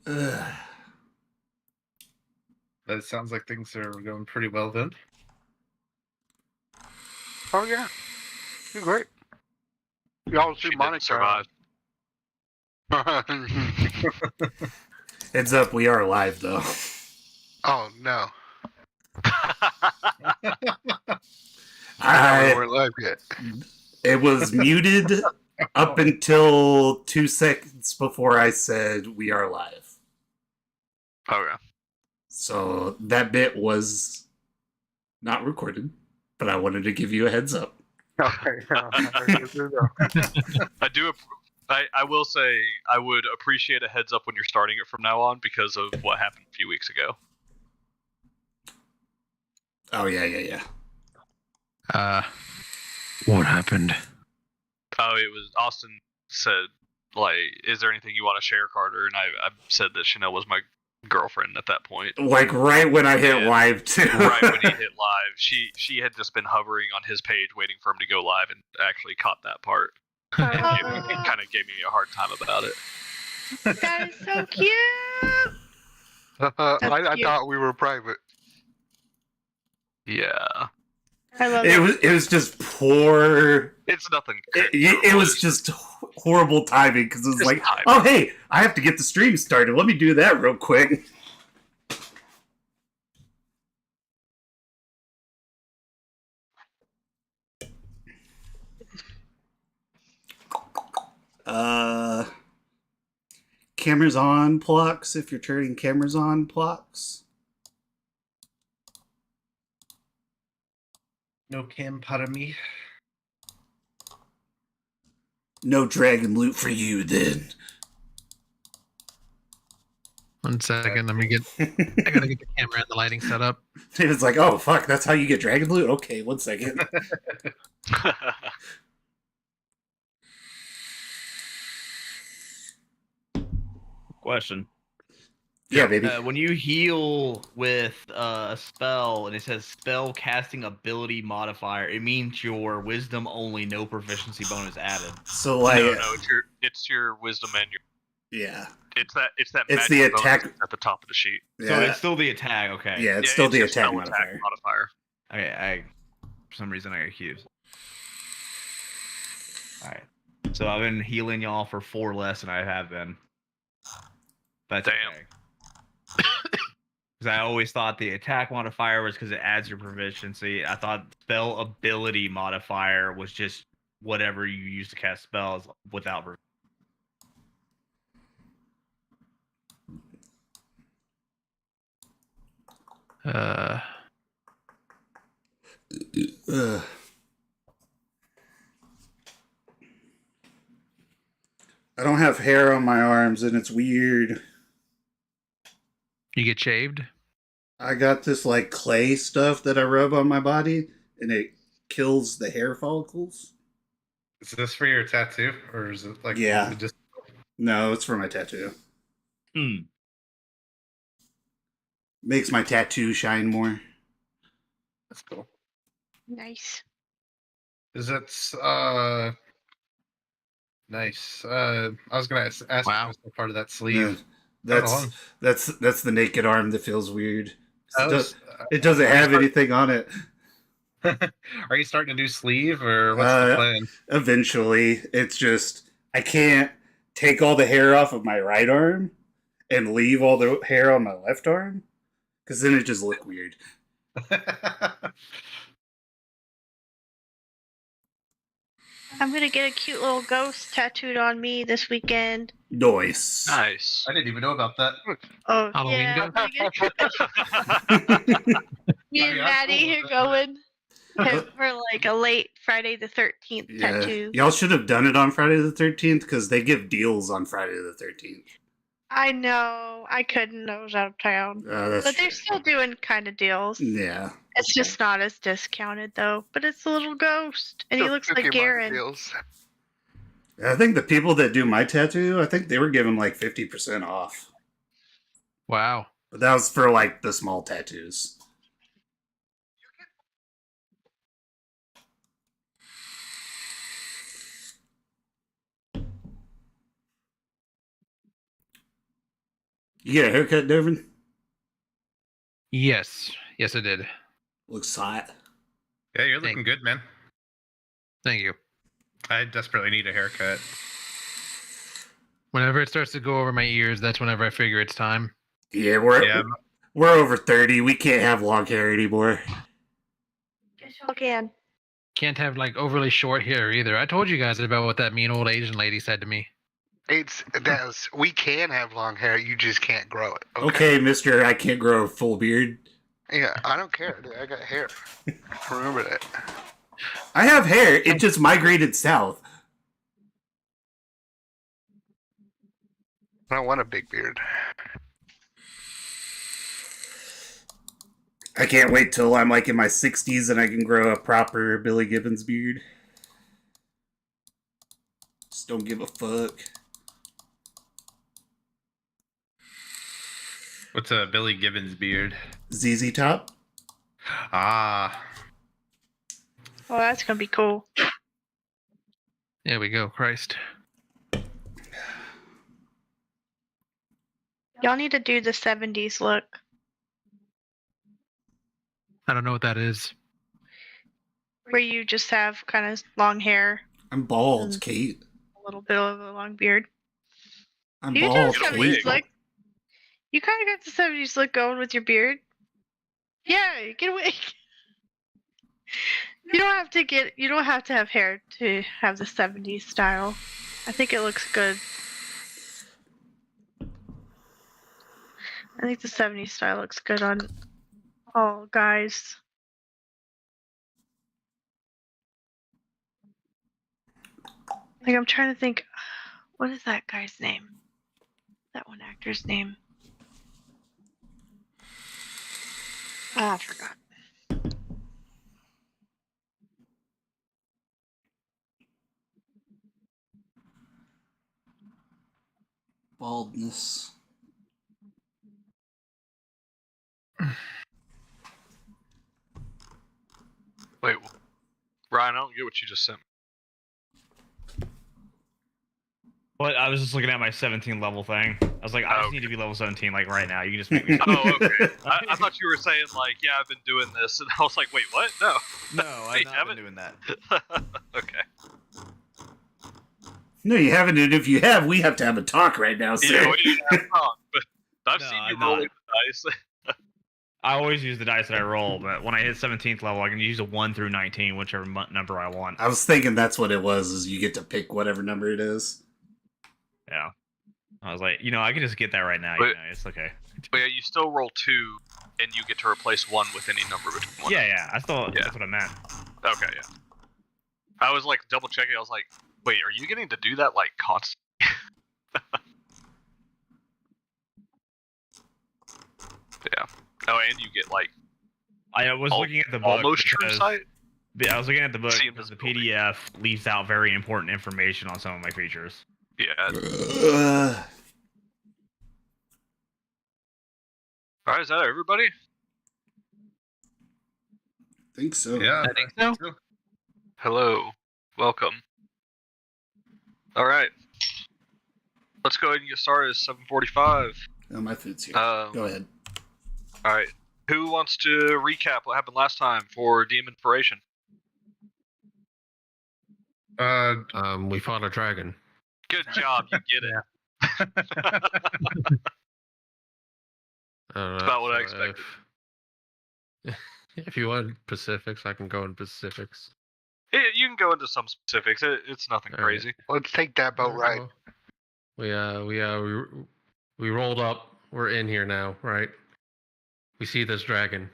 Ugh. But it sounds like things are going pretty well then. Oh yeah, you're great. Y'all see She didn't Monica. survive. Heads up, we are live though. Oh no, I we weren't live yet. It was muted up until 2 seconds before I said we are live. Okay. So that bit was not recorded, but I wanted to give you a heads up. Okay. I will say I would appreciate a heads up when you're starting it from now on because of what happened a few weeks ago. Oh, yeah. What happened? Oh, it was Austin said, like, is there anything you want to share, Carter? And I said that Chanel was my girlfriend at that point. Like right when I hit live too. Right when he hit live. She had just been hovering on his page waiting for him to go live and actually caught that part. And kind of gave me a hard time about it. That is so cute. I thought we were private. Yeah. I love It was just poor. It's nothing. It was just horrible timing because it was like, timing. oh hey, I have to get the stream started. Let me do that real quick. Cameras on, Plux, if you're turning cameras on, Plux. No cam para me. No dragon loot for you, then. 1 second, I gotta get the camera and the lighting set up. It's like, oh fuck, that's how you get dragon loot? Okay, 1 second. Question. Yeah, baby. When you heal with a spell and it says spell casting ability modifier, it means your wisdom only, no proficiency bonus added. So like, no, it's your wisdom and your. Yeah. It's that. It's the magic attack bonus at the top of the sheet. Yeah. So it's still the attack. Okay. Yeah, it's still the your attack spell modifier. Okay. For some reason I got accused. All right. So I've been healing y'all for 4 less than I have been. That's Damn. okay. Because I always thought the attack modifier was because it adds your proficiency. I thought spell ability modifier was just whatever you use to cast spells without. I don't have hair on my arms, and it's weird. You get shaved? I got this like clay stuff that I rub on my body, and it kills the hair follicles. Is this for your tattoo, or is it like Yeah. just? No, it's for my tattoo. Hmm. Makes my tattoo shine more. That's cool. Nice. Is it nice? I was gonna ask Wow. if it's part of that sleeve. Yeah, that's the naked arm that feels weird. Are It doesn't have anything on it. you starting to do sleeve, or what's the plan? Eventually, it's just I can't take all the hair off of my right arm and leave all the hair on my left arm, because then it just look weird. I'm gonna get a cute little ghost tattooed on me this weekend. Nice. Nice. I didn't even know about that. Oh Halloween yeah, ghost? me and Maddie are going for like a late Friday the 13th tattoo. Y'all should have done it on Friday the 13th because they give deals on Friday the 13th. I know, I couldn't. I was out of town, but they're still doing kind of deals. Yeah. It's just not as discounted though. But it's a little ghost, and he looks like Garen. I think the people that do my tattoo, I think they were giving like 50% off. Wow. But that was for like the small tattoos. You get a haircut, Devin? Yes, I did. Looks hot. Yeah, you're Thank- looking good, man. Thank you. I desperately need a haircut. Whenever it starts to go over my ears, that's whenever I figure it's time. Yeah, we're over 30. We can't have long hair anymore. Again. Can't have like overly short hair either. I told you guys about what that mean old Asian lady said to me. We can have long hair, you just can't grow it. Okay, mister, I can't grow a full beard. Yeah, I don't care. Dude. I got hair. Remember that. I have hair. It just migrated south. I don't want a big beard. I can't wait till I'm like in my 60s and I can grow a proper Billy Gibbons beard. Just don't give a fuck. What's a Billy Gibbons beard? ZZ Top? Ah, Well, that's gonna be cool. There we go. Christ. Y'all need to do the 70s look. I don't know what that is. Where you just have kind of long hair, I'm bald, Kate. a little bit of a long beard. I'm You do bald, the Get a 70s wig. look. You kind of got the 70s look going with your beard. Yeah, get a wig. You don't have to have hair to have the 70s style. I think it looks good. I think the 70s style looks good on all guys. Like, I'm trying to think, what is that guy's name? That one actor's name? Ah, I forgot. Baldness. Wait, Ryan, I don't get what you just sent. But I was just looking at my 17 level thing. I was like, I just Okay. need to be level 17 like right now. You can just make me. Oh, okay. I thought you were saying like, yeah, I've been doing this, and I was like, wait, what? No. No, Wait, I've not haven't? been doing that. Okay. No, you haven't, and if you have, we have to have a talk right now, sir. Yeah, we didn't have to talk, but I've No, seen you I'm rolling not. the dice. I always use the dice that I roll, but when I hit 17th level, I can use a 1 through 19, whichever number I want. I was thinking that's what it was, is you get to pick whatever number it is. Yeah. I was like, I can just get that right now. But- It's okay. But yeah, you still roll 2, and you get to replace 1 with any number between 1. Yeah. I thought Yeah. that's what I meant. Okay, yeah. I was like double checking. I was like, wait, are you getting to do that like constantly? Yeah. Oh, and you get like I was looking at the book. almost true because- sight. I was looking at the book See because the invisibility. PDF leaves out very important information on some of my features. Yeah. Ugh. All right, is that everybody? Think so. yeah. I think so. Hello, welcome. All right, let's go ahead and get started. It's 7:45. Oh, my food's here. Go ahead. All right, who wants to recap what happened last time for DM Inspiration? We fought a dragon. Good job, you get it. About what I expected. If you want specifics, I can go in specifics. Yeah, you can go into some specifics. It's nothing All right. crazy. Let's take that boat ride. We rolled up. We're in here now, right? We see this dragon.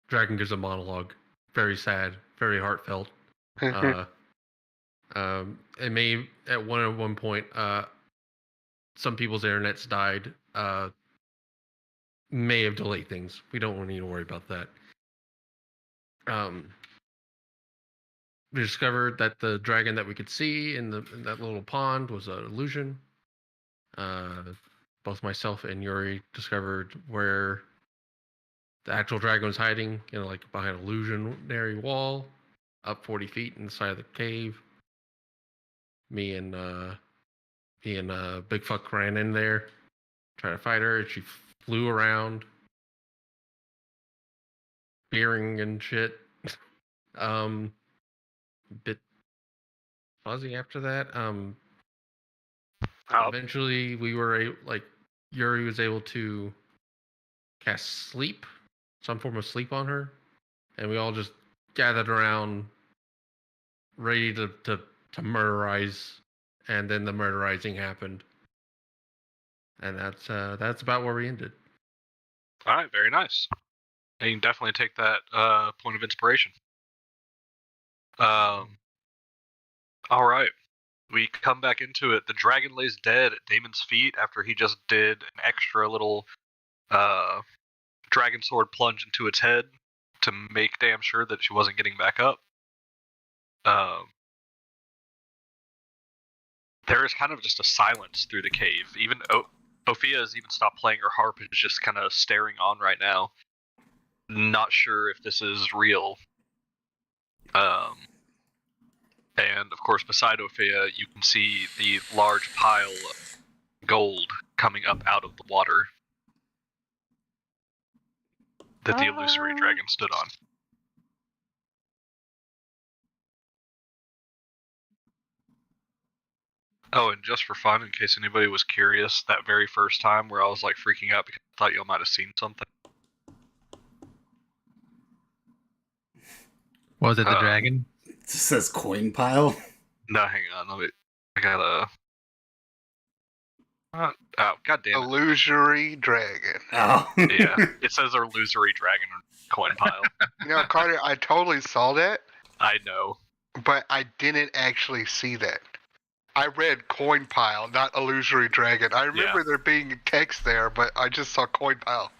Dragon gives a monologue. Very sad, very heartfelt. It may at one point. Some people's internets died. May have delayed things. We don't need to worry about that. We discovered that the dragon that we could see in that little pond was an illusion. Both myself and Yuri discovered where the actual dragon was hiding, like behind an illusionary wall, up 40 feet inside of the cave. Me and Big Fuck ran in there, try to fight her. She flew around, spearing and shit. Bit fuzzy after that. Eventually, we were Yuri was able to cast sleep, some form of sleep on her, and we all just gathered around, ready to murderize, and then the murderizing happened, and that's about where we ended. All right, very nice. And you can definitely take that point of inspiration. All right. We come back into it. The dragon lays dead at Damon's feet after he just did an extra little dragon sword plunge into its head to make damn sure that she wasn't getting back up. There is kind of just a silence through the cave. Even Ophia has even stopped playing her harp and is just kind of staring on right now. Not sure if this is real. And of course, beside Ophia, you can see the large pile of gold coming up out of the water that the illusory dragon stood on. Oh, and just for fun, in case anybody was curious, that very first time where I was like freaking out because I thought y'all might have seen something. Was it the dragon? It says coin pile. No, hang on. I gotta. Oh, god damn it. Illusory dragon. Oh. Yeah, it says illusory dragon coin pile. You know, Carter, I totally saw that, I know. but I didn't actually see that. I read coin pile, not illusory dragon. I remember there being text there, but I just saw coin pile.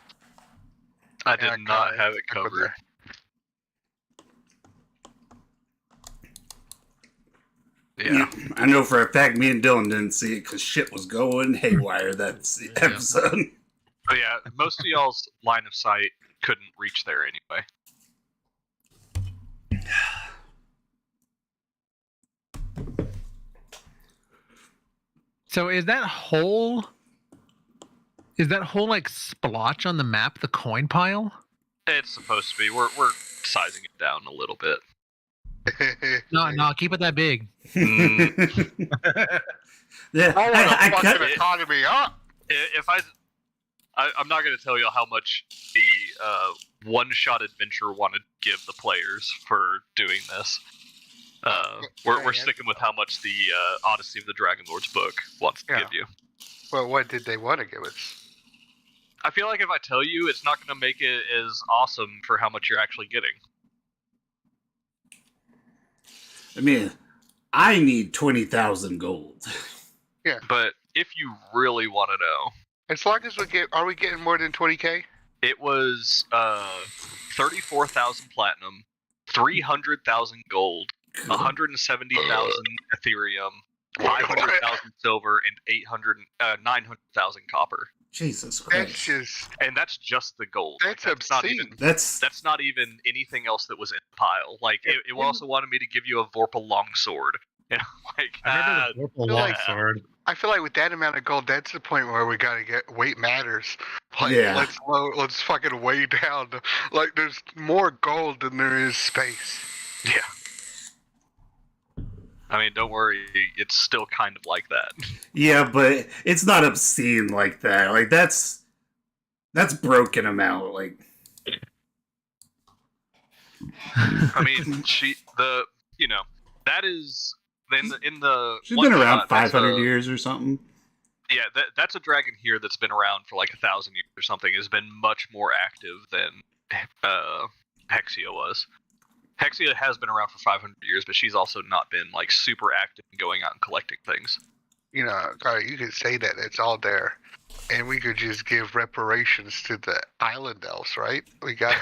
I did And not kinda have it stuck with covered. that. Yeah. I know for a fact me and Dylan didn't see it because shit was going haywire that episode. But yeah, most of y'all's line of sight couldn't reach there anyway. So is that whole like splotch on the map the coin pile? It's supposed to be. We're sizing it down a little bit. No, keep it that big. Mm. Yeah, I want to I fuck cut an economy up. If I'm not going to tell y'all how much the one-shot adventure wanted to give the players for doing this. We're sticking with how much the Odyssey of the Dragonlords book wants to give you. Well, what did they want to give us? I feel like if I tell you, it's not going to make it as awesome for how much you're actually getting. I mean, I need 20,000 gold. Yeah. But if you really want to know, As long as are we getting more than 20k? it was 34,000 platinum, 300,000 gold, 170,000 Ethereum, 500,000 silver, and 900,000 copper. Jesus That's Christ. just And that's just the gold. that's not obscene. even That's not even anything else that was in the pile. Like it also wanted me to give you a Vorpal longsword. And I'm like, I remember the purple like- sword. I feel like with that amount of gold, that's the point where we gotta get weight matters. Like, Yeah. let's fucking weigh down. Like, there's more gold than there is space. yeah. I mean, don't worry, it's still kind of like that. yeah, but it's not obscene like that. Like that's broken amount. Like I mean, that is in the she's one been around shot, that's 500 years or something. Yeah, that's a dragon here that's been around for like 1,000 years or something. Has been much more active than Hexia was. Hexia has been around for 500 years, but she's also not been like super active in going out and collecting things. You know, Carter, you could say that it's all there, and we could just give reparations to the island elves, right? We got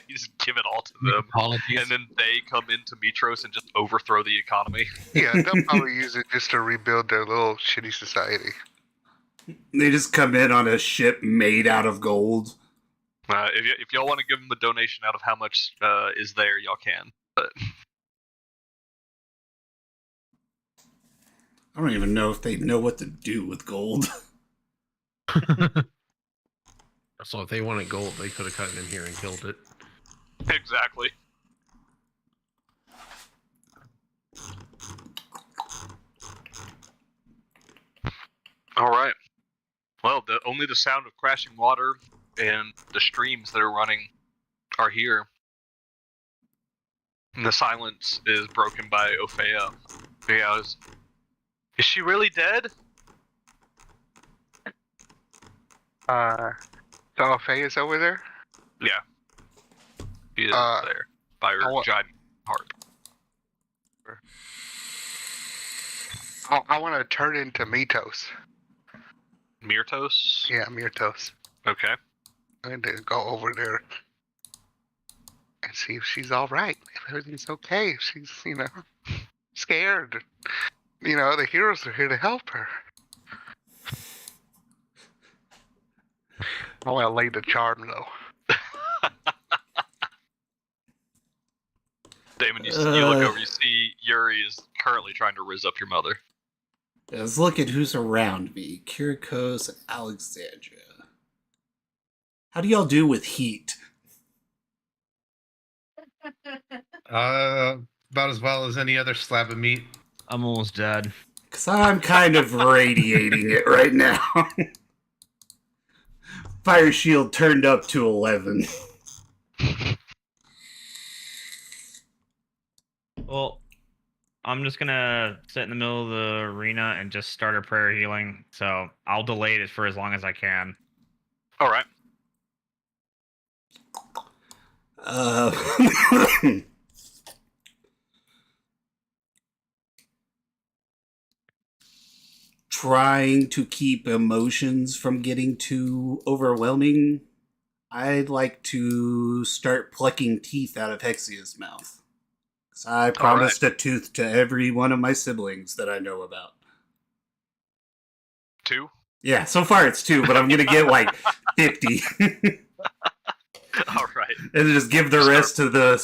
You just give it all to them, Apologies. and then they come into Mitros and just overthrow the economy. yeah. They'll probably use it just to rebuild their little shitty society. They just come in on a ship made out of gold. If y'all want to give them a donation out of how much is there, y'all can. But I don't even know if they know what to do with gold. So if they wanted gold, they could have cut it in here and killed it. Exactly. All right. Well, only the sound of crashing water and the streams that are running are here. And the silence is broken by Ophea. Yeah, is she really dead? So Faye's over there? Yeah. She is there by her giant harp. I want to turn into Mitos. Myrtos? Yeah, Mitos. Okay. I'm going to go over there and see if she's all right. If everything's okay. If she's, scared. The heroes are here to help her. I want to lay the charm, though. Damon, you look over, you see Yuri is currently trying to riz up your mother. Let's look at who's around me. Kyrikos and Alexandria. How do y'all do with heat? About as well as any other slab of meat. I'm almost dead. Because I'm kind of radiating it right now. Fire shield turned up to 11. Well, I'm just gonna sit in the middle of the arena and just start a prayer healing. So I'll delay it for as long as I can. All right. Trying to keep emotions from getting too overwhelming, I'd like to start plucking teeth out of Hexia's mouth. 'Cause I promised a tooth to every one of my siblings that I know about. 2? Yeah, so far it's 2, but I'm going to get like 50. All right. And just give the rest to the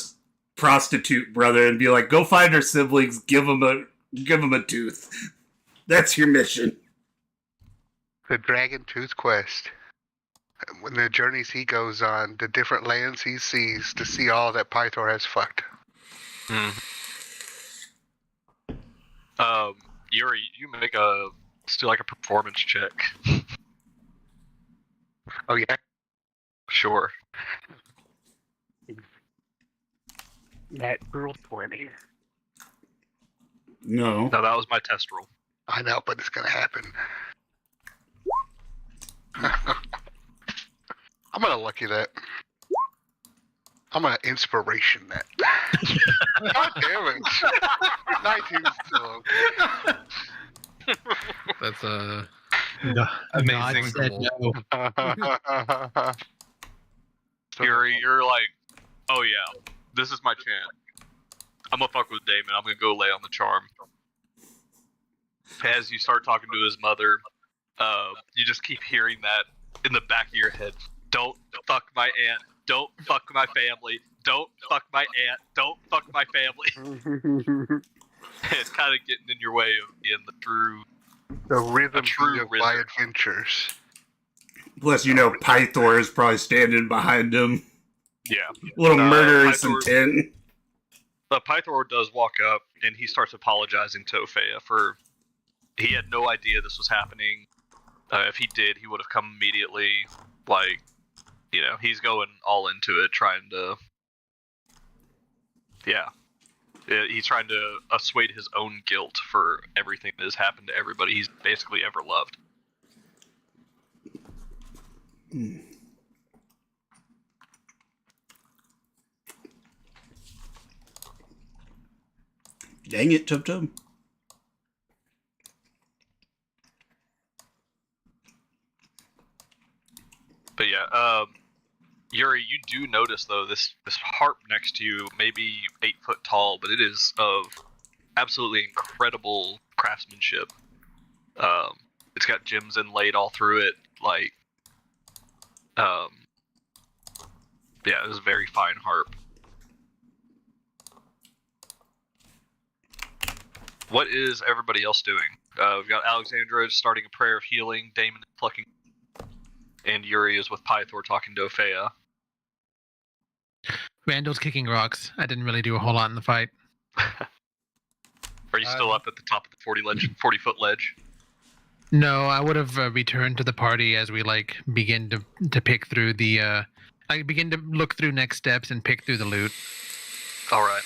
prostitute brother and be like, go find her siblings, give them a tooth. That's your mission. The Dragon Tooth Quest. When the journeys he goes on, the different lands he sees to see all that Pythor has fucked. Yuri, you make still like a performance check. Oh, yeah? Sure. That girl 20. No. No, that was my test roll. I know, but it's gonna happen. I'm gonna lucky that. I'm gonna inspiration that. God damn it. 19 still okay. That's Amazing. God said no. Yuri, you're like, oh yeah, this is my chance. I'm gonna fuck with Damon. I'm gonna go lay on the charm. As you start talking to his mother, you just keep hearing that in the back of your head. Don't fuck my aunt. Don't fuck my family. Don't fuck my aunt. Don't fuck my family. It's kind of getting in your way of being the rhythm true of my adventures. Plus, Pythor is probably standing behind him. Yeah. Little murderous intent. Pythor does walk up, and he starts apologizing to Ophea for... He had no idea this was happening. If he did, he would have come immediately. He's going all into it, trying to... Yeah. He's trying to assuage his own guilt for everything that has happened to everybody he's basically ever loved. Dang it, Tub Tub. But yeah, Yuri, you do notice though this harp next to you may be 8 foot tall, but it is of absolutely incredible craftsmanship. It's got gems inlaid all through it, yeah, it is a very fine harp. What is everybody else doing? We've got Alexandra starting a prayer of healing, Damon plucking And Yuri is with Pythor talking to Ophea. Randall's kicking rocks. I didn't really do a whole lot in the fight. Are you still up at the top of the 40-foot ledge? No, I would have returned to the party as we begin to pick through the. I begin to look through next steps and pick through the loot. All right.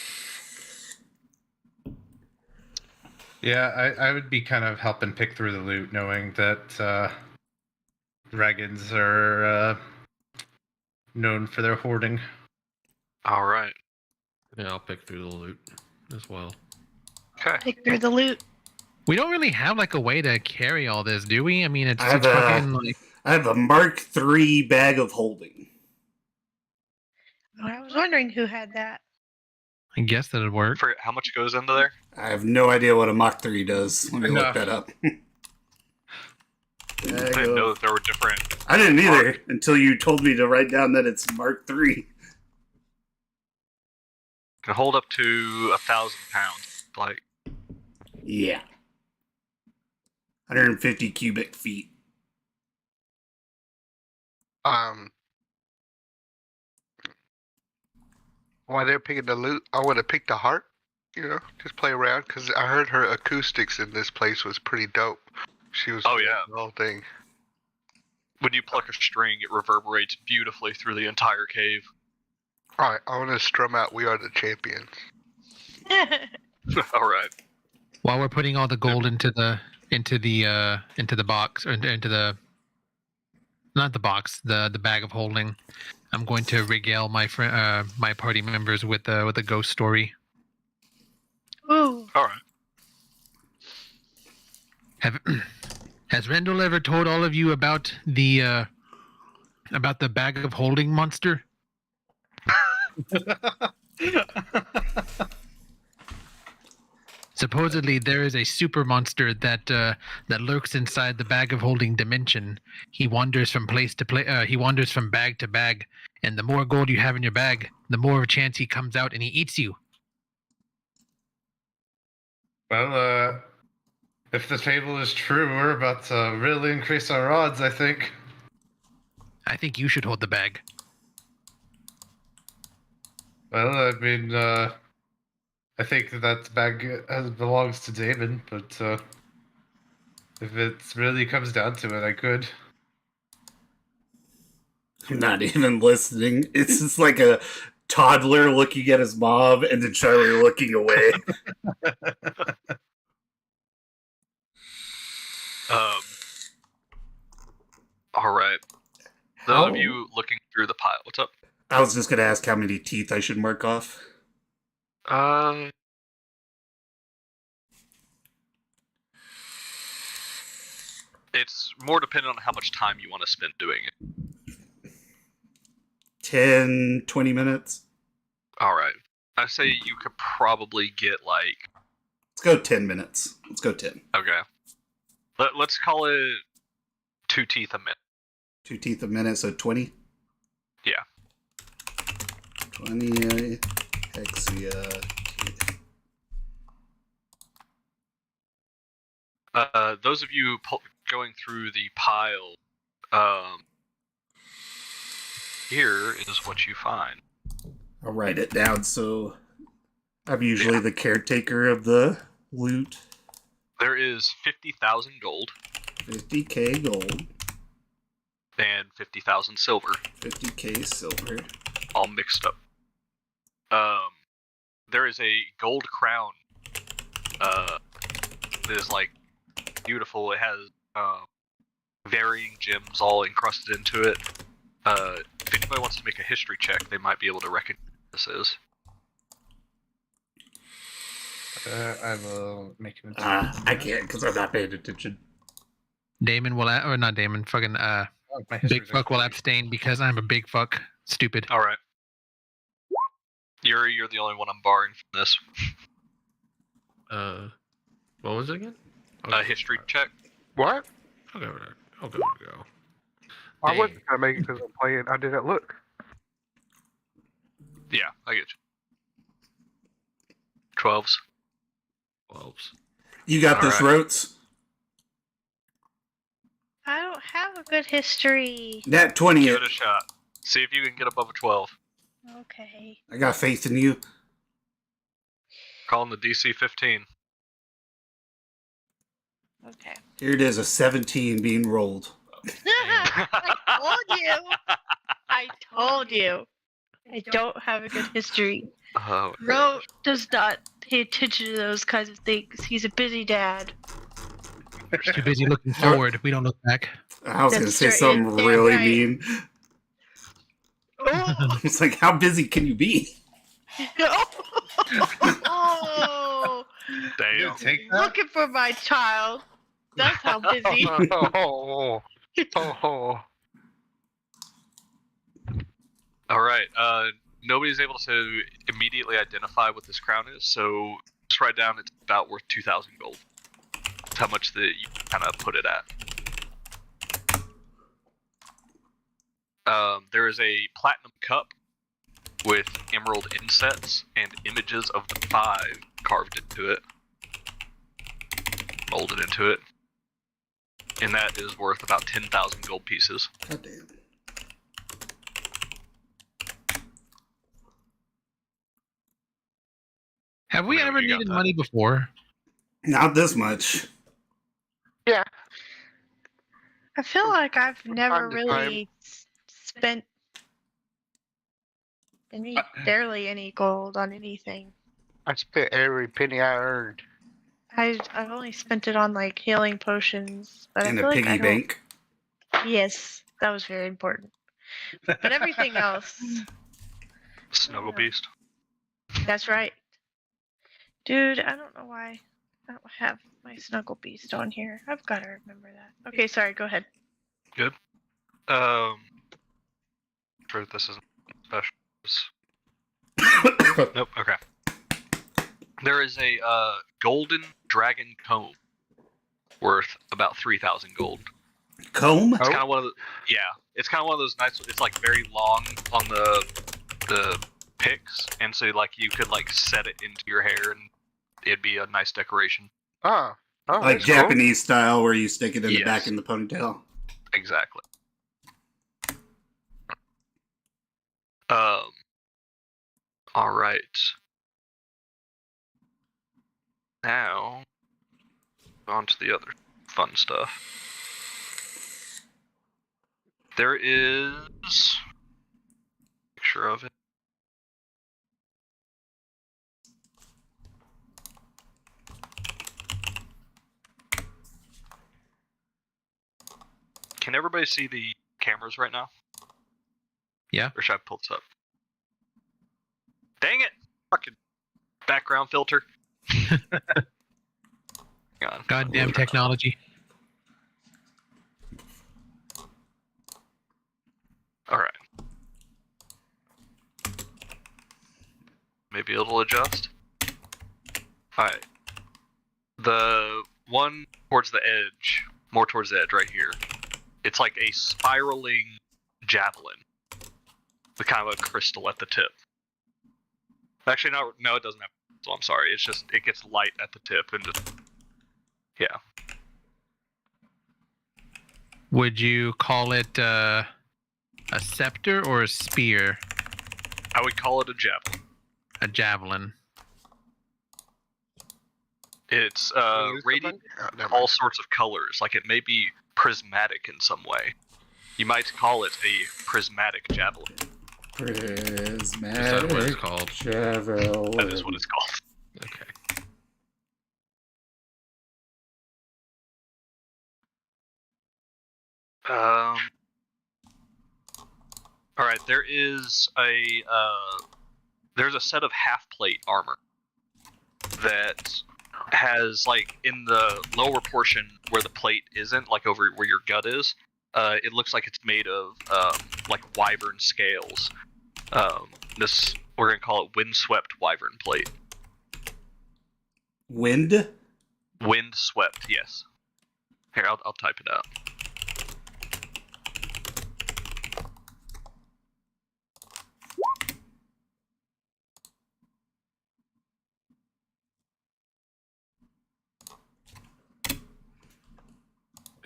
Yeah, I would be kind of helping pick through the loot, knowing that dragons are known for their hoarding. All right. Yeah, I'll pick through the loot as well. Okay. Pick through the loot. We don't really have a way to carry all this, do we? I mean, it's I have fucking I have a Mark III bag of holding. I was wondering who had that. I guess that'd work. For how much goes into there? I have no idea what a Mach 3 does. Let me look that up. I didn't know that there were different. I didn't either until you told me to write down that it's Mark III. Can hold up to 1,000 pounds. Like, Yeah. 150 cubic feet. While they're picking the loot, I would have picked the harp. Just play around because I heard her acoustics in this place was pretty dope. She was. Oh, yeah. The whole thing. when you pluck a string, it reverberates beautifully through the entire cave. All right, I want to strum out "We Are the Champions." All right. While we're putting all the gold into the box, or into the, not the box, the bag of holding, I'm going to regale my my party members with a ghost story. Ooh. All right. Has Rendell ever told all of you about the bag of holding monster? Supposedly, there is a super monster that lurks inside the bag of holding dimension. He wanders from place to place. He wanders from bag to bag, and the more gold you have in your bag, the more of a chance he comes out and he eats you. Well, if the fable is true, we're about to really increase our odds, I think. I think you should hold the bag. Well, I mean, I think that bag belongs to Damon, but if it really comes down to it, I could. I'm not even listening. It's just like a toddler looking at his mom and then Charlie looking away. All right. Those of you looking through the pile, what's up? I was just going to ask how many teeth I should mark off. It's more dependent on how much time you want to spend doing it. 10, 20 minutes. All right. I say you could probably get like... Let's go 10 minutes. Let's go 10. Okay. Let's call it 2 teeth a minute. 2 teeth a minute, so 20? Yeah. 20 hexia teeth. Those of you going through the pile, here is what you find. I'll write it down, so I'm usually the caretaker of the loot. There is 50,000 gold. 50k gold. And 50,000 silver. 50k silver. All mixed up. There is a gold crown. That is like beautiful. It has varying gems all encrusted into it. If anybody wants to make a history check, they might be able to recognize what this is. I will make an I can't because I'm not paying attention. Damon will, or not Damon, fucking big fuck will abstain because I'm a big fuck. Stupid. All right. Yuri, you're the only one I'm barring from this. What was it again? A history check. What? I'll go. I wasn't gonna make it because I'm playing. I didn't look. Yeah, I get you. 12s. 12s. You got All this, right. Rotes? I don't have a good history. Nat 20. Give it a shot. See if you can get above a 12. Okay. I got faith in you. Calling the DC 15. Okay. Here it is, a 17 being rolled. I told you. I told you. I don't have a good history. Oh, Ro does not pay attention to those kinds of things. He's a busy dad. Too busy looking forward. We don't look back. I was going to That's say true. something You're really right. mean. Oh! It's like, how busy can you be? Oh! damn. Take that. Looking for my child. That's how busy. Oh, oh. All right. Nobody's able to immediately identify what this crown is, so just write down it's about worth 2,000 gold. That's how much that you kind of put it at. There is a platinum cup with emerald insets and images of the 5 carved into it, molded into it, and that is worth about 10,000 gold pieces. God damn. Have we Let me know ever when you got needed that. money before? Not this much. Yeah. I feel like I've never time to really spent barely any gold on anything. I spent every penny I earned. I've only spent it on like healing potions, but And I feel a like piggy I don't. bank. Yes, that was very important. But everything else, Snuggle Beast. that's right. Dude, I don't know why I don't have my Snuggle Beast on here. I've got to remember that. Okay, sorry, go ahead. Sure this isn't special. Nope. Okay. There is a golden dragon comb worth about 3,000 gold. Comb? It's kind of one of the It's kind of one of those nice. It's like very long on the picks, and so like you could like set it into your hair, and it'd be a nice decoration. Oh, Like that's cool. Japanese style where you stick it in the Yes. back in the ponytail. Exactly. All right. Now, on to the other fun stuff. There is a picture of it. Can everybody see the cameras right now? Yeah. Or should I pull this up? Dang it! Fucking background filter. Hang on. Goddamn technology. Alright. Maybe it'll adjust. Alright. The one towards the edge, more towards the edge right here, it's like a spiraling javelin with kind of a crystal at the tip. Actually, no, it doesn't have a crystal, I'm sorry. It's just, it gets light at the tip and just, yeah. Would you call it a scepter or a spear? I would call it a javelin. A javelin. It's Use the radiant button? Oh, never all mind. sorts of colors, like it may be prismatic in some way. You might call it a prismatic javelin. Is that what it's Prismatic called? javelin. That is what it's called. Okay. All right. There's a set of half plate armor that has like in the lower portion where the plate isn't, like over where your gut is. It looks like it's made of like wyvern scales. This we're gonna call it windswept wyvern plate. Wind? Windswept, yes. Here, I'll type it out.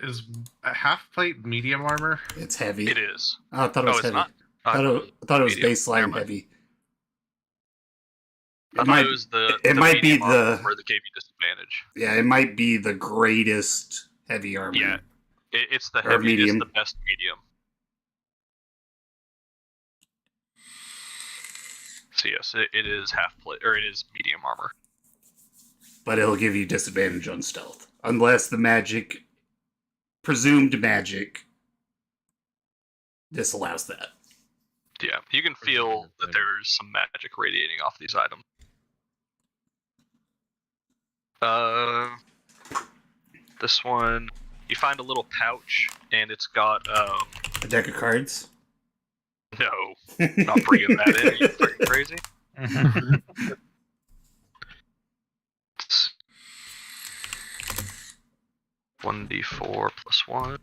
is a half plate medium armor? It's heavy. It is. Oh, I thought it was it's heavy. not. I thought it was medium. Never baseline mind. heavy. I thought it was the. it the might be medium armor the- where they gave you disadvantage. Yeah, it might be the greatest heavy armor. Yeah. It's the Or heavy. medium. It's the best medium. So yes, it is half plate, or it is medium armor. But it'll give you disadvantage on stealth. Unless the magic, presumed magic, disallows that. Yeah, you can feel that there's some magic radiating off these items. This one, you find a little pouch, and it's got A deck of cards? no, not bringing that in. Are you freaking crazy? 1d4 plus 1.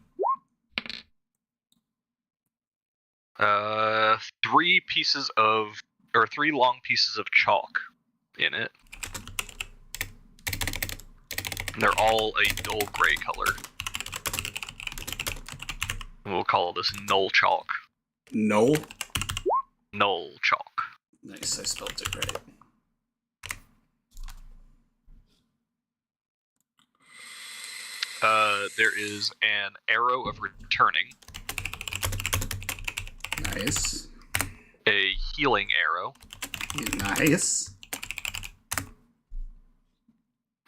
3 long pieces of chalk in it. And they're all a dull gray color. And we'll call this null chalk. No? Null chalk. Nice, I spelled it right. There is an arrow of returning, Nice. a healing arrow. Nice.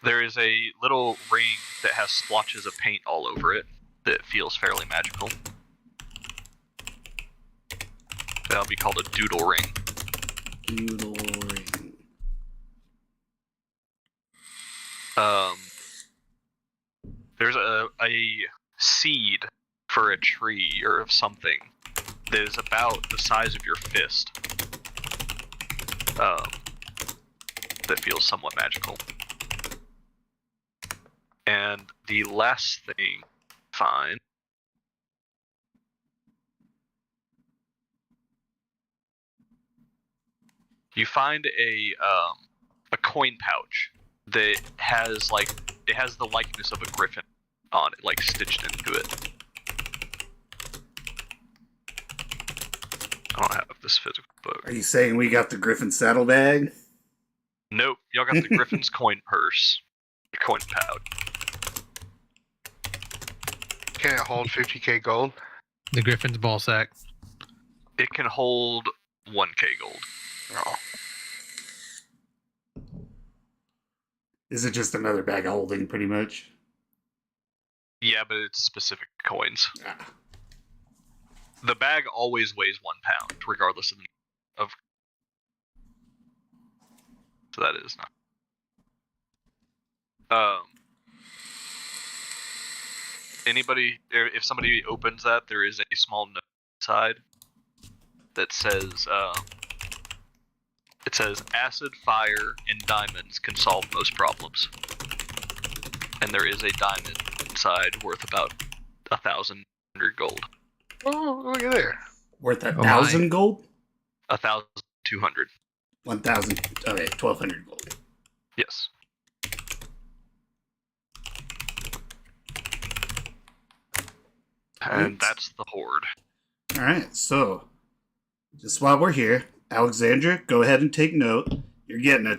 There is a little ring that has splotches of paint all over it that feels fairly magical. That'll be called a doodle ring. Doodle ring. There's a seed for a tree or of something that is about the size of your fist. That feels somewhat magical. And the last thing, fine. You find a coin pouch that has the likeness of a griffin on it, like stitched into it. I don't have this physical book. Are you saying we got the Griffin saddlebag? Nope, y'all got the griffin's coin purse, the coin pouch. Can it hold 50k gold? The Griffin's ball sack. It can hold 1k gold. No. Is it just another bag of holding, pretty much? Yeah, but it's specific coins. Ah. The bag always weighs 1 pound, regardless of. So that is not. Anybody, if somebody opens that, there is a small note inside that says, it says, acid, fire, and diamonds can solve most problems. And there is a diamond inside worth about 1,000 gold. Oh, look at there. Worth my. 1,000 gold? 1,200. 1,000. Okay, 1,200 gold. Yes. And Right. that's the horde. Alright, so, just while we're here, Alexandra, go ahead and take note. You're getting a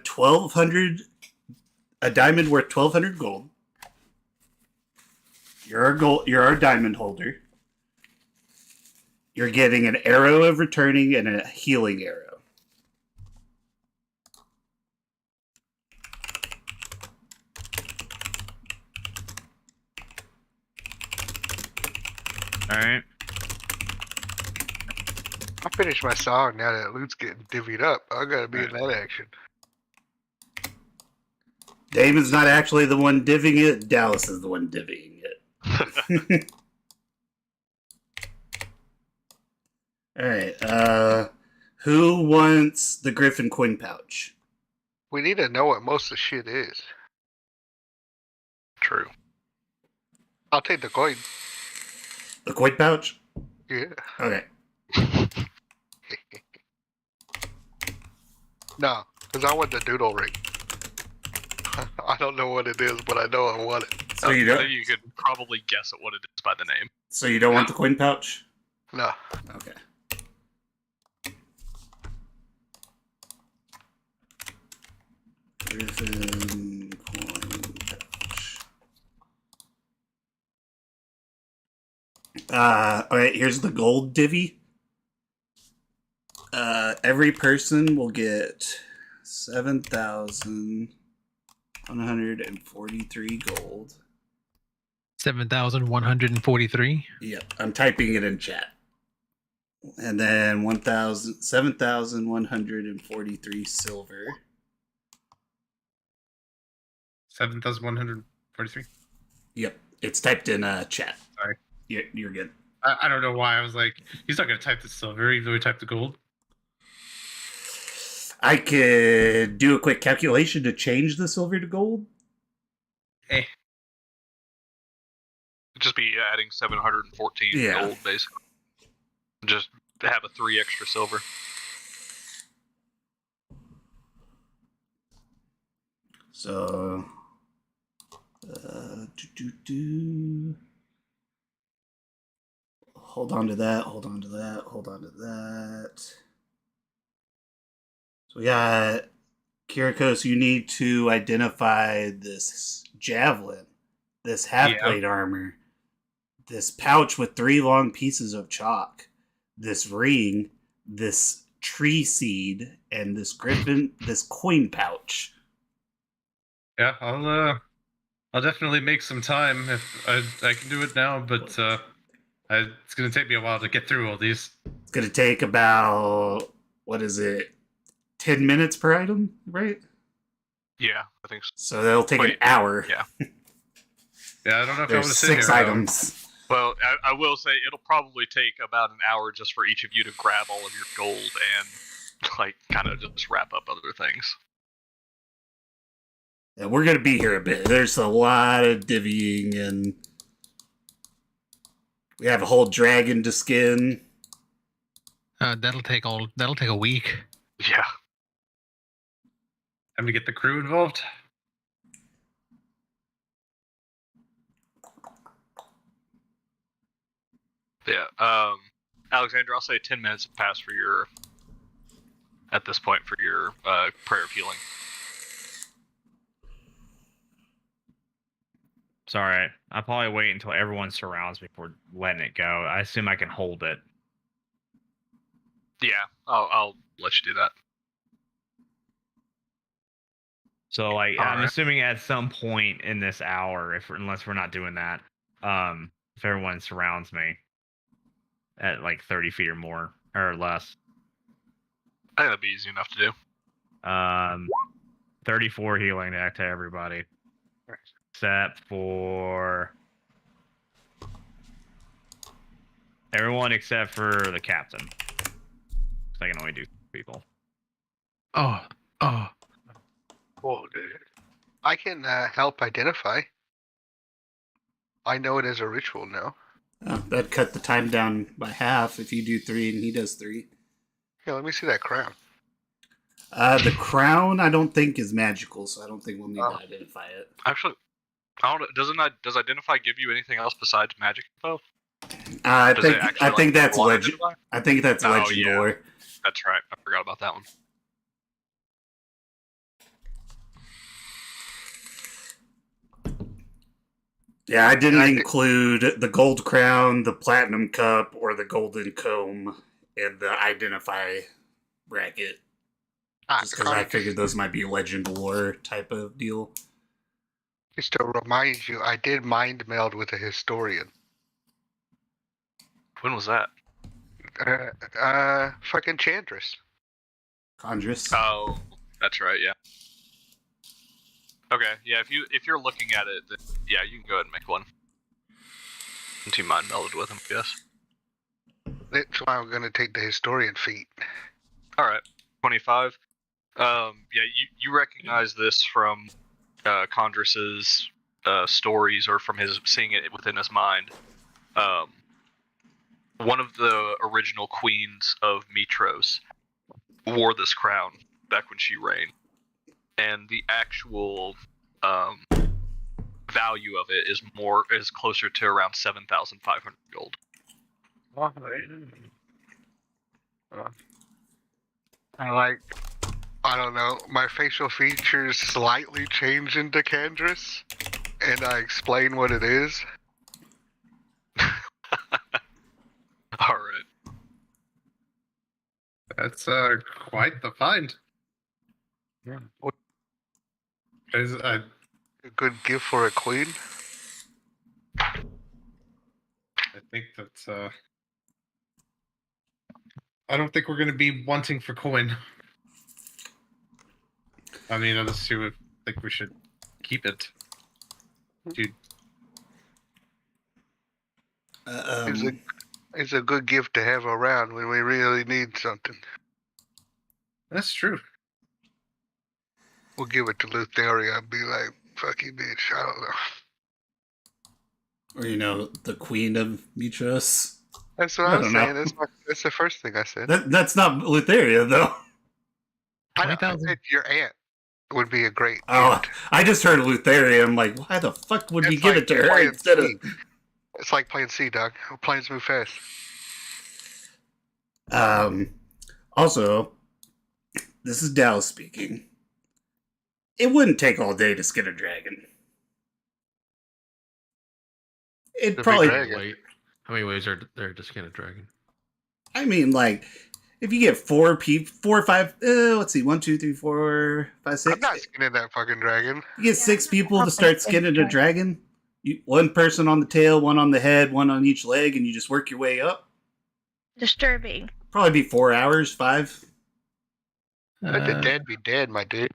diamond worth 1,200 gold. You're our diamond holder. You're getting an arrow of returning and a healing arrow. All right. I finished my song now that loot's getting divvied up. I gotta be in that action. Damon's not actually the one divvying it. Dallas is the one divvying it. Alright, who wants the Griffin coin pouch? We need to know what most of the shit is. True. I'll take the coin. The coin pouch? Yeah. Okay. No, because I want the doodle ring. I don't know what it is, but I know I want it. So you don't. You could probably guess at what it is by the name. So you don't want the coin pouch? No. Okay. Griffin coin pouch. Alright, here's the gold divvy. Every person will get 7,143 gold. 7,143. Yep, I'm typing it in chat. And then 7,143 silver. 7,143. Yep, it's typed in chat. Sorry. You're good. I don't know why. I was like, he's not going to type the silver, even though he typed the gold. I could do a quick calculation to change the silver to gold. Just be adding 714 Yeah. gold, basically. Just have a 3 extra silver. So, hold on to that, hold on to that, hold on to that. So we got, Kirikos, you need to identify this javelin, this half-plate armor, this pouch with 3 long pieces of chalk, this ring, this tree seed, and this griffin, this coin pouch. Yeah, I'll definitely make some time if I can do it now, but it's going to take me a while to get through all these. It's going to take about, 10 minutes per item, right? Yeah, I think so. So that'll take an hour. Yeah. Yeah, I don't know if I want There's to sit 6 here. items. Well, I will say it'll probably take about an hour just for each of you to grab all of your gold and, like, kind of just wrap up other things. Yeah, we're going to be here a bit. There's a lot of divvying, and we have a whole dragon to skin. That'll take a week. Yeah. Time to get the crew involved. Yeah. Alexander, I'll say 10 minutes have passed for your, at this point, for your prayer of healing. Sorry, I'll probably wait until everyone surrounds me before letting it go. I assume I can hold it. Yeah, I'll let you do that. So, like, All I'm right. assuming at some point in this hour, unless we're not doing that, if everyone surrounds me at like 30 feet or more or less, I think that'd be easy enough to do. 34 healing to everybody, except for everyone except for the captain. 'Cause I can only do people. Oh. Oh, dude. I can help identify. I know it as a ritual now. That'd cut the time down by half if you do 3 and he does 3. Yeah, let me see that crown. The crown, I don't think, is magical, so I don't think we'll need to identify it. Actually, I don't know. Does Identify give you anything else besides magic info? I Does it think actually, I think like, that's block legend. Identify? I think that's Oh, legend yeah. lore. That's right. I forgot about that one. Yeah, I didn't I thi- include the gold crown, the platinum cup, or the golden comb in the identify bracket. Just because I figured those might be legend lore type of deal. Just to remind you, I did mind meld with a historian. When was that? Fucking Chandris. Chondrus. Oh, that's right. Yeah. Okay. Yeah. If you're looking at it, then yeah, you can go ahead and make one. Since you mind melded with him, I guess. That's why I'm gonna take the historian feat. All right. 25. Yeah. You recognize this from Condris's stories, or from his seeing it within his mind. One of the original queens of Mitros wore this crown back when she reigned, and the actual value of it is closer to around 7,500 gold. I don't know, my facial features slightly change into Candrus, and I explain what it is. All right. That's quite the find. Yeah. Is A good gift for a queen. I think that's I don't think we're going to be wanting for coin. I mean, unless you would think we should keep it, dude. It's a good gift to have around when we really need something. That's true. We'll give it to Lutheria and be like, fuck you, bitch. I don't know. Or, the Queen of Mitros. That's what I I was don't saying. know. That's the first thing I said. That's not Lutheria, though. I know, I 20,000. said your aunt would be a great Oh, gift. I just heard Lutheria. I'm like, why the fuck would we It's give like it to her playing instead of... C. It's like playing C, dog. Planes move fast. Also, this is Dallas speaking. It wouldn't take all day to skin a dragon. It The probably... big dragon. Wait, how many ways are there to skin a dragon? I mean, like, if you get 4 or 5... let's see, 1, 2, 3, 4, 5, 6... I'm not skinning that fucking dragon. You get 6 people to start skinning a dragon. One person on the tail, one on the head, one on each leg, and you just work your way up. Disturbing. Probably be 4 hours, 5. Let the dead be dead, my dude.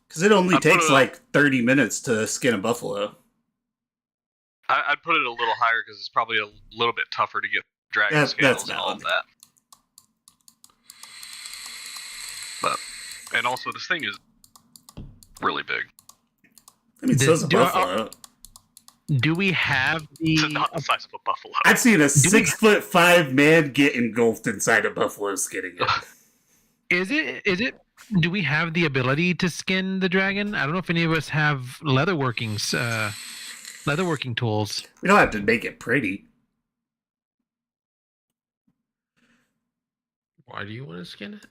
Because it only I'd put takes it- like 30 minutes to skin a buffalo. I'd put it a little higher because it's probably a little bit tougher to get dragon That's scales and all of valid. that. But and also this thing is really big. I mean, so's a Do- buffalo. Do we have It's the? not the size of a buffalo. I've seen a Do we- 6'5" man get engulfed inside a buffalo skinning it. Is it? Do we have the ability to skin the dragon? I don't know if any of us have leatherworking tools. We don't have to make it pretty. Why do you want to skin it?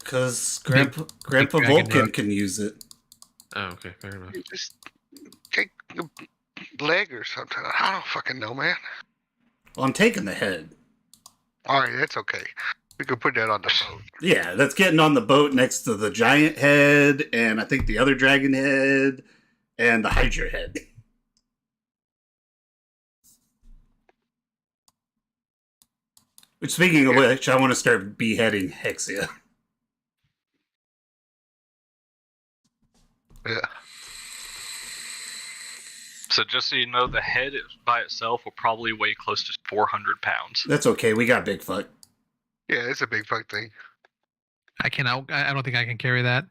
Because Grandpa dragon Vulcan head. can use it. Oh, okay, fair enough. You just take the leg or something. I don't fucking know, man. Well, I'm taking the head. Alright, that's okay. We could put that on the boat. Yeah, that's getting on the boat next to the giant head, and I think the other dragon head, and the Hydra head. Which, speaking of which, I want to start beheading Hexia. Yeah. So just so you know, the head by itself will probably weigh close to 400 pounds. That's okay, we got Bigfoot. Yeah, it's a big fuck thing. I don't think I can carry that.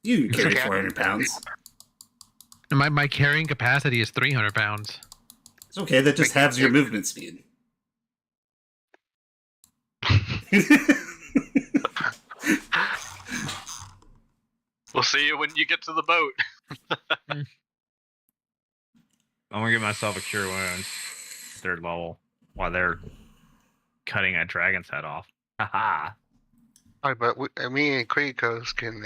You can carry Okay. 400 pounds. My carrying capacity is 300 pounds. It's okay, that just halves your movement speed. We'll see you when you get to the boat. I'm gonna give myself a cure wounds, 3rd level, while they're cutting a dragon's head off. Haha. Alright, but me and Krikos can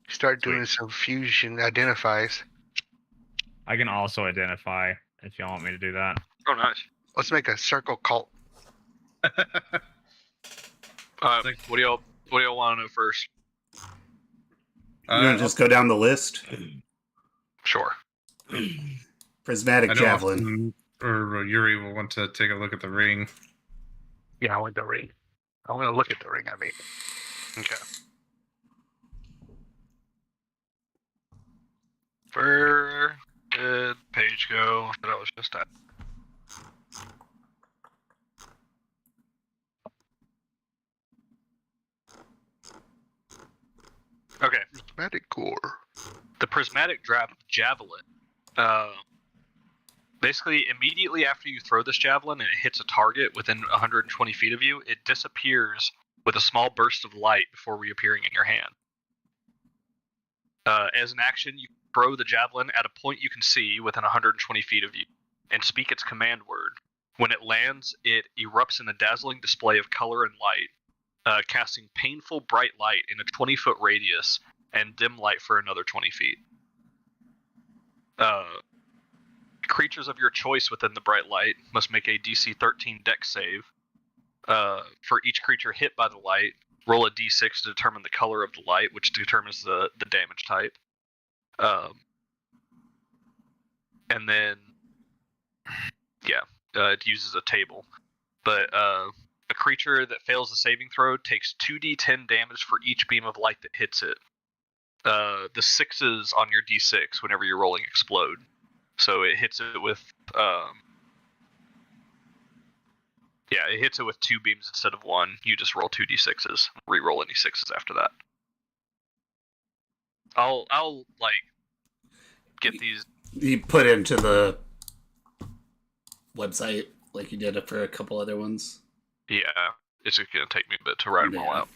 start doing Sweet. some fusion identifies. I can also identify if y'all want me to do that. Oh, nice. Let's make a circle cult. What do y'all want to know first? You want to just go down the list? Sure. Prismatic I know Javelin. Austin or Yuri will want to take a look at the ring. Yeah, I want the ring. I want to look at the ring, I mean. Okay. Where did page go that I was just at? Okay. Prismatic core. The prismatic javelin. Basically, immediately after you throw this javelin and it hits a target within 120 feet of you, it disappears with a small burst of light before reappearing in your hand. As an action, you throw the javelin at a point you can see within 120 feet of you, and speak its command word. When it lands, it erupts in a dazzling display of color and light, casting painful bright light in a 20-foot radius and dim light for another 20 feet. Creatures of your choice within the bright light must make a DC 13 Dex save. For each creature hit by the light, roll a d6 to determine the color of the light, which determines the damage type. And then, it uses a table. But a creature that fails the saving throw takes 2d10 damage for each beam of light that hits it. The 6s on your d6 whenever you're rolling explode. So it hits it with it hits it with 2 beams instead of 1. You just roll 2d6s. Re-roll any 6s after that. I'll get these. You put into the website like you did it for a couple other ones. Yeah, it's just gonna take me a bit to write them all out.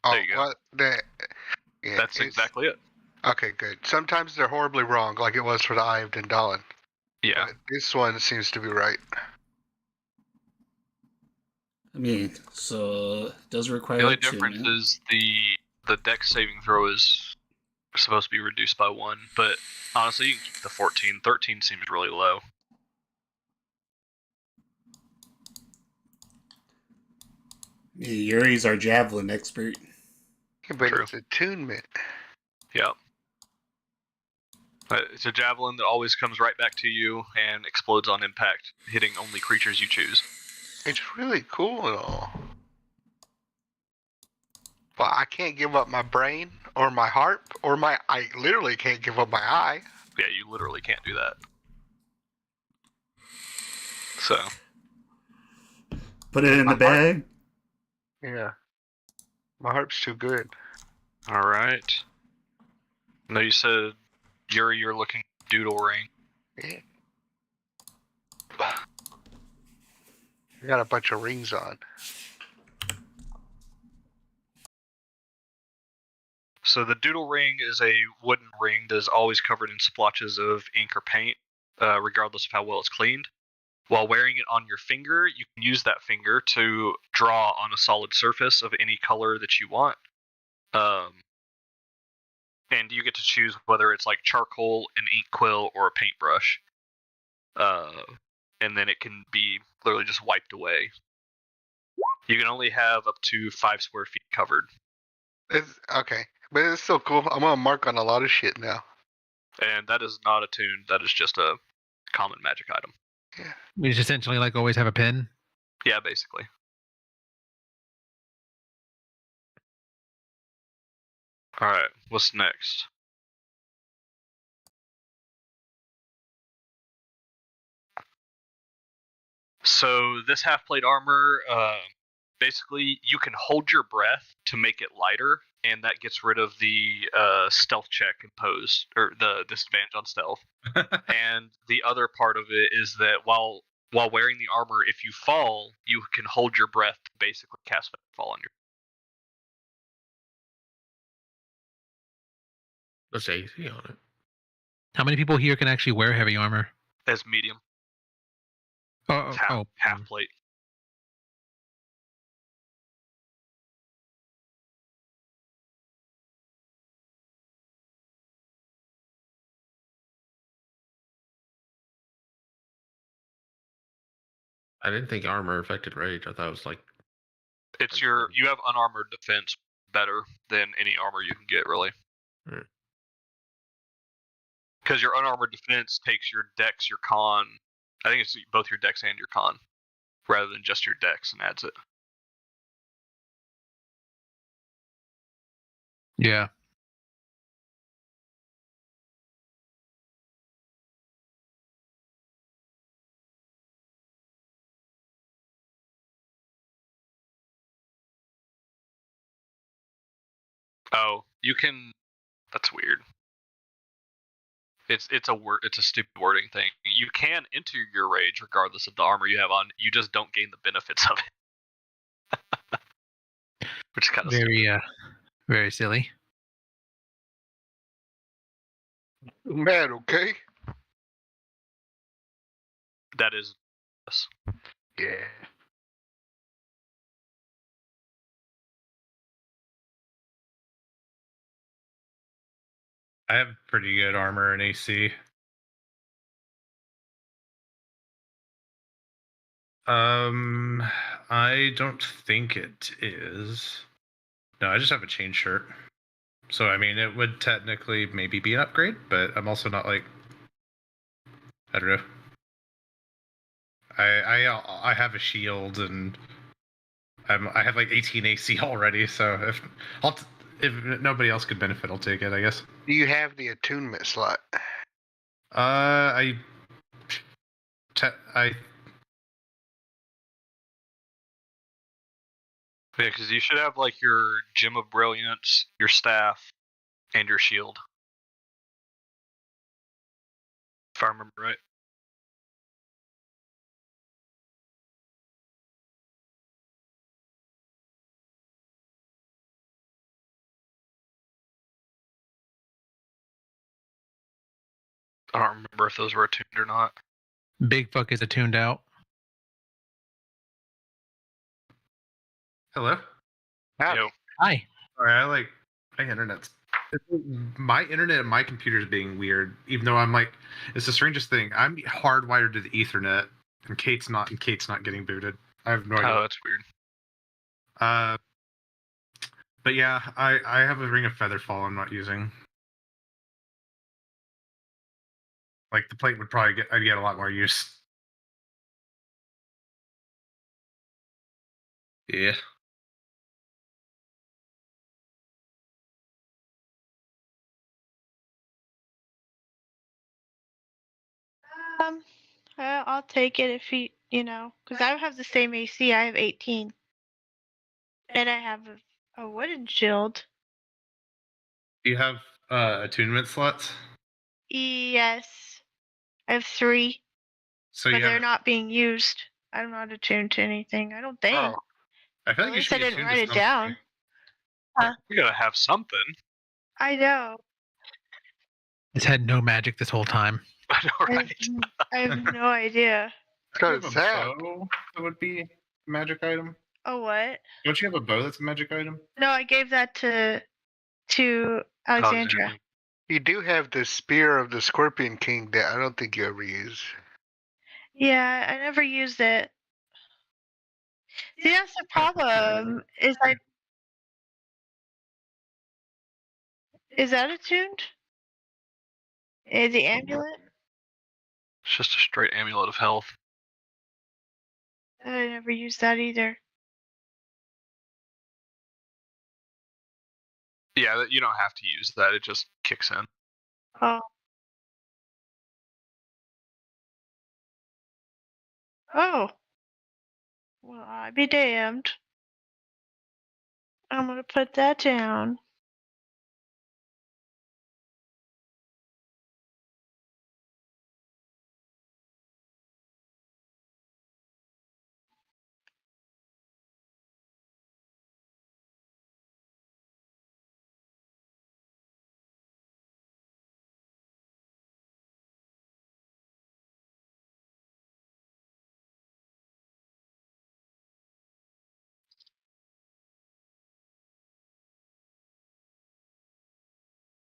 There you go. That's exactly it. Okay, good. Sometimes they're horribly wrong, like it was for the Eye of Dindalin. Yeah. But this one seems to be right. I mean, so it does require. The only difference is the Dex saving throw is supposed to be reduced by 1, but honestly, you can keep the 14. 13 seems really low. Yuri's our javelin expert. Yeah, but True. it's attunement. Yeah. It's a javelin that always comes right back to you and explodes on impact, hitting only creatures you choose. It's really cool and all. But I can't give up my brain or my heart or I literally can't give up my eye. Yeah, you literally can't do that. So. Put it in the bag. Yeah. My heart's too good. Alright. No, you said Yuri, you're looking doodle ring. Yeah. I got a bunch of rings on. So the doodle ring is a wooden ring that is always covered in splotches of ink or paint, regardless of how well it's cleaned. While wearing it on your finger, you can use that finger to draw on a solid surface of any color that you want. And you get to choose whether it's like charcoal, an ink quill, or a paintbrush. And then it can be literally just wiped away. You can only have up to 5 square feet covered. Okay, but it's still cool. I'm gonna mark on a lot of shit now. And that is not attuned. That is just a common magic item. Yeah. We just essentially like always have a pin. Yeah, basically. Alright, what's next? So this half-plate armor, basically you can hold your breath to make it lighter, and that gets rid of the stealth check imposed, or the disadvantage on stealth. And the other part of it is that while wearing the armor, if you fall, you can hold your breath to basically cast fall on you. Let's AC on it. How many people here can actually wear heavy armor? As medium. It's half plate. I didn't think armor affected rage. I thought it was like It's you have unarmored defense better than any armor you can get, really. Because your unarmored defense takes your dex, your con. I think it's both your dex and your con, rather than just your dex, and adds it. Yeah. Oh, you can. That's weird. It's a stupid wording thing. You can enter your rage regardless of the armor you have on. You just don't gain the benefits of it. which is kind of Very silly. Mad, okay? that is. Yes. Yeah. I have pretty good armor and AC. I don't think it is. No, I just have a chain shirt. So I mean, it would technically maybe be an upgrade, but I'm also not like, I don't know. I have a shield and I have like 18 AC already. So if nobody else could benefit, I'll take it, I guess. Do you have the attunement slot? I Yeah, because you should have like your Gem of Brilliance, your staff, and your shield. If I remember right. I don't remember if those were attuned or not. Big fuck is attuned out. hello. Howdy. Yo. Hi. Sorry, my internet's my internet and my computer's being weird. Even though I'm like, it's the strangest thing. I'm hardwired to the Ethernet, and Kate's not. And Kate's not getting booted. I have no idea. Oh, that's weird. But yeah, I have a Ring of Featherfall I'm not using. Like the plate would probably I'd get a lot more use. Yeah. I'll take it if because I have the same AC. I have 18, and I have a wooden shield. Do you have attunement slots? Yes, I have 3, So but you they're have. not being used. I'm not attuned to anything. I don't think. Oh, I feel At like you least should I be didn't attuned write to it something. down. You gotta have something. I know. It's had no magic this whole time. I know, right? I have no idea. Don't you Does have a that? bow that would be a magic item? Oh, what? Don't you have a bow that's a magic item? No, I gave that to Alexandra. You do have the Spear of the Scorpion King that I don't think you ever use. Yeah, I never used it. See, that's the problem. Is that attuned? Is the amulet? It's just a straight amulet of health. I never used that either. Yeah, you don't have to use that. It just kicks in. Oh. Oh. Well, I be damned. I'm gonna put that down.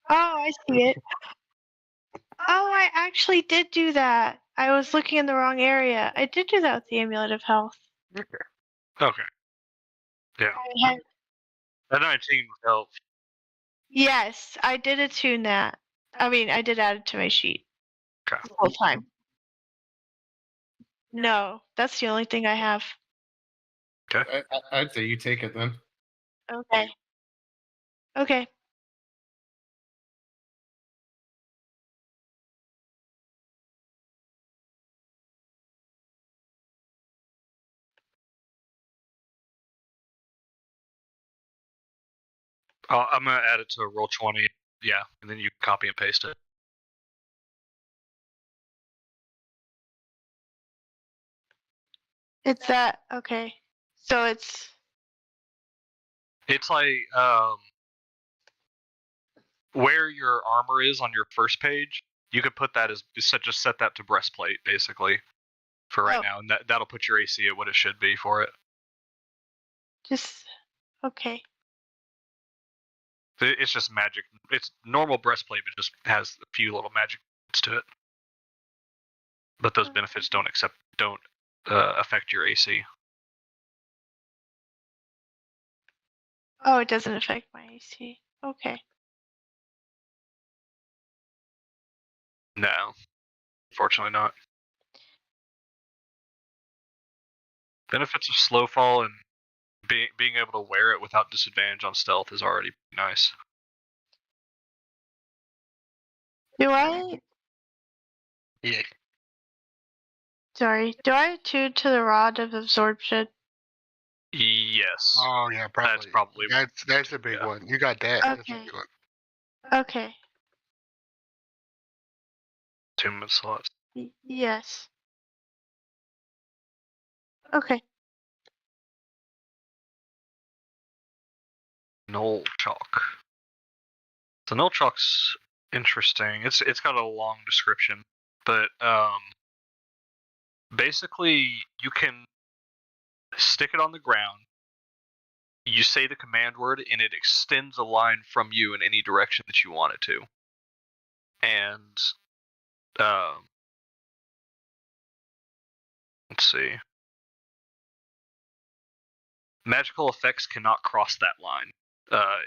Oh, I see it. Oh, I actually did do that. I was looking in the wrong area. I did do that with the Amulet of Health. Okay. Yeah. I had, That 19 would help. yes, I did attune that. I mean, I did add it to my sheet Okay. the whole time. No, that's the only thing I have. Okay. I'd say you take it then. Okay. Okay. I'm gonna add it to roll 20. Yeah, and then you copy and paste it. It's that. Okay. So it's It's like where your armor is on your first page. You could put that as just set that to breastplate, basically, for right now, and that'll put your AC at what it should be for it. Just okay. It's just magic. It's normal breastplate, but just has a few little magic benefits to it. But those benefits don't affect your AC. Oh, it doesn't affect my AC. Okay. No, unfortunately not. Benefits of slow fall and being able to wear it without disadvantage on stealth is already nice. Do I? Yeah. Sorry. Do I attune to the rod of absorption? Yes. Oh yeah, probably. That's a big one. You got that. That's a Okay. big one. Okay. 2-minute slots. Yes. Okay. Null chalk. So null chalk's interesting. It's got a long description, but basically you can stick it on the ground. You say the command word, and it extends a line from you in any direction that you want it to. And let's see. Magical effects cannot cross that line.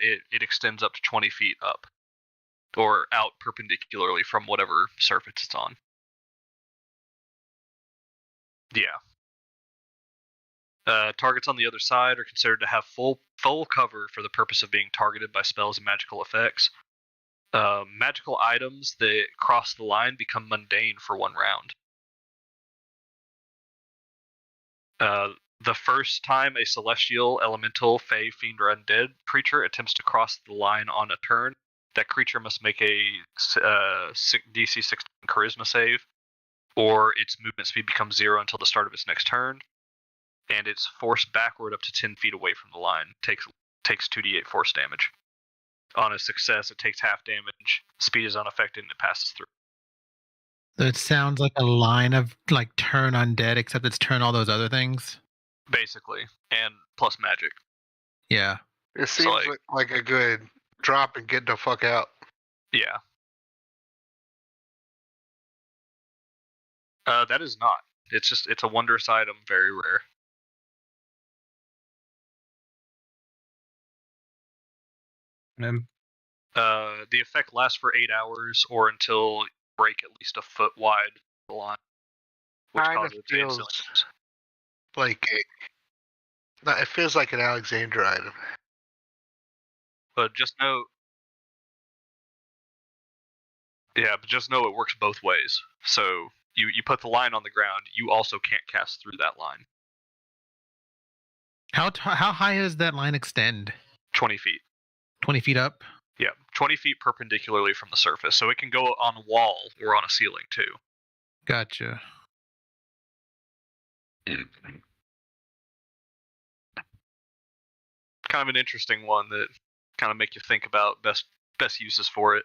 It extends up to 20 feet up, or out perpendicularly from whatever surface it's on. Yeah. Targets on the other side are considered to have full cover for the purpose of being targeted by spells and magical effects. Magical items that cross the line become mundane for 1 round. The first time a celestial, elemental, fey, fiend, or undead creature attempts to cross the line on a turn, that creature must make a DC 16 charisma save, or its movement speed becomes 0 until the start of its next turn, and it's forced backward up to 10 feet away from the line. Takes 2d8 force damage. On a success, it takes half damage. Speed is unaffected, and it passes through. So it sounds like a line of like turn undead, except it's turn all those other things. Basically, and plus magic. Yeah. It seems like a good drop and get the fuck out. Yeah. That is not. It's a wondrous item, very rare. The effect lasts for 8 hours, or until you break at least a foot wide the line, which causes it to instantly use. Like it feels like an Alexandra item. But just know it works both ways. So you put the line on the ground, you also can't cast through that line. How high does that line extend? 20 feet. 20 feet up? Yeah, 20 feet perpendicularly from the surface. So it can go on a wall or on a ceiling too. Gotcha. Kind of an interesting one that kind of make you think about best uses for it.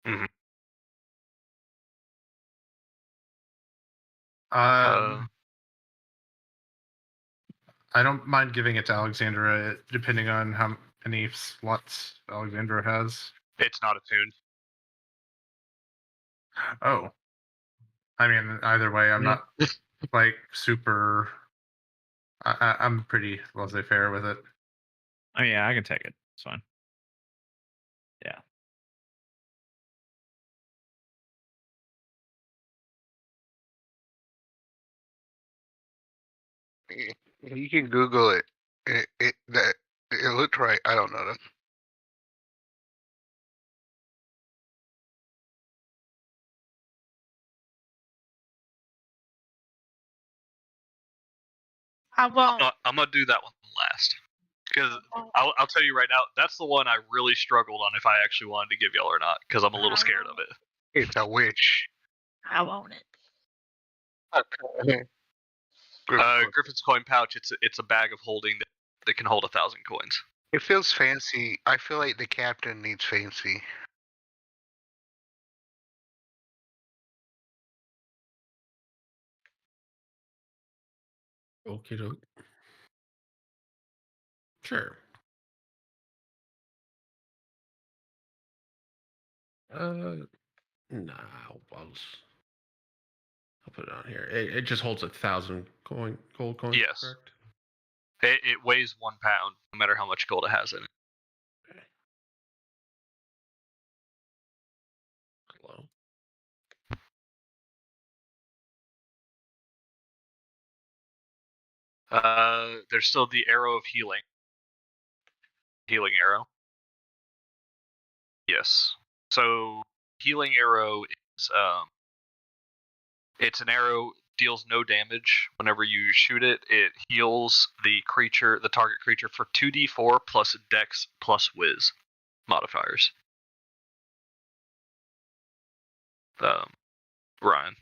Mm-hmm. I don't mind giving it to Alexandra, depending on how many slots Alexandra has. It's not attuned. Oh. I mean, either way, I'm not like super. I'm pretty laissez-faire with it. Oh yeah, I can take it. It's fine. Yeah. You can Google it. It looked right. I don't know them. I won't. I'm gonna do that one last, because I'll tell you right now, that's the one I really struggled on if I actually wanted to give y'all or not, because I'm a little scared of it. It's a witch. I want it. Griffin's coin pouch. It's a bag of holding that can hold 1,000 coins. It feels fancy. I feel like the captain needs fancy. Okay, doke. Sure. Nah, I'll put it on here. It just holds 1,000 gold coins. Yes. Correct? It weighs 1 pound, no matter how much gold it has in it. Hello. There's still the arrow of healing. Healing arrow. Yes. So healing arrow is it's an arrow, deals no damage. Whenever you shoot it, it heals the target creature for 2d4 plus Dex plus Wiz modifiers. Ryan.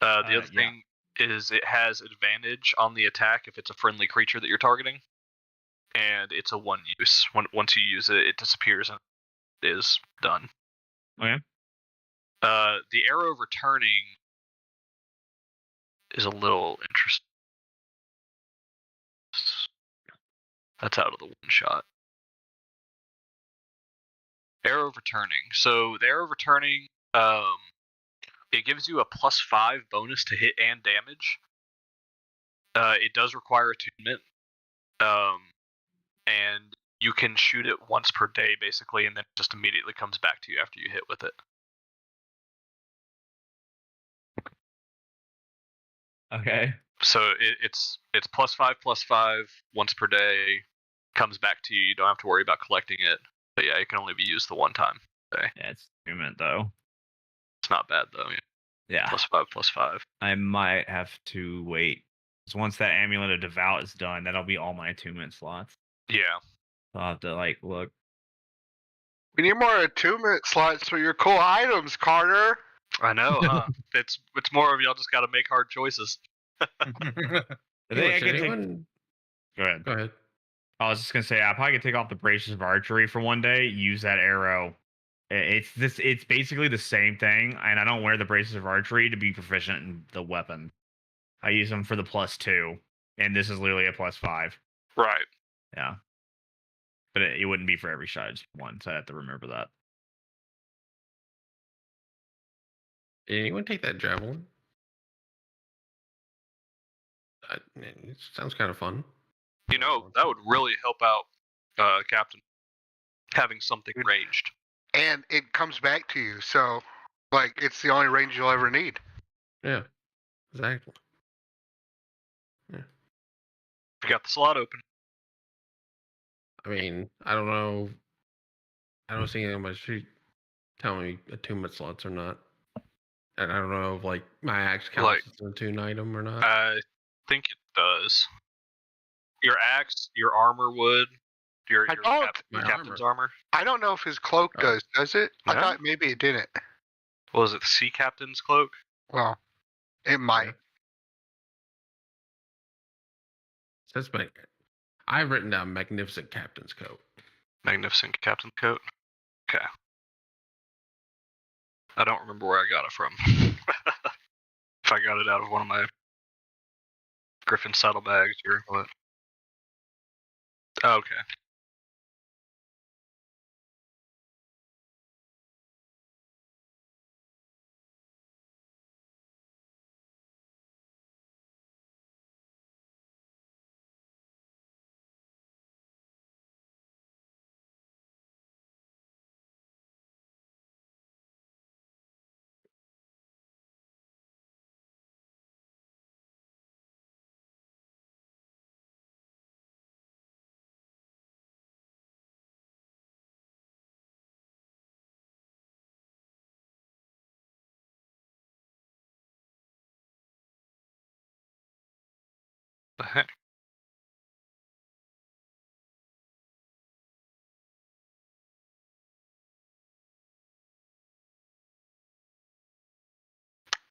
The other thing is it has advantage on the attack if it's a friendly creature that you're targeting, and it's a one use. Once you use it, it disappears and is done. Okay. The arrow returning is a little interesting. That's out of the one shot. Arrow returning. So the arrow returning, it gives you a +5 bonus to hit and damage. It does require attunement, and you can shoot it once per day, basically, and then it just immediately comes back to you after you hit with it. Okay. So it's +5/+5 once per day, comes back to you. You don't have to worry about collecting it. But yeah, it can only be used the one time a day. Yeah, it's attunement though. It's not bad though. Yeah. +5/+5. I might have to wait. Because once that amulet of devout is done, that'll be all my attunement slots. Yeah. So I'll have to look. We need more attunement slots for your cool items, Carter. I know, huh? it's more of y'all just got to make hard choices. I think I can anyone... Go ahead. Go ahead. I was just gonna say I probably could take off the braces of archery for one day. Use that arrow. It's basically the same thing, and I don't wear the braces of archery to be proficient in the weapon. I use them for the +2, and this is literally a +5. Right. Yeah. But it wouldn't be for every shot, just one, so I have to remember that. Did anyone take that javelin? It sounds kind of fun. You know, that would really help out Captain, having something ranged. And it comes back to you, so it's the only range you'll ever need. Yeah, exactly. Yeah. You got the slot open. I mean, I don't know. I don't see anything on my sheet telling me attunement slots or not. And I don't know if my axe counts as an attune item or not. I think it does. Your axe, your armor would. Your captain's armor. I don't know if his cloak does it? Yeah. I thought maybe it didn't. Was it the sea captain's cloak? Well, it might. Says I've written down magnificent captain's coat. Magnificent captain's coat. Okay. I don't remember where I got it from. If I got it out of one of my Griffin saddlebags or what. Oh, okay. The heck?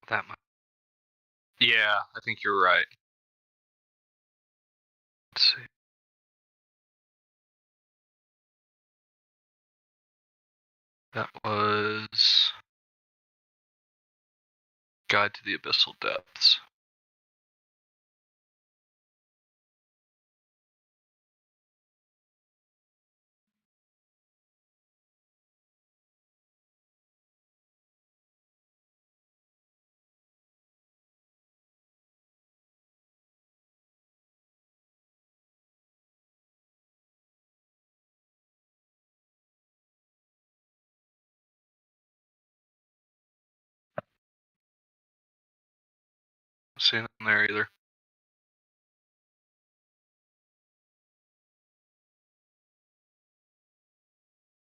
That might. Yeah, I think you're right. Let's see. That was Guide to the Abyssal Depths. Not seeing it in there either.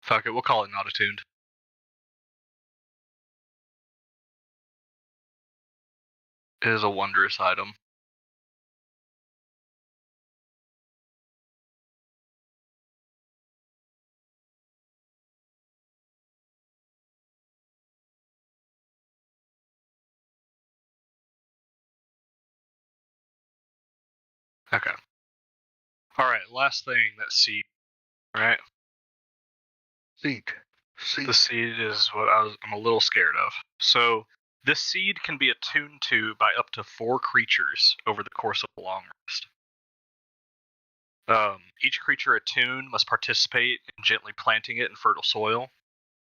Fuck it, we'll call it not attuned. It is a wondrous item. Okay. Alright, last thing, that seed. Alright? Seed. The seed is what I'm a little scared of. So, this seed can be attuned to by up to 4 creatures over the course of a long rest. Each creature attuned must participate in gently planting it in fertile soil.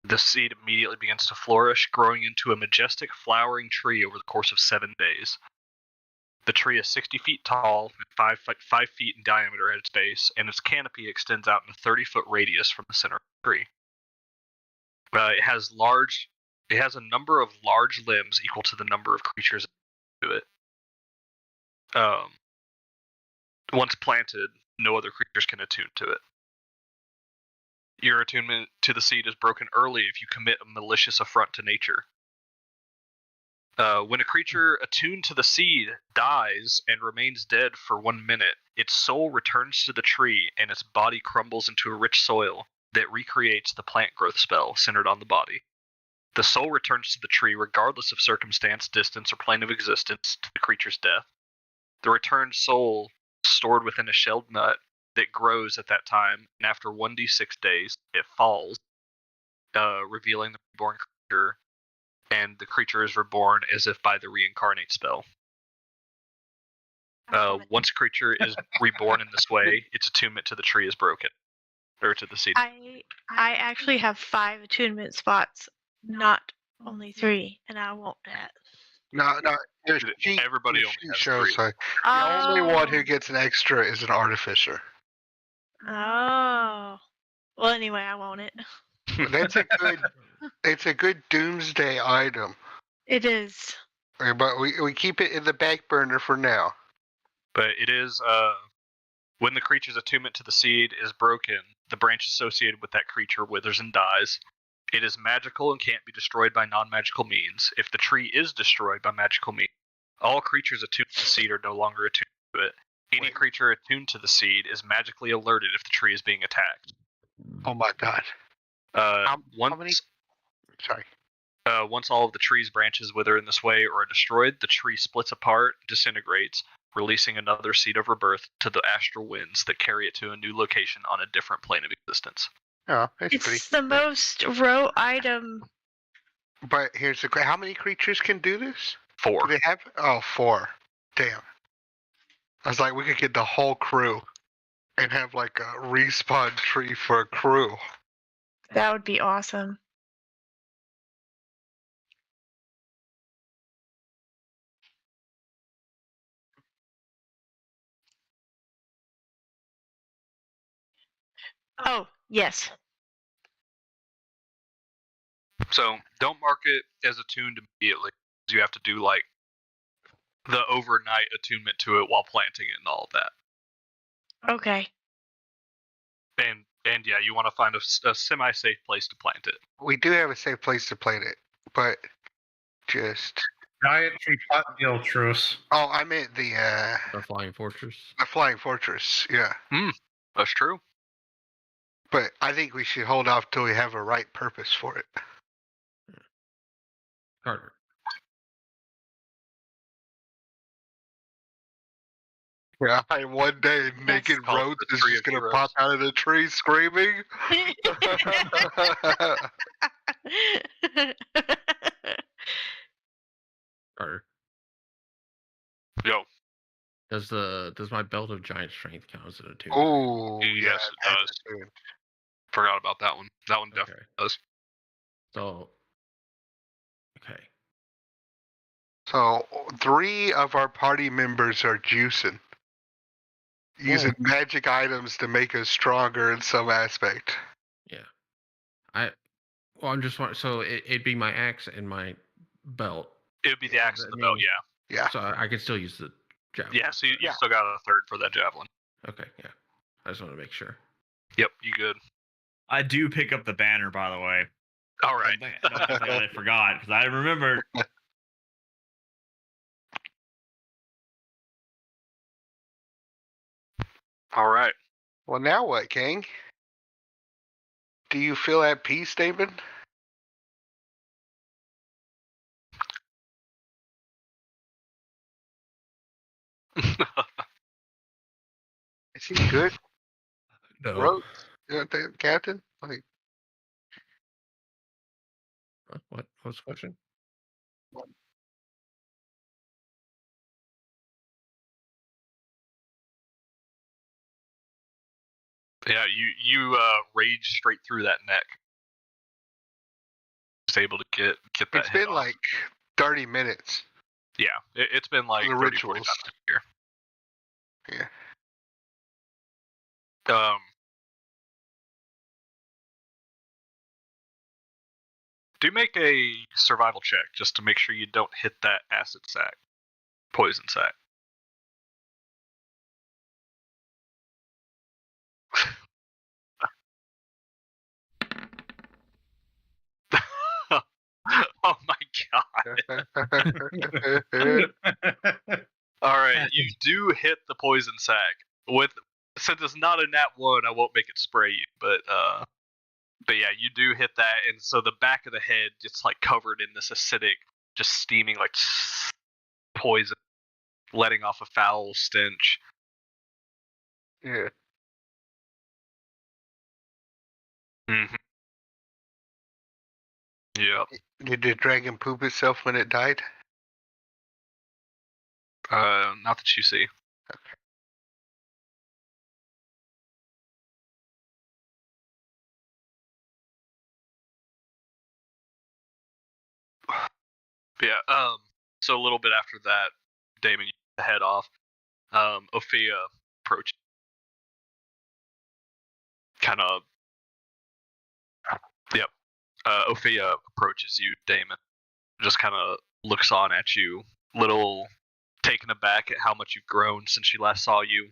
The seed immediately begins to flourish, growing into a majestic flowering tree over the course of 7 days. The tree is 60 feet tall and 5 feet in diameter at its base, and its canopy extends out in a 30-foot radius from the center of the tree. It has a number of large limbs equal to the number of creatures to it. Once planted, no other creatures can attune to it. Your attunement to the seed is broken early if you commit a malicious affront to nature. When a creature attuned to the seed dies and remains dead for 1 minute, its soul returns to the tree and its body crumbles into a rich soil that recreates the plant growth spell centered on the body. The soul returns to the tree regardless of circumstance, distance, or plane of existence to the creature's death. The returned soul is stored within a shelled nut that grows at that time, and after 1d6 days, it falls, revealing the reborn creature, and the creature is reborn as if by the reincarnate spell. Once a creature is reborn in this way, its attunement to the tree is broken. Or to the seed. I actually have 5 attunement spots, not only 3, and I want that. No. Everybody only has shows 3. like the only one who gets an extra is an artificer. Oh. Well, anyway, I want it. That's a good. It's a good doomsday item. It is. But we keep it in the back burner for now. But it is when the creature's attunement to the seed is broken, the branch associated with that creature withers and dies. It is magical and can't be destroyed by non-magical means. If the tree is destroyed by magical means, all creatures attuned to the seed are no longer attuned to it. Any creature attuned to the seed is magically alerted if the tree is being attacked. Oh my god. How many? Sorry. Once all of the tree's branches wither in this way or are destroyed, the tree splits apart, disintegrates, releasing another seed of rebirth to the astral winds that carry it to a new location on a different plane of existence. Oh, that's It's pretty. the most row item. But here's the question: how many creatures can do this? 4. Do they have? Oh, 4. Damn. I was like, we could get the whole crew and have like a respawn tree for a crew. That would be awesome. Oh, yes. So don't mark it as attuned immediately. You have to do like the overnight attunement to it while planting it and all of that. Okay. And yeah, you want to find a semi-safe place to plant it. We do have a safe place to plant it, but just Giant tree pot deal truce. oh, I meant the Flying Fortress. flying fortress. Yeah, That's true. but I think we should hold off till we have a right purpose for it. Carter. Yeah, and one day naked called Rhodes the is Tree just of gonna Heroes. pop out of the tree screaming. Or Yo, does my belt of giant strength count as an attunement? Oh, yes, yeah, it that's does. good. Forgot about that one. That one Okay. definitely does. So, okay. So 3 of our party members are juicing, using magic items to make us stronger in some aspect. Yeah. I'm just wondering. So it'd be my axe and my belt. It would be the axe and the belt, yeah. Yeah. So I could still use the javelin. Yeah, so you Yeah. still got a third for that javelin. Okay. Yeah. I just want to make sure. Yep, you good. I do pick up the banner, by the way. All right. Don't think I forgot because I remembered. All right. Well, now what, King? Do you feel at peace, Damon? Is he good, No. Rhodes? The captain? Like, What? What's the question? Yeah, you rage straight through that neck. Just able to get that. it's head been off. like 30 minutes. Yeah, it's been like The 30, 45 rituals. minutes here. Yeah. Do make a survival check just to make sure you don't hit that acid sac, poison sac. Oh my god! All right, you do hit the poison sac. Since it's not a nat 1, I won't make it spray you, but yeah, you do hit that, and so the back of the head gets like covered in this acidic, just steaming like poison, letting off a foul stench. Yeah. Mm-hmm. Yeah. Did the dragon poop itself when it died? Not that you see. Yeah. So a little bit after that, Damon, you get the head off. Ophia approaches. Kind of. Yep. Ophia approaches you, Damon. Just kind of looks on at you, little taken aback at how much you've grown since she last saw you.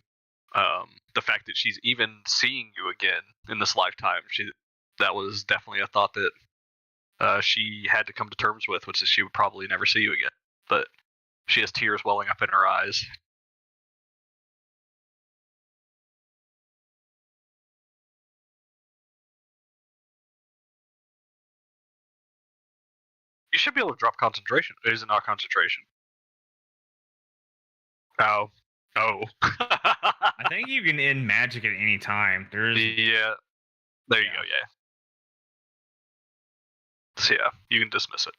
The fact that she's even seeing you again in this lifetime, that was definitely a thought that she had to come to terms with, which is she would probably never see you again. But she has tears welling up in her eyes. You should be able to drop concentration. Is it not concentration? Oh. Oh. I think you can end magic at any time. There's Yeah. There you go, yeah. So yeah, you can dismiss it.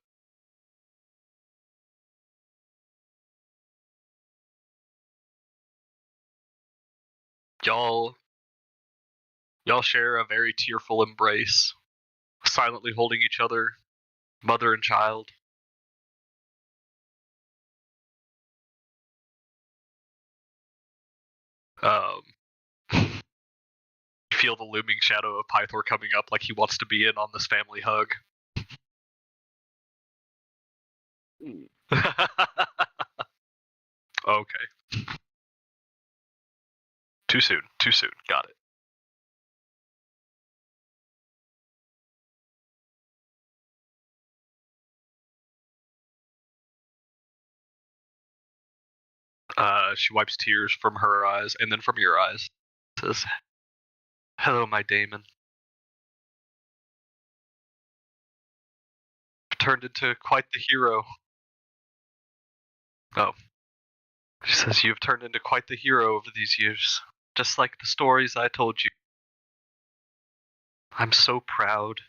Y'all share a very tearful embrace, silently holding each other, mother and child. You feel the looming shadow of Pythor coming up like he wants to be in on this family hug. Okay. Too soon. Got it. She wipes tears from her eyes and then from your eyes. Says, "Hello, my Damon. Turned into quite the hero." Oh. She says, "You've turned into quite the hero over these years, just like the stories I told you. I'm so proud."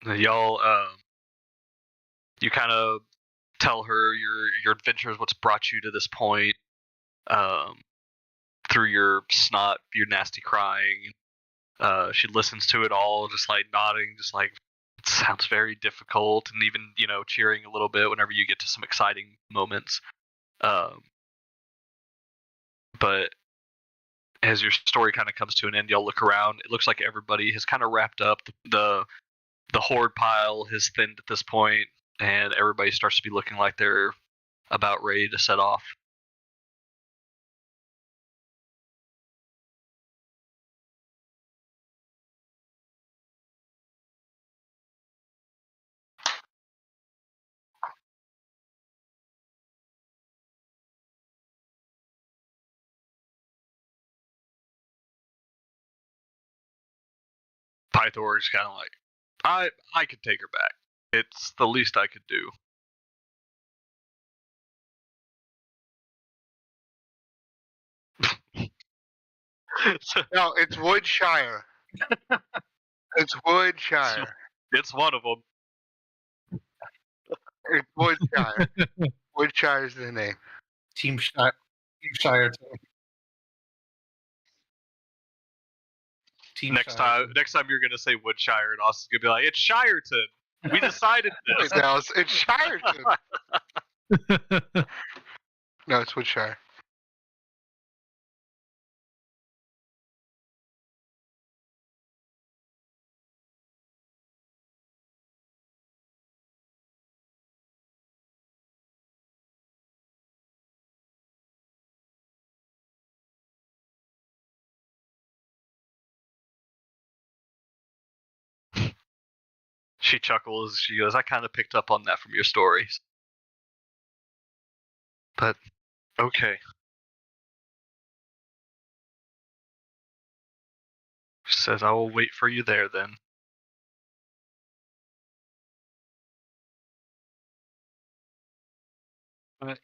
Y'all, you kind of tell her your adventures, what's brought you to this point, through your snot, your nasty crying. She listens to it all, just like nodding, just like, it sounds very difficult, and even cheering a little bit whenever you get to some exciting moments. But as your story kind of comes to an end, y'all look around. It looks like everybody has kind of wrapped up. The horde pile has thinned at this point, and everybody starts to be looking like they're about ready to set off. Pythor is kind of like, I could take her back. It's the least I could do. No, it's Woodshire. It's Woodshire. It's one of them. It's Woodshire. Woodshire is the name. Team Shire. Team Next time you're gonna say Woodshire, and Austin's gonna be like, "It's Shireton. We decided this." No, it's Shireton. No, it's Woodshire. She chuckles. She goes, "I kind of picked up on that from your stories. But, okay." She says, "I will wait for you there then." You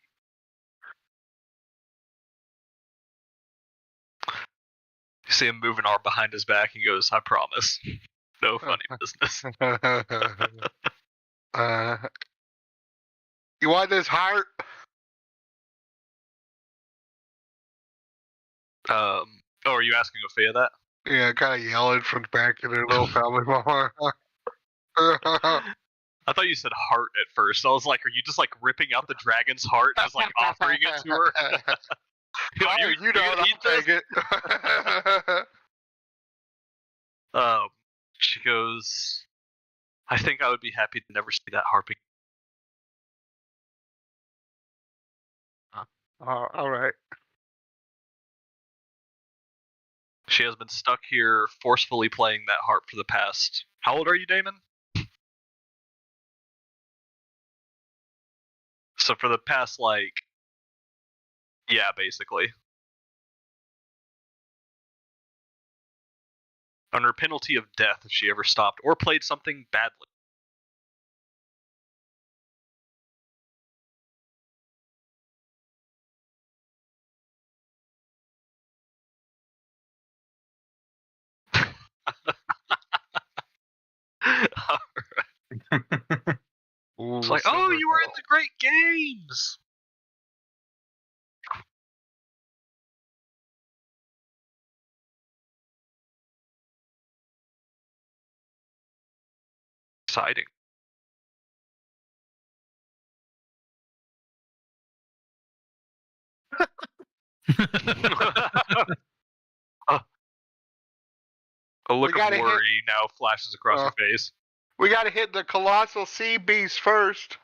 see him moving arm behind his back. He goes, "I promise. No funny business." You want this heart? Oh, are you asking Ophea that? Yeah, kind of yelling from back in their little family bar. I thought you said heart at first. I was like, are you just like ripping out the dragon's heart and just like offering it to her? You don't take it. She goes, "I think I would be happy to never see that harp again." All right. She has been stuck here forcefully playing that harp for the past. How old are you, Damon? So for the past, like, yeah, basically. Under penalty of death if she ever stopped or played something badly. It's like, oh, you were in the great games. Exciting. A look of worry now flashes across her face. We got to hit the colossal sea beast first.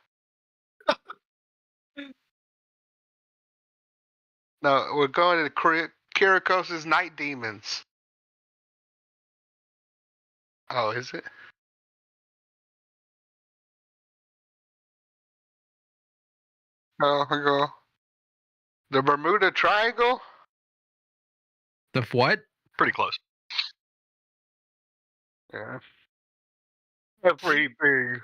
No, we're going to the Kirikos' night demons. Oh, is it? Oh, we go. The Bermuda Triangle? The what? Pretty close. Yeah. Everything.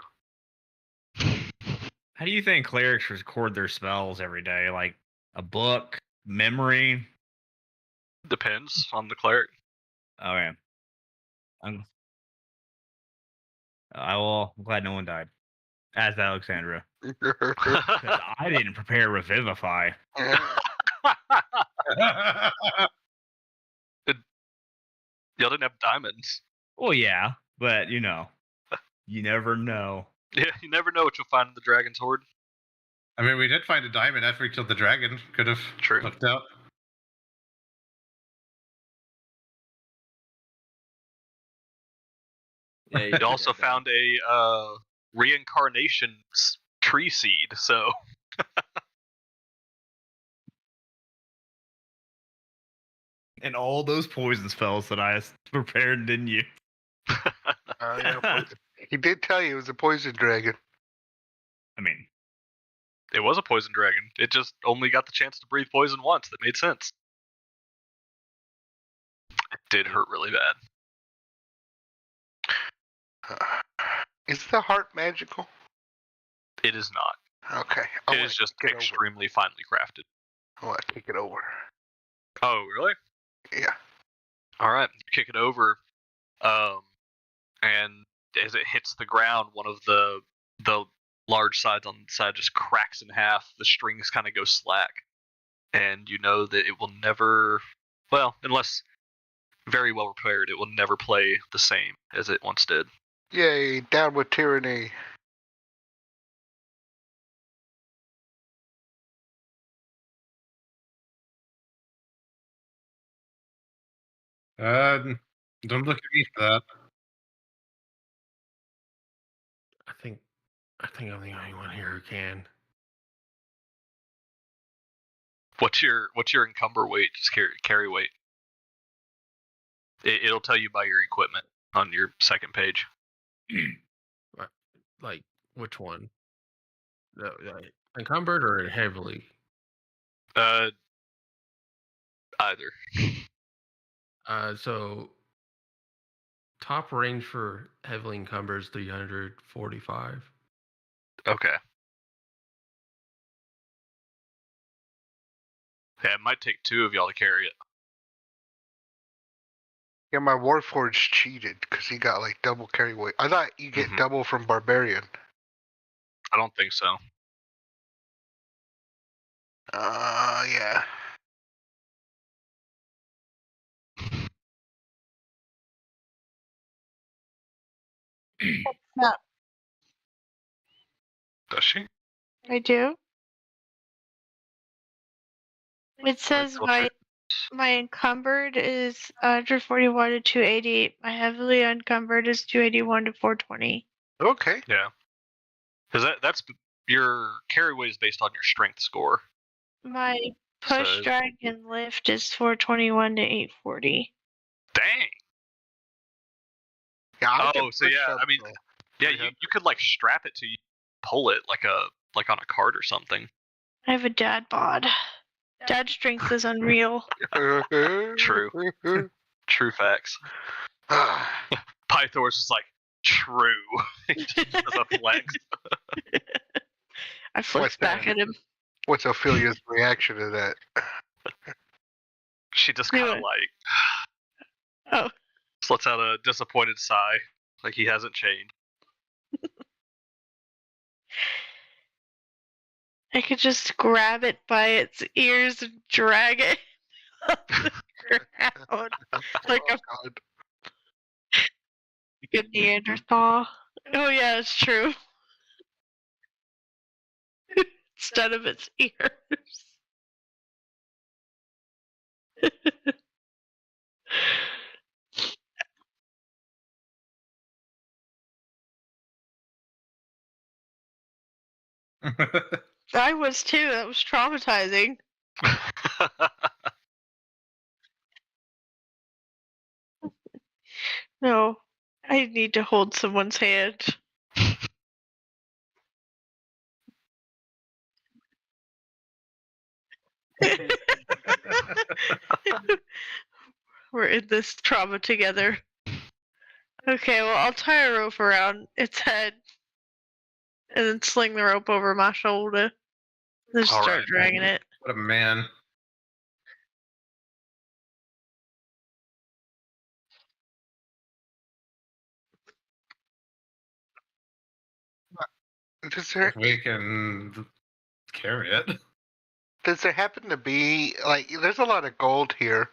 How do you think clerics record their spells every day? Like a book, memory? Depends on the cleric. Okay. I'm glad no one died. As Alexandra. 'Cause I didn't prepare Revivify. Y'all didn't have diamonds. Well, yeah, but you never know. Yeah, you never know what you'll find in the dragon's hoard. I mean, we did find a diamond after we killed the dragon. Could have True. looked out. Yeah, You also found a reincarnation tree seed, so and all those poison spells that I prepared, didn't you? Yeah, poison. He did tell you it was a poison dragon. I mean, it was a poison dragon. It just only got the chance to breathe poison once. That made sense. It did hurt really bad. Is the heart magical? It is not. Okay. It is just extremely finely crafted. I want to kick it over. Oh, really? Yeah. All right. You kick it over, and as it hits the ground, one of the large sides on the side just cracks in half. The strings kind of go slack, and you know that it will never, well, unless very well repaired, it will never play the same as it once did. Yay, down with tyranny. Don't look at me for that. I think I'm the only one here who can. What's your encumber weight? Just carry weight. It'll tell you by your equipment on your second page. Like which one? Encumbered or heavily? Either. So top range for heavily encumbered is 345. Okay. Yeah, it might take two of y'all to carry it. Yeah, my Warforged cheated because he got like double carry weight. I thought you get double from Barbarian. I don't think so. Yeah. No, Does she? I do. It says my encumbered is 141 to 280. My heavily encumbered is 281 to 420. Okay. Yeah. Because that's your carry weight is based on your strength score. My push So- drag and lift is 421 to 840. Dang. Yeah. Oh, so yeah, I mean, yeah, you could like strap it to you, pull it like on a cart or something. I have a dad bod. Dad strength is unreal. True. True facts. Pythor's is like true. He just does a flex. I flipped back at him. What's Ophelia's reaction to that? She just kind of Anyway. like Oh, just lets out a disappointed sigh, like he hasn't changed. I could just grab it by its ears and drag it up the ground like a God. good Neanderthal. Oh yeah, it's true. Instead of its ears. I was too. That was traumatizing. No, I need to hold someone's hand. We're in this trauma together. Okay, well, I'll tie a rope around its head and then sling the rope over my shoulder. Then just All start right. dragging it. What a man. Does there If we can carry it. does there happen to be like there's a lot of gold here,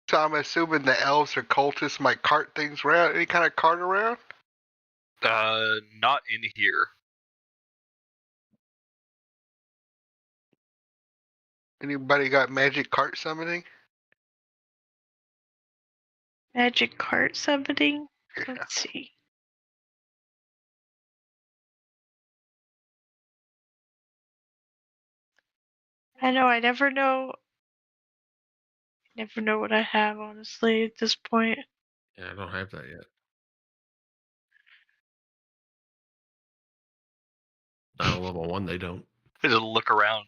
so I'm assuming the elves or cultists might cart things around. Any kind of cart around? Not in here. Anybody got magic cart summoning? Magic cart summoning? Yeah. Let's see. I know, I never know. Never know what I have, honestly, at this point. Yeah, I don't have that yet. Not on level 1, they don't. I just look around,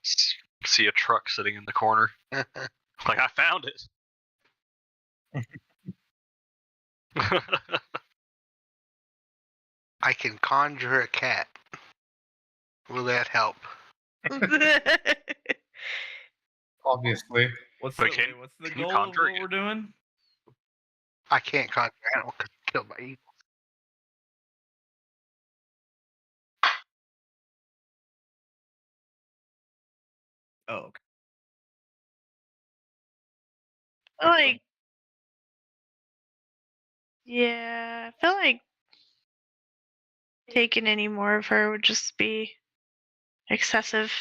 see a truck sitting in the corner. Like, I found it. I can conjure a cat. Will that help? Obviously. What's But the, can- what's the can you goal of conjure what it? we're doing? I can't conjure animals because I killed my eagle. Oh, okay. Like, yeah, I feel like taking any more of her would just be excessive.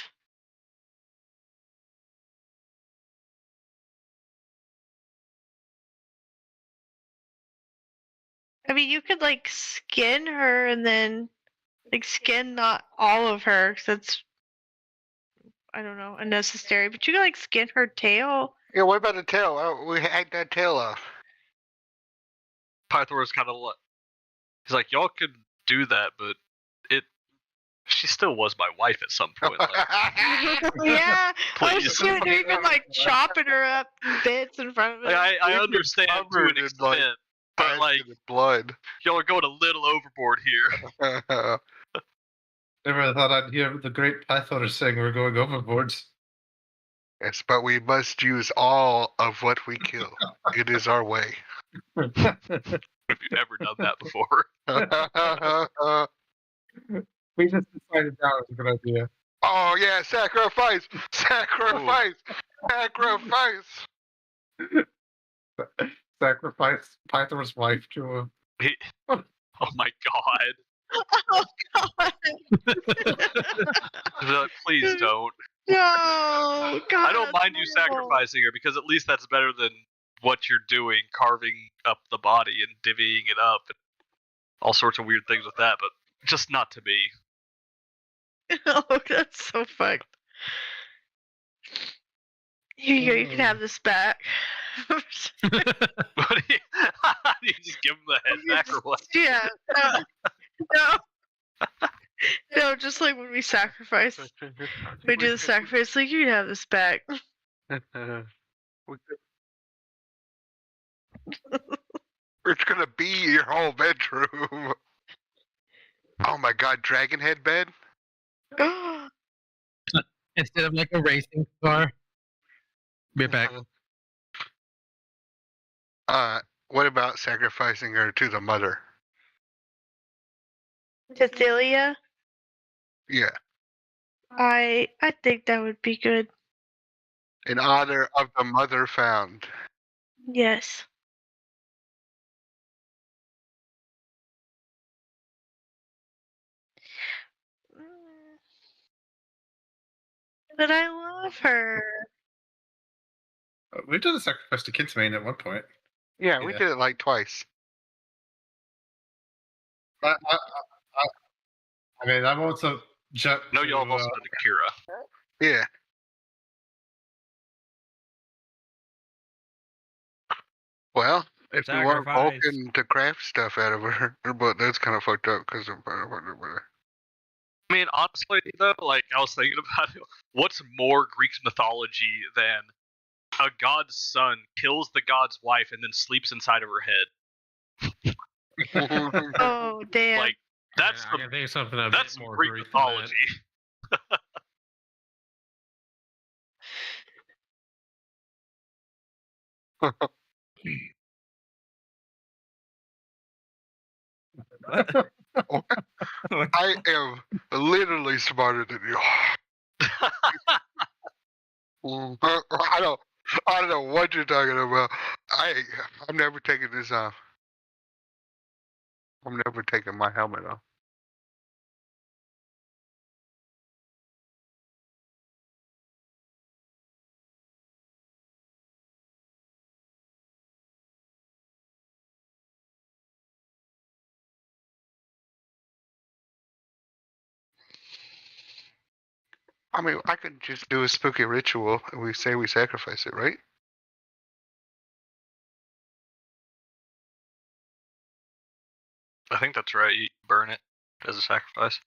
I mean, you could like skin her and then like skin not all of her because that's, I don't know, unnecessary. But you could like skin her tail. Yeah, what about the tail? We hacked that tail off. Pythor's kind of like, he's like, y'all could do that, but she still was my wife at some point. Like, Yeah, oh Please. shoot, you're even like chopping her up in bits in front of like, it. I understand to covered an in, extent, like, but like, blood. y'all are going a little overboard here. Never thought I'd hear the great Pythor saying we're going overboard. Yes, but we must use all of what we kill. It is our way. Have you ever done that before? We just decided that was a good idea. Oh yeah, sacrifice! Sacrifice! Sacrifice! Sacrifice Pythor's wife to a. He- oh my god. Oh god. He's like, please don't. No, God. I don't mind you that's horrible. sacrificing her because at least that's better than what you're doing, carving up the body and divvying it up and all sorts of weird things with that, but just not to me. Oh, that's so fucked. Here you go, you can have this back. What do you, you just give him the head back or what? Yeah, no, just like when we sacrifice, we do the sacrifice, like, you can have this back. It's gonna be your whole bedroom. Oh my god, dragon head bed? Instead of like a racing car. Be back. What about sacrificing her to the mother? Cecilia, Yeah. I think that would be good. In honor of the mother found. Yes. But I love her. We've done a sacrifice to Kinsmane at one point. Yeah, we Yeah. did it like twice. I mean, I've also jumped. No, y'all have also done Akira. Yeah. Well, if we want Sacrifice. Vulcan to craft stuff out of her, but that's kind of fucked up because of. I mean, honestly, though, like, I was thinking about it, what's more Greek mythology than a god's son kills the god's wife and then sleeps inside of her head. Oh damn! Like that's I can think of something a that's bit more Greek Greek than that. mythology. I am literally smarter than you. I don't know what you're talking about. I'm never taking this off. I'm never taking my helmet off. I mean, I could just do a spooky ritual and we say we sacrifice it, right? I think that's right. You burn it as a sacrifice.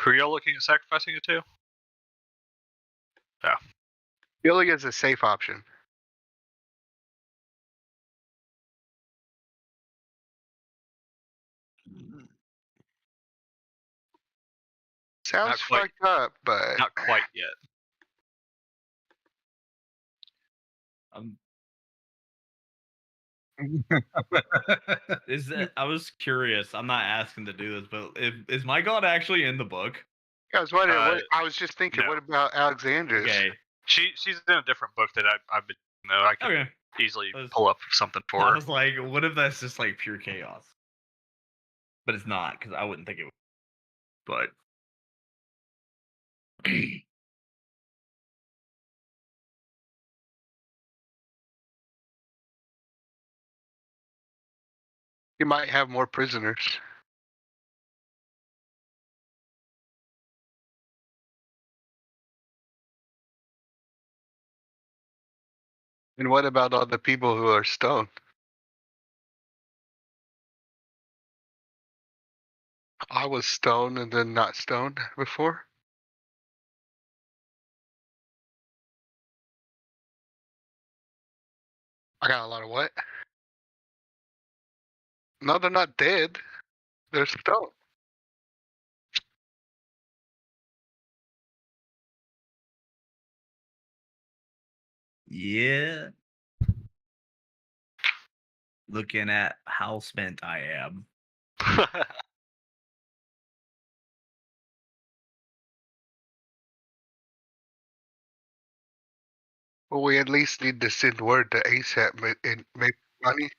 Who are y'all looking at sacrificing it to? Healing is a safe option. Sounds Not quite. fucked up, but Not quite yet. Is that? I was curious. I'm not asking to do this, but is my god actually in the book? I was wondering. Uh, I was just thinking, no. what about Alexandra's? Okay. She's in a different book that I've been. No, I can Okay. easily I was- pull up something for I her. was like, what if that's just like pure chaos? But it's not, because I wouldn't think it would. But You might have more prisoners. And what about all the people who are stoned? I was stoned and then not stoned before. I got a lot of what? No, they're not dead. They're stoned. yeah. Looking at how spent I am. Well, we at least need to send word to ASAP and make money.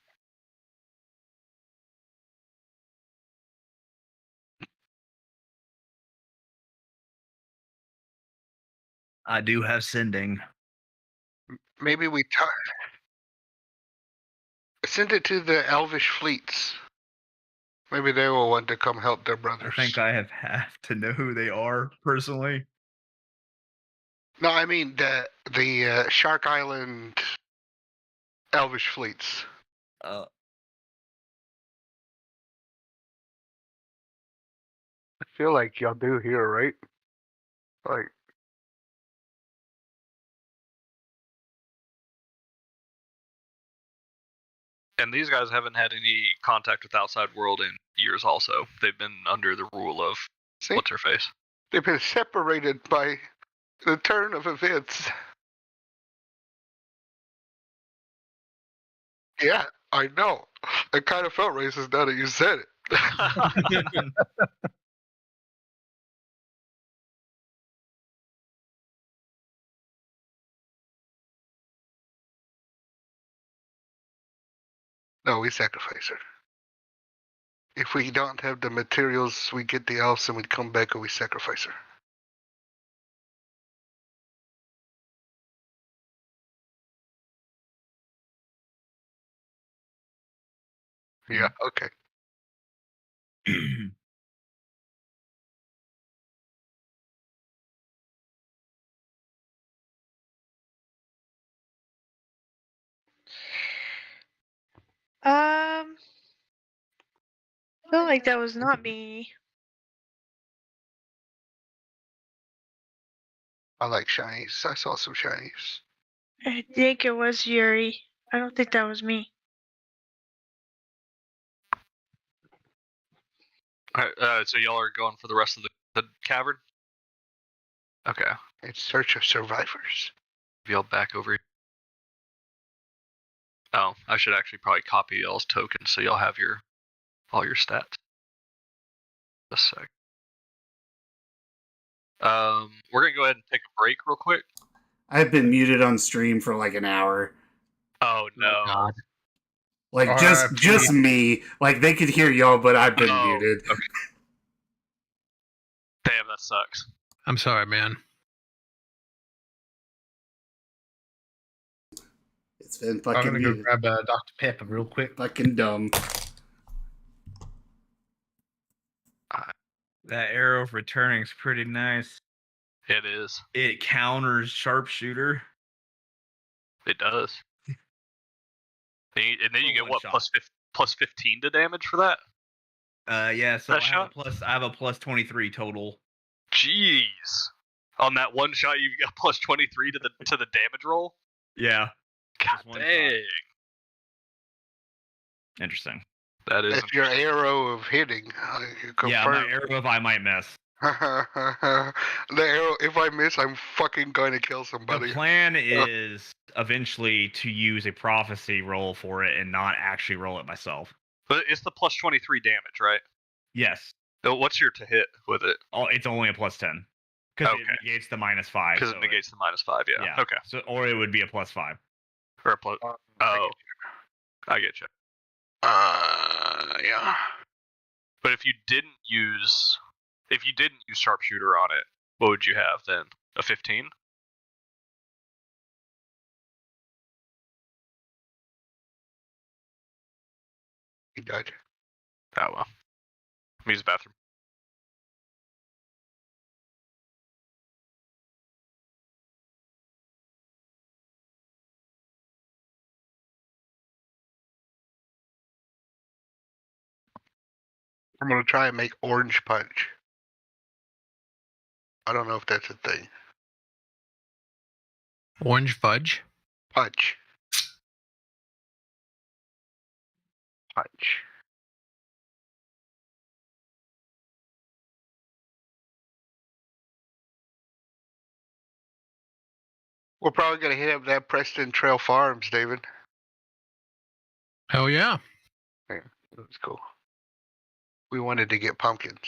I do have sending. Maybe we send it to the Elvish fleets. Maybe they will want to come help their I brothers. think I have to know who they are personally. No, I mean the Shark Island Elvish fleets. Uh, I feel like y'all do here, right? Like, And these guys haven't had any contact with the outside world in years. Also, they've been under the rule of see, what's her face. they've been separated by the turn of events. Yeah, I know. I kind of felt racist now that you said it. No, we sacrifice her. If we don't have the materials, we get the elves and we come back and we sacrifice her. Yeah, okay. I feel like that was not me. I like shinies. I saw some shinies. I think it was Yuri. I don't think that was me. Alright, so y'all are going for the rest of the cavern? Okay. In search of survivors. Y'all back over here. Oh, I should actually probably copy y'all's tokens so y'all have all your stats. Just a sec. We're gonna go ahead and take a break real quick. I've been muted on stream for like an hour. Oh no. God. Like RIP. just me. Like they could hear y'all, but I've been Oh, muted. okay. Damn, that sucks. I'm sorry, man. It's been I'm fucking gonna go muted. grab a Dr. Pepper real quick. Fucking dumb. That arrow of returning is pretty nice. It is. It counters sharpshooter. It does. And then you get One what, shot. plus 15 to damage for that? Yeah. So That I shot? have a plus 23 total. Jeez. On that one shot, you got plus 23 to the damage roll. Yeah. God Just one dang. shot. Interesting. That is. That's your arrow of hitting. Yeah, my arrow if I might miss. The arrow, if I miss, I'm fucking going to kill somebody. The plan is eventually to use a prophecy roll for it and not actually roll it myself. But it's the plus 23 damage, right? Yes. So what's your to hit with it? It's only a plus 10. Because Okay. it negates the minus 5. Because it negates the minus 5, yeah. Yeah. Okay. So, or it would be a plus 5. Or a plus. Oh. I get you. Yeah. But if you didn't use sharpshooter on it, what would you have then? A 15? He died. Oh well. Let me use the bathroom. I'm gonna try and make orange punch. I don't know if that's a thing. Orange fudge. Punch. Punch. We're probably gonna hit up that Preston Trail Farms, David. Hell yeah. Yeah, that was cool. We wanted to get pumpkins.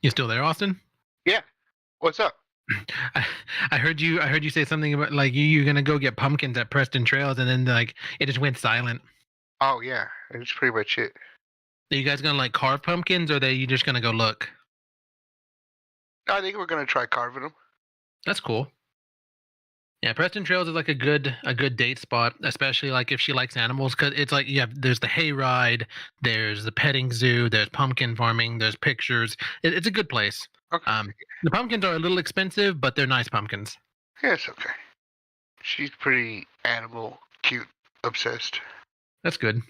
You still there, Austin? Yeah. What's up? I heard you say something about like you're gonna go get pumpkins at Preston Trails, and then like it just went silent. Oh yeah, that's pretty much it. Are you guys gonna like carve pumpkins, or are you just gonna go look? I think we're gonna try carving them. That's cool. Yeah, Preston Trails is like a good date spot, especially like if she likes animals, because it's like there's the hayride, there's the petting zoo, there's pumpkin farming, there's pictures. It's a good place. Okay. The pumpkins are a little expensive, but they're nice pumpkins. Yeah, it's okay. She's pretty animal cute obsessed. That's good.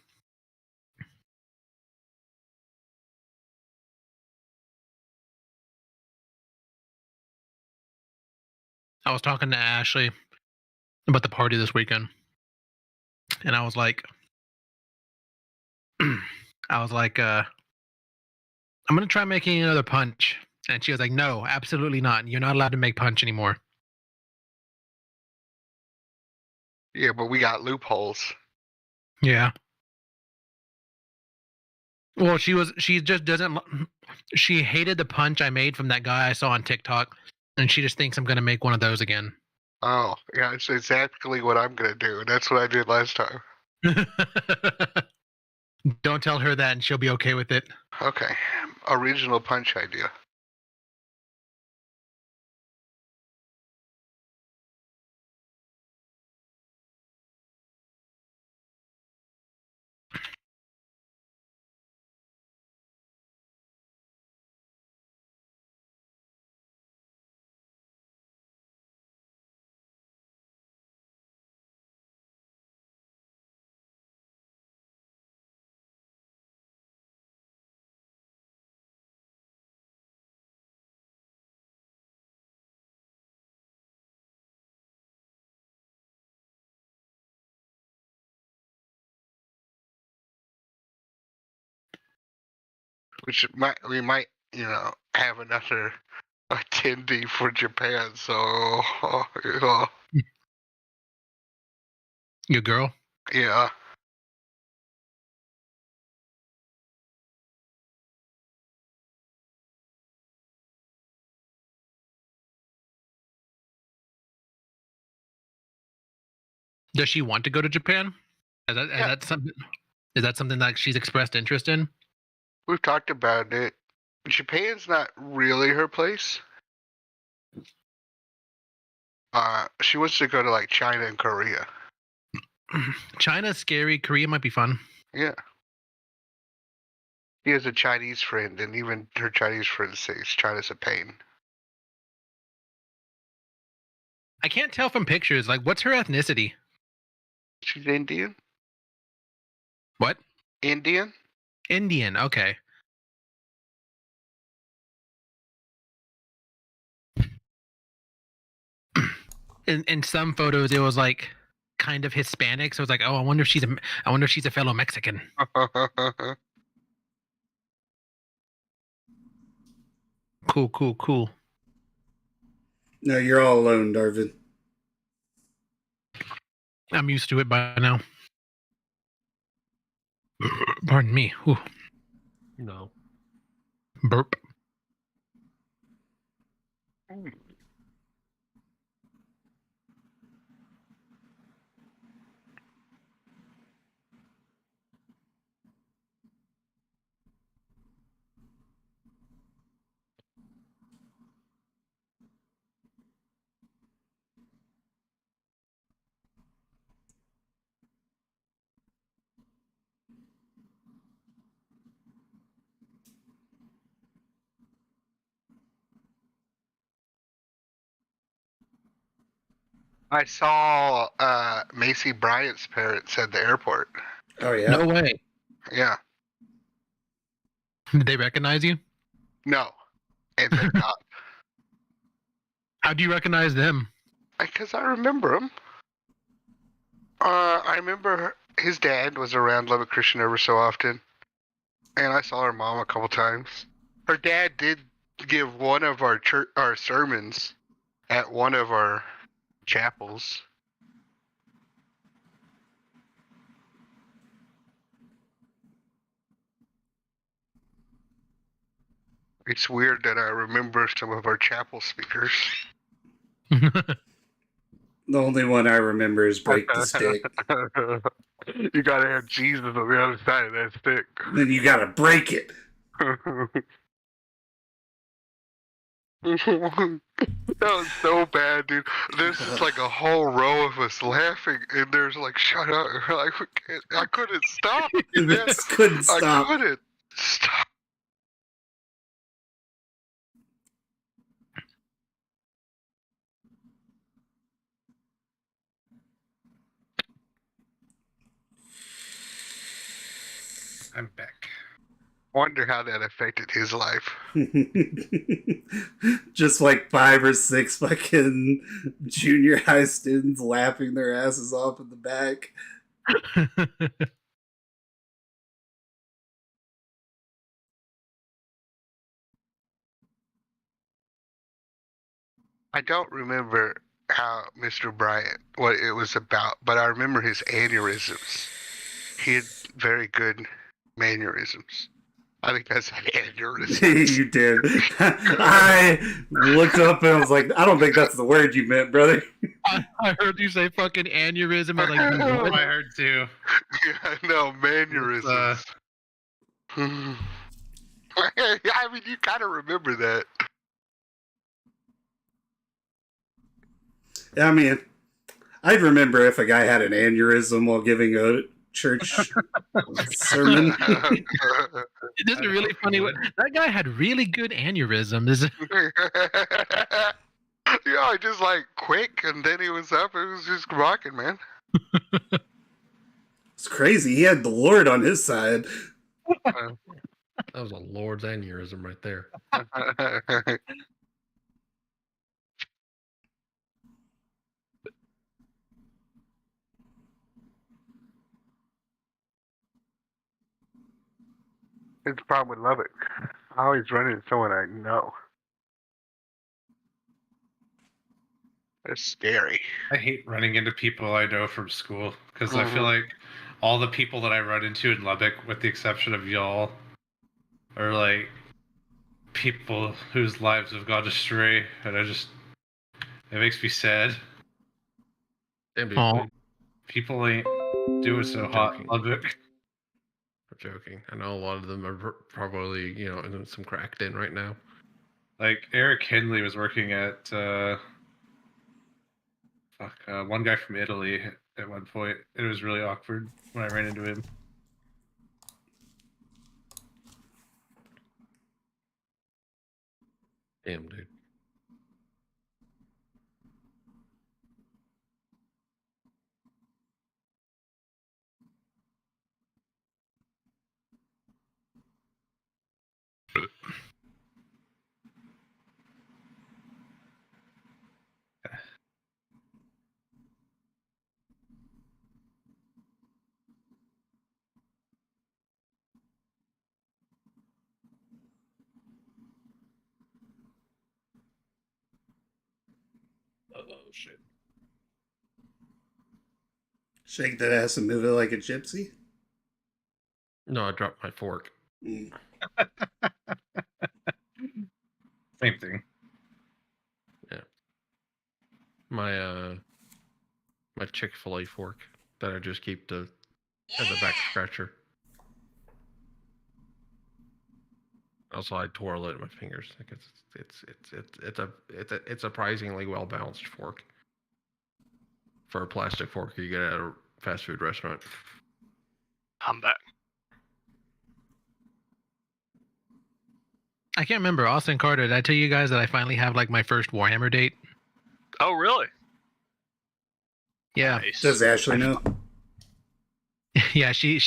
I was talking to Ashley about the party this weekend, and I was like, I'm gonna try making another punch, and she was like, no, absolutely not. You're not allowed to make punch anymore. Yeah, but we got loopholes. Yeah. Well, she just doesn't. She hated the punch I made from that guy I saw on TikTok, and she just thinks I'm gonna make one of those again. Oh, yeah, it's exactly what I'm gonna do. That's what I did last time. Don't tell her that, and she'll be okay with it. Okay, original punch idea. Which we might, have another attendee for Japan. So, Your girl. yeah. Does she want to go to Japan? Is that something? Is that something that she's expressed interest in? We've talked about it. Japan's not really her place. She wants to go to like China and Korea. China's scary. Korea might be fun. Yeah. She has a Chinese friend, and even her Chinese friend says China's a pain. I can't tell from pictures. Like, what's her ethnicity? She's Indian. What? Indian? Indian. Okay. In some photos, it was like kind of Hispanic. So it's like, oh, I wonder if she's a fellow Mexican. Cool. No, you're all alone, Darvin. I'm used to it by now. Pardon me. Ooh. No. Burp. I saw Macy Bryant's parents at the airport. Oh yeah. No way. Yeah. Did they recognize you? No. And thank God. How do you recognize them? Because I remember him. I remember his dad was around Lubbock Christian ever so often. And I saw her mom a couple times. Her dad did give one of our sermons at one of our chapels. It's weird that I remember some of our chapel speakers. The only one I remember is break the stick. You gotta have Jesus on the other side of that stick. Then you gotta break it. That was so bad, dude. There's just like a whole row of us laughing, and there's like, shut up. We're like, I couldn't stop. This couldn't I stop. couldn't stop. I'm back. Wonder how that affected his life. Just like 5 or 6 fucking junior high students laughing their asses off in the back. I don't remember how Mr. Bryant, what it was about, but I remember his aneurysms. He had very good mannerisms. I think that's aneurysms. You did. I looked up and I was like, I don't think that's the word you meant, brother. I heard you say fucking aneurysm. I'm like, Oh, what? I heard too. Yeah, no, mannerisms. I mean, you kind of remember that. I mean, I'd remember if a guy had an aneurysm while giving a church sermon. This is really funny. That guy had really good aneurysms. Yeah, just like quick, and then he was up. It was just rocking, man. It's crazy. He had the Lord on his side. That was a Lord's aneurysm right there. It's the problem with Lubbock. I always run into someone I know. That's scary. I hate running into people I know from school because I feel like all the people that I run into in Lubbock, with the exception of y'all, are like people whose lives have gone astray, and it makes me sad. Damn, dude, Aw. People ain't doing so hot in Lubbock. I'm joking. I know a lot of them are probably, in some cracked in right now. Like Eric Henley was working at one guy from Italy at one point. It was really awkward when I ran into him. Damn, dude. Oh, shit. Shake that ass and move it like a gypsy. No, I dropped my fork. Mm. Same thing. My my Chick-fil-A fork that I just keep as a back scratcher. Also, I twirl it in my fingers. Like it's surprisingly well balanced fork for a plastic fork you get at a fast food restaurant. I'm back. I can't remember. Austin Carter, did I tell you guys that I finally have like my first Warhammer date? Oh, really? Yeah. Nice. Does Ashley know? Yeah, she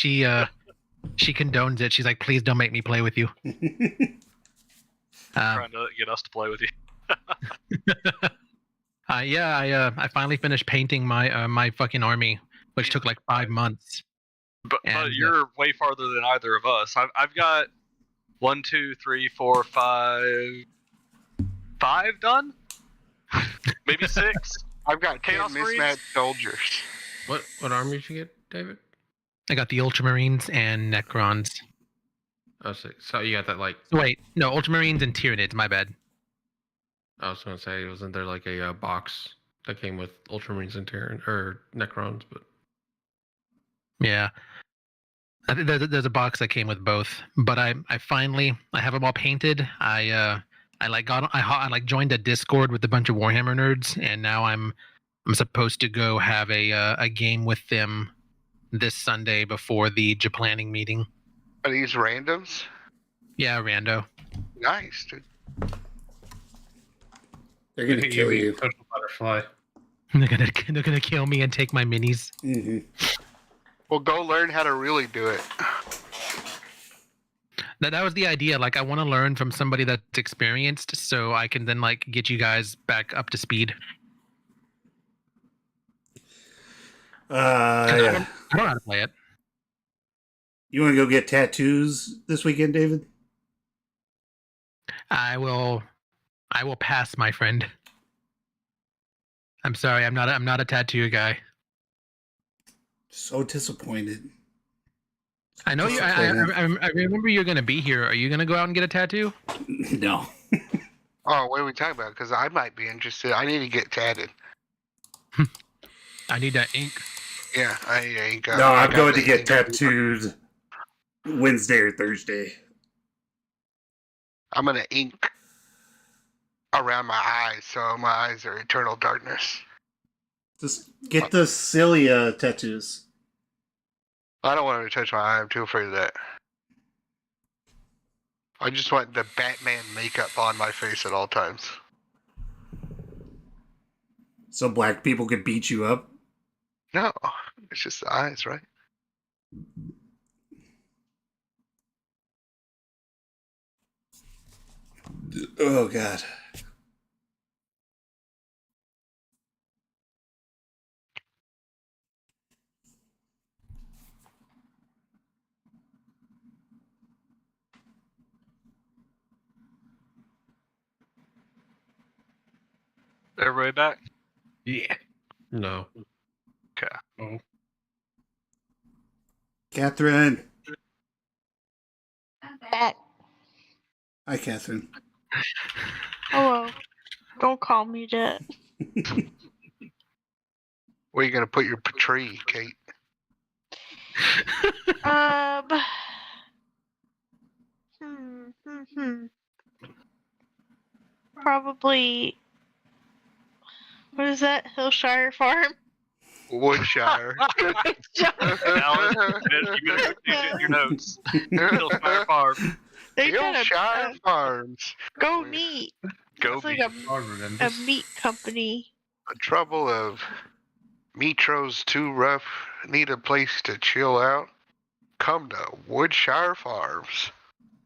condones it. She's like, please don't make me play with you. Trying to get us to play with you. I finally finished painting my my fucking army, which took like 5 months. But And, you're way farther than either of us. I've got 1, 2, 3, 4, 5 done. Maybe 6. I've got 10 Chaos Marines? mismatched soldiers. What army did you get, David? I got the Ultramarines and Necrons. Oh, so you got that like. Wait, no, Ultramarines and Tyranids. My bad. I was gonna say, wasn't there like a box that came with Ultramarines and or Necrons? But Yeah, I think there's a box that came with both. But I finally have them all painted. I joined a Discord with a bunch of Warhammer nerds, and now I'm supposed to go have a game with them this Sunday before the planning meeting. Are these randoms? Yeah, rando. Nice, dude. They're gonna kill you. Social butterfly. They're gonna kill me and take my minis. Mm-hmm. Well, go learn how to really do it. That was the idea. Like, I want to learn from somebody that's experienced, so I can then like get you guys back up to speed. I Yeah. don't know how to play it. You want to go get tattoos this weekend, David? I will pass, my friend. I'm sorry. I'm not a tattoo guy. So disappointed. I know you. I remember you're gonna be here. Are you gonna go out and get a tattoo? No. Oh, what are we talking about? Because I might be interested. I need to get tatted. I need that ink. Yeah, I ain't got. No, I I'm got going to the get ink. tattooed Wednesday or Thursday. I'm gonna ink around my eyes, so my eyes are eternal darkness. Just get the cilia tattoos. I don't want to touch my eye. I'm too afraid of that. I just want the Batman makeup on my face at all times. So black people could beat you up. No, it's just the eyes, right? Oh, God. Everybody back? Yeah. No. Okay. Catherine. Back. Hi, Catherine. Hello. Don't call me that. Where are you gonna put your tree, Kate? Hmm. Probably. What is that? Hillshire Farm? Woodshire. Alan, you better get your notes. Hillshire Farm. They got Hillshire Farms. Go meat. Go It's like meat. a meat company. The trouble of Metro's too rough. Need a place to chill out. Come to Woodshire Farms.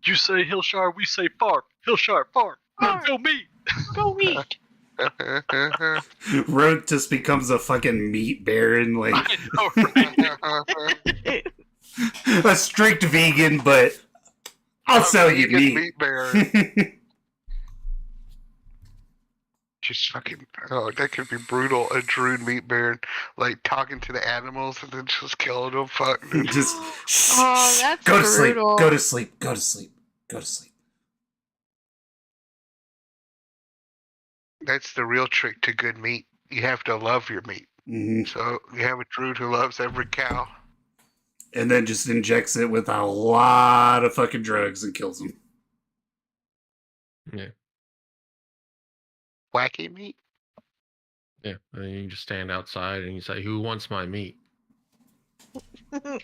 You say Hillshire, we say farm. Hillshire Farm. Farm. Go meat. Go meat. Road just becomes a fucking meat baron, like I know, right? a strict vegan, but I'll sell you meat. Baron. Just fucking, oh, that could be brutal. A druid meat baron, like talking to the animals and then just killing them. Fuck. Dude. Just Oh, that's go to sleep. brutal. Go to sleep. Go to sleep. Go to sleep. That's the real trick to good meat. You have to love your meat. Mm-hmm. So you have a druid who loves every cow. And then just injects it with a lot of fucking drugs and kills them. Yeah. Wacky meat? Yeah. And then you just stand outside and you say, "Who wants my meat?"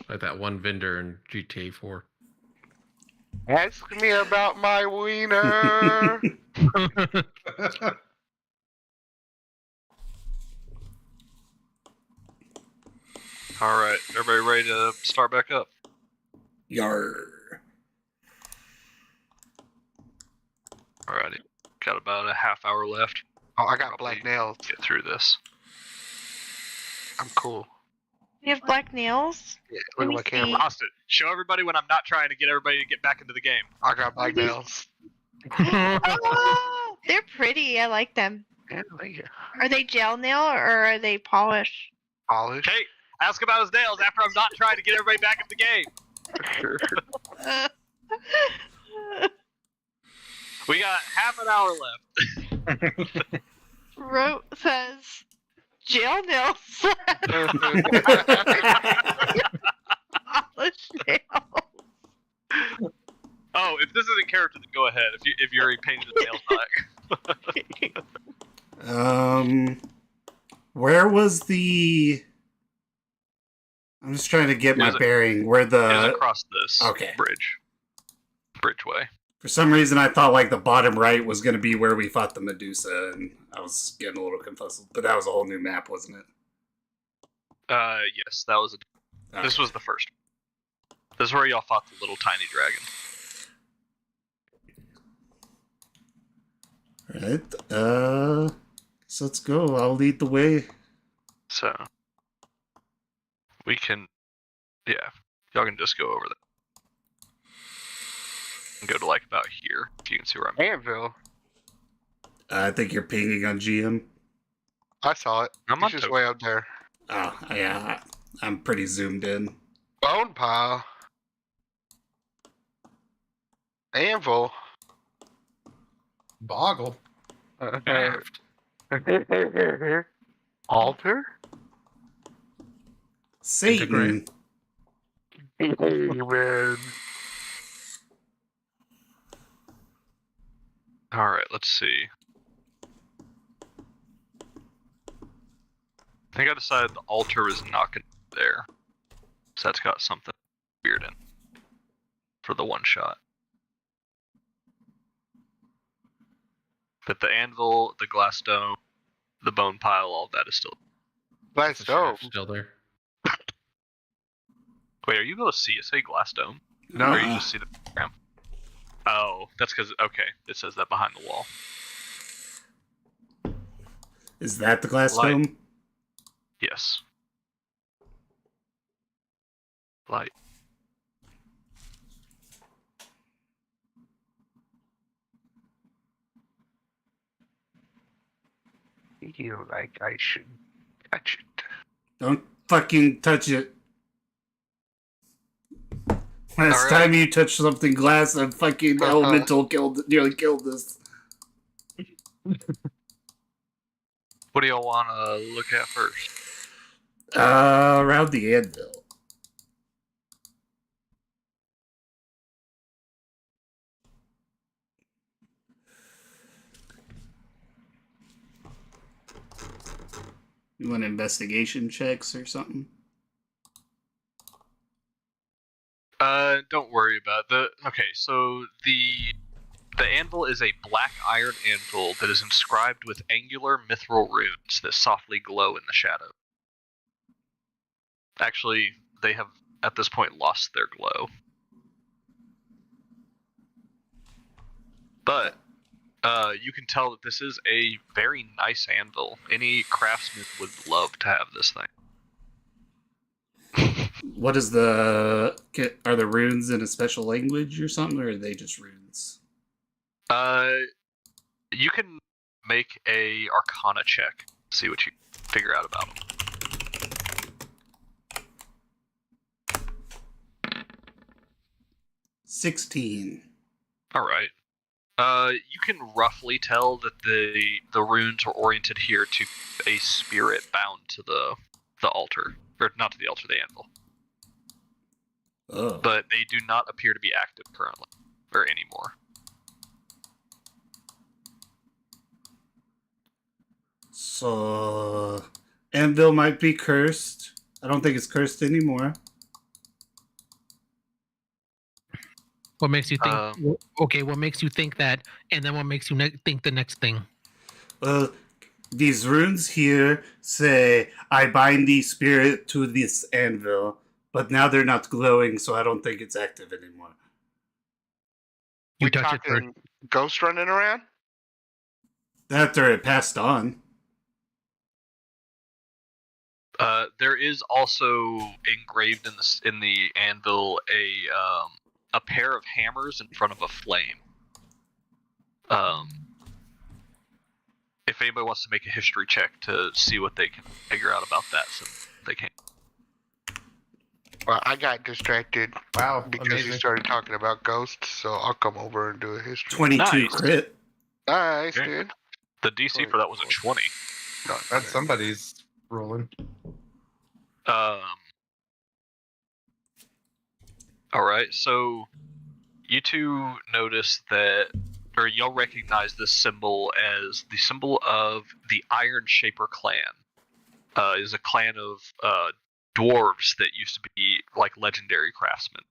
Like that one vendor in GTA 4. Ask me about my wiener. All right, everybody ready to start back up? Yar. Alrighty, got about a half hour left. Oh, I got black nails. Get through this. I'm cool. You have black nails? Yeah, Let look at me my see. camera. Austin, show everybody when I'm not trying to get everybody to get back into the game. I got black nails. Oh, they're pretty. I like them. Yeah, thank you. Are they gel nail or are they polish? Polish. Kate, ask about his nails after I'm not trying to get everybody back in the game. We got half an hour left. Rote says gel nails. Polish nails. Oh, if this isn't character, then go ahead. If you already painted the nails black. Where was the? I'm just trying to get my bearing. Where It is the? across this bridgeway. For some reason, I thought like the bottom right was going to be where we fought the Medusa, and I was getting a little confused. But that was a whole new map, wasn't it? Yes, that was This was the first. This is where y'all fought the little tiny dragon. Alright, so let's go. I'll lead the way. So we can, yeah, y'all can just go over there. And go to like about here, if you can see where I'm. Anvil. I think you're pinging on GM. I saw it. I'm He's on just token. way up there. Oh, yeah. I'm pretty zoomed in. Bone pile. Anvil. Boggle. Shaft. Altar. Satan. Man. All right, let's see. I think I decided the altar is not going to be there. So that's got something weird in for the one shot. But the anvil, the glass dome, the bone pile, all of that is still. Glass The dome. shaft's still there. Wait, are you able to see it say glass dome? No. Or you just see the program? Oh, that's because, okay, it says that behind the wall. Is that the glass Light. dome? Yes. Light. Feel like I should touch it. Don't fucking touch it. Last Alright. time you touched something glass, a fucking elemental nearly killed us. What do y'all want to look at first? Around the anvil. You want investigation checks or something? Don't worry about the. Okay, so the anvil is a black iron anvil that is inscribed with angular mithril runes that softly glow in the shadow. Actually, they have at this point lost their glow. But you can tell that this is a very nice anvil. Any craftsman would love to have this thing. What is are the runes in a special language or something, or are they just runes? You can make a Arcana check. See what you figure out about them. 16. All right. You can roughly tell that the runes are oriented here to a spirit bound to the altar, or not to the altar, the anvil. Oh. But they do not appear to be active currently, or anymore. So, anvil might be cursed. I don't think it's cursed anymore. What makes you think? Okay, what makes you think that? And then what makes you think the next thing? Well, these runes here say, I bind the spirit to this anvil, but now they're not glowing, so I don't think it's active anymore. You We touch it first. talking ghost running around? After it passed on. There is also engraved in the anvil a pair of hammers in front of a flame. If anybody wants to make a history check to see what they can figure out about that, so they can. Well, I got distracted Wow, because amazing. you started talking about ghosts, so I'll come over and do a history. 22 Nice. crit. Nice, Okay. dude. The DC for that was a 20. No, That's somebody's rolling. Alright, so you two notice that, or y'all recognize this symbol as the symbol of the Iron Shaper clan. Is a clan of dwarves that used to be like legendary craftsmen.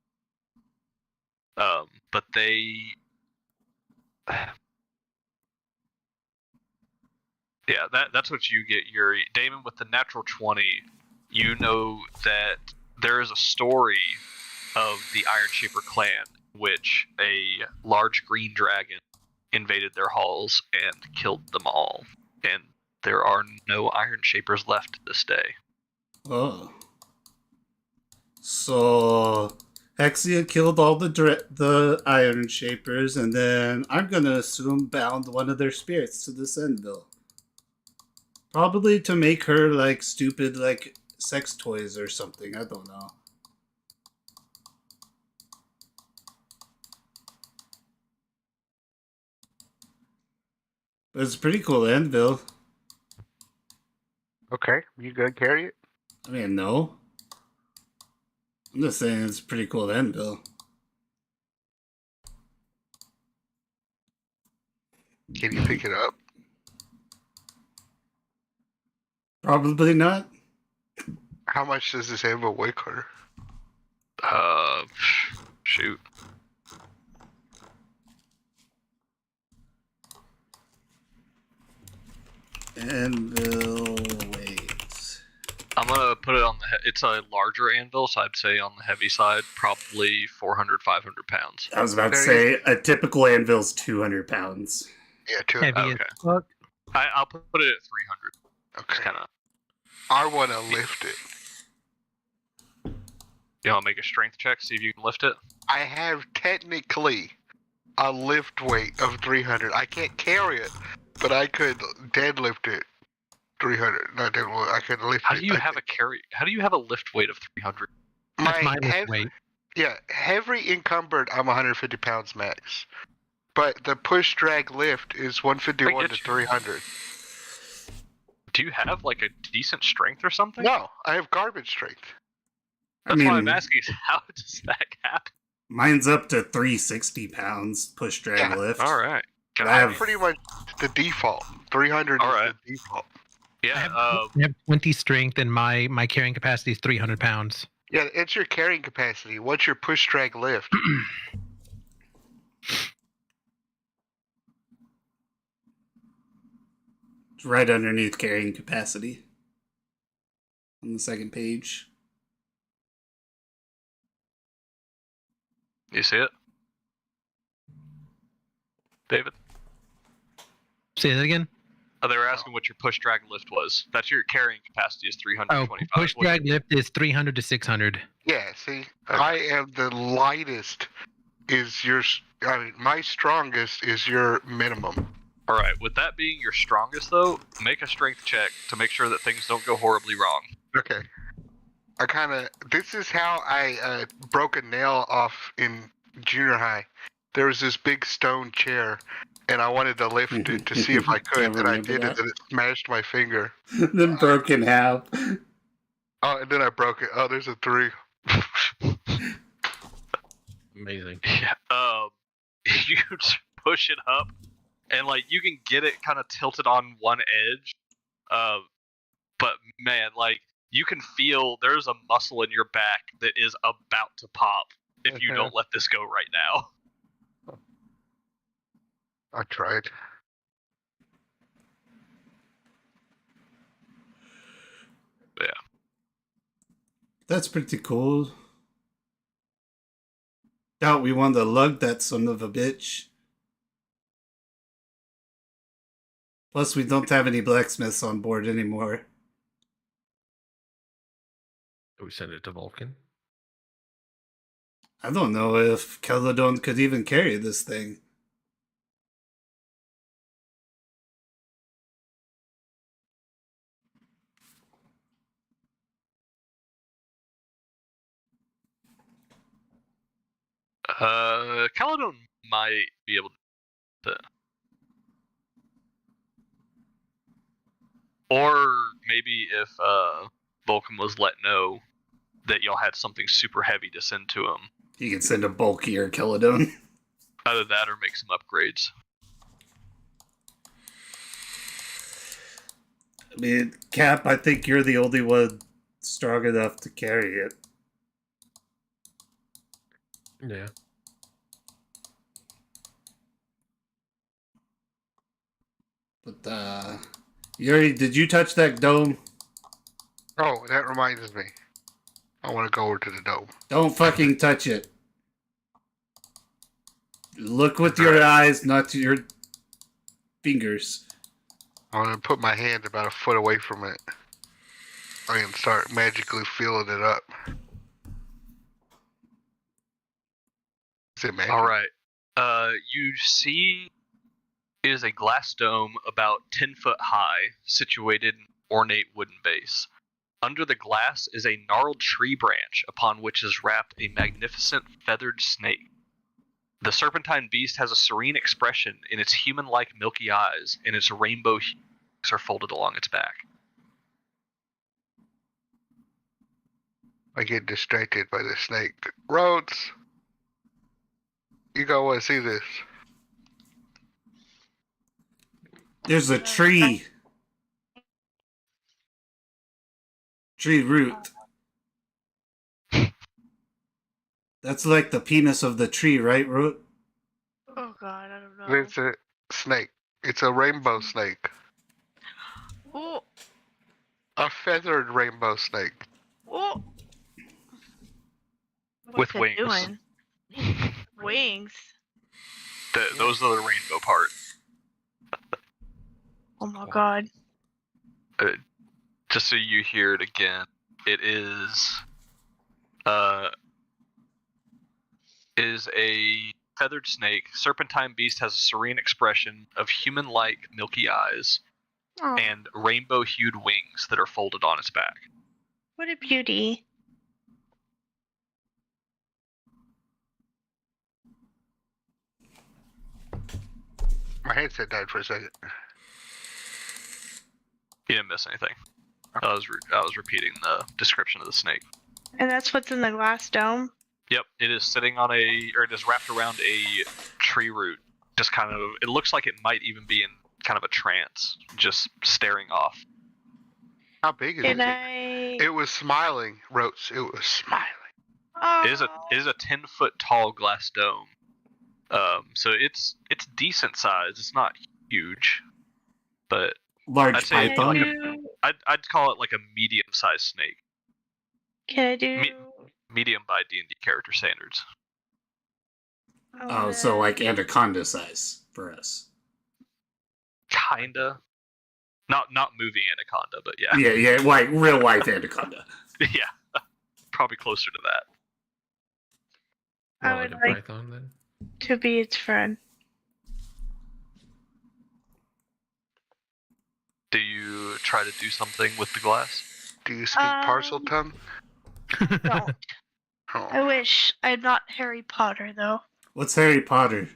But they... Yeah, that's what you get, Yuri. Damon, with the natural 20, you know that there is a story of the Iron Shaper clan, which a large green dragon invaded their halls and killed them all. And there are no Iron Shapers left to this day. Oh. So, Hexia killed all the Iron Shapers, and then I'm gonna assume bound one of their spirits to this anvil. Probably to make her like stupid like sex toys or something. I don't know. But it's a pretty cool anvil. Okay, you gonna carry it? I mean, no. I'm just saying it's a pretty cool anvil. Can you pick it up? Probably not. How much does this anvil weigh, Carter? Shoot. Anvil weight. I'm gonna put it on it's a larger anvil, so I'd say on the heavy side, probably 400, 500 pounds. I was about to There say a typical anvil's 200 pounds. Yeah, 2. Heavy as Okay. fuck. I'll put it at 300. Okay. Kind of. I want to lift it. You want to make a strength check, see if you can lift it? I have technically a lift weight of 300. I can't carry it, but I could deadlift it. 300. Not deadlift. I could lift How it. do you have How do you have a lift weight of 300? That's my lift heavy, weight. Yeah, heavy encumbered. I'm 150 pounds max, but the push drag lift is 151 to 300. Do you have like a decent strength or something? No, I have garbage strength. That's why I'm asking is how does that happen? Mine's up to 360 pounds push drag Yeah, lift. All right. I have Pretty much the default. 300 All is right. the default. Yeah. I have 20 strength, and my carrying capacity is 300 pounds. Yeah, it's your carrying capacity. What's your push drag lift? It's right underneath carrying capacity on the second page. You see it, David? Say that again. Oh, they were asking what your push drag lift was. That's your carrying capacity is Oh, 325. push drag lift is 300 to 600. Yeah, see, I am the lightest. My strongest is your minimum. All right. With that being your strongest, though, make a strength check to make sure that things don't go horribly wrong. Okay. This is how I broke a nail off in junior high. There was this big stone chair, and I wanted to lift it to see if I could, and I did it, and it smashed my finger. Then broke in half. Oh, and then I broke it. Oh, there's a 3. Amazing. Yeah. You just push it up, and like you can get it kind of tilted on one edge. But man, like you can feel there's a muscle in your back that is about to pop if you don't let this go right now. I tried. Yeah. That's pretty cool. Doubt we want to lug that son of a bitch. Plus, we don't have any blacksmiths on board anymore. Do we send it to Vulcan? I don't know if Caledon could even carry this thing. Caledon might be able to. Or maybe if Vulcan was let know that y'all had something super heavy to send to him. You can send a bulkier Caledon. Either that or make some upgrades. I mean, Cap, I think you're the only one strong enough to carry it. Yeah. But, Yuri, did you touch that dome? Oh, that reminds me. I want to go over to the dome. Don't fucking touch it. Look with your eyes, not your fingers. I want to put my hand about a foot away from it. I can start magically feeling it up. Is it magic? All right. You see It is a glass dome about 10 foot high, situated in an ornate wooden base. Under the glass is a gnarled tree branch upon which is wrapped a magnificent feathered snake. The serpentine beast has a serene expression in its human-like milky eyes, and its rainbow hues are folded along its back. I get distracted by the snake. Rhodes, you go want to see this. There's a tree. Tree root. That's like the penis of the tree, right, Root? Oh god, I don't know. It's a snake. It's a rainbow snake. Oh, A feathered rainbow snake. oh. With What's it wings. doing? Wings. Those are the rainbow part. Oh my god. Just so you hear it again, it is a feathered snake. Serpentine beast has a serene expression of human-like milky eyes Oh, and rainbow-hued wings that are folded on its back. what a beauty. My headset died for a second. You didn't miss anything. I was repeating the description of the snake. And that's what's in the glass dome? Yep, it is sitting on it is wrapped around a tree root. Just kind of, it looks like it might even be in kind of a trance, just staring off. How big is Can it? I... It was smiling, Rhodes. It was smiling. Oh. It is a 10-foot tall glass dome. So it's decent size. It's not huge, but Large I'd say Can I python. do... I'd call it like a medium-sized snake. Can I do... Medium by D&D character standards. Oh, so like anaconda size for us. Kinda. Not movie anaconda, but yeah. Yeah, like real life anaconda. Yeah. Probably closer to that. I More would like a like python then. to be its friend. Do you try to do something with the glass? Do you speak parcel tongue? Don't. Oh. I wish I'm not Harry Potter, though. What's Harry Potter?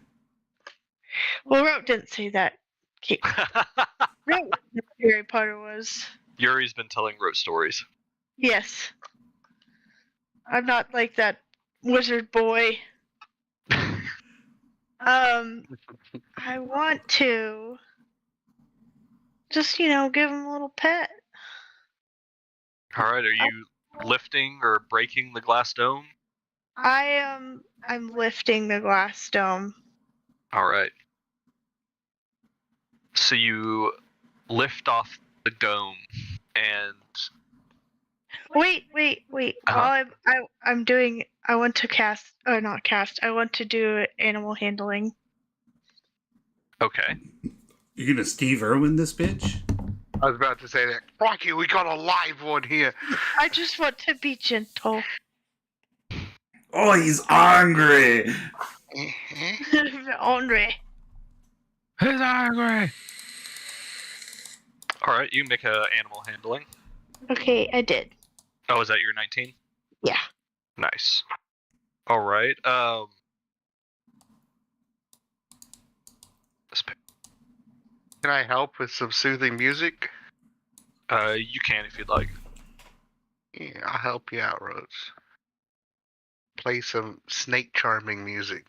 Well, Rote didn't say that. Rote knew what Harry Potter was. Yuri's been telling Rote stories. Yes. I'm not like that wizard boy. I want to just, give him a little pet. Alright, are you lifting or breaking the glass dome? I'm lifting the glass dome. Alright. So you lift off the dome and Wait. Uh-huh. While I'm doing, I want to cast, or not cast, I want to do animal handling. okay. You gonna Steve Irwin this bitch? I was about to say that. Rocky, we got a live one here. I just want to be gentle. Oh, he's angry. Andre. He's angry. Alright, you can make a animal handling. Okay, I did. Oh, is that your 19? Yeah. Nice. Alright, Can I help with some soothing music? you can if you'd like. Yeah, I'll help you out, Rhodes. Play some snake charming music.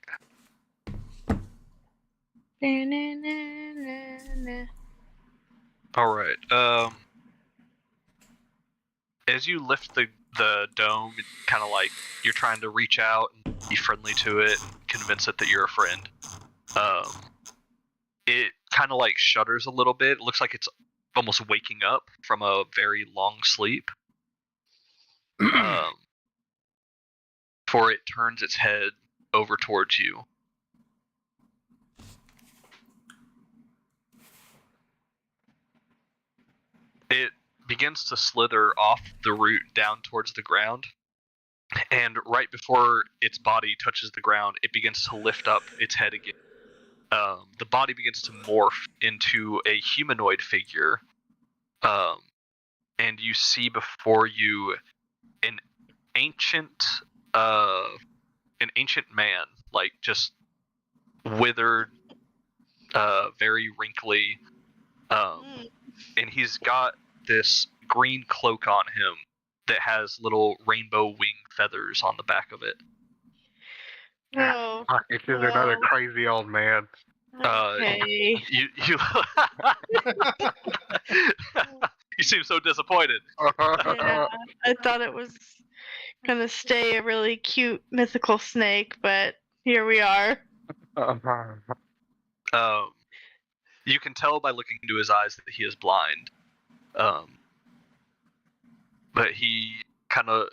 Alright, as you lift the dome, kind of like you're trying to reach out and be friendly to it, and convince it that you're a friend. It kind of like shudders a little bit. It looks like it's almost waking up from a very long sleep. Before it turns its head over towards you. It begins to slither off the root down towards the ground, and right before its body touches the ground, it begins to lift up its head again the body begins to morph into a humanoid figure, and you see before you an ancient man, like just withered, very wrinkly, and he's got this green cloak on him that has little rainbow wing feathers on the back of it. Oh, It's just another crazy old man. okay. You you seem so disappointed. Yeah, I thought it was gonna stay a really cute mythical snake, but here we are. You can tell by looking into his eyes that he is blind. But he kind of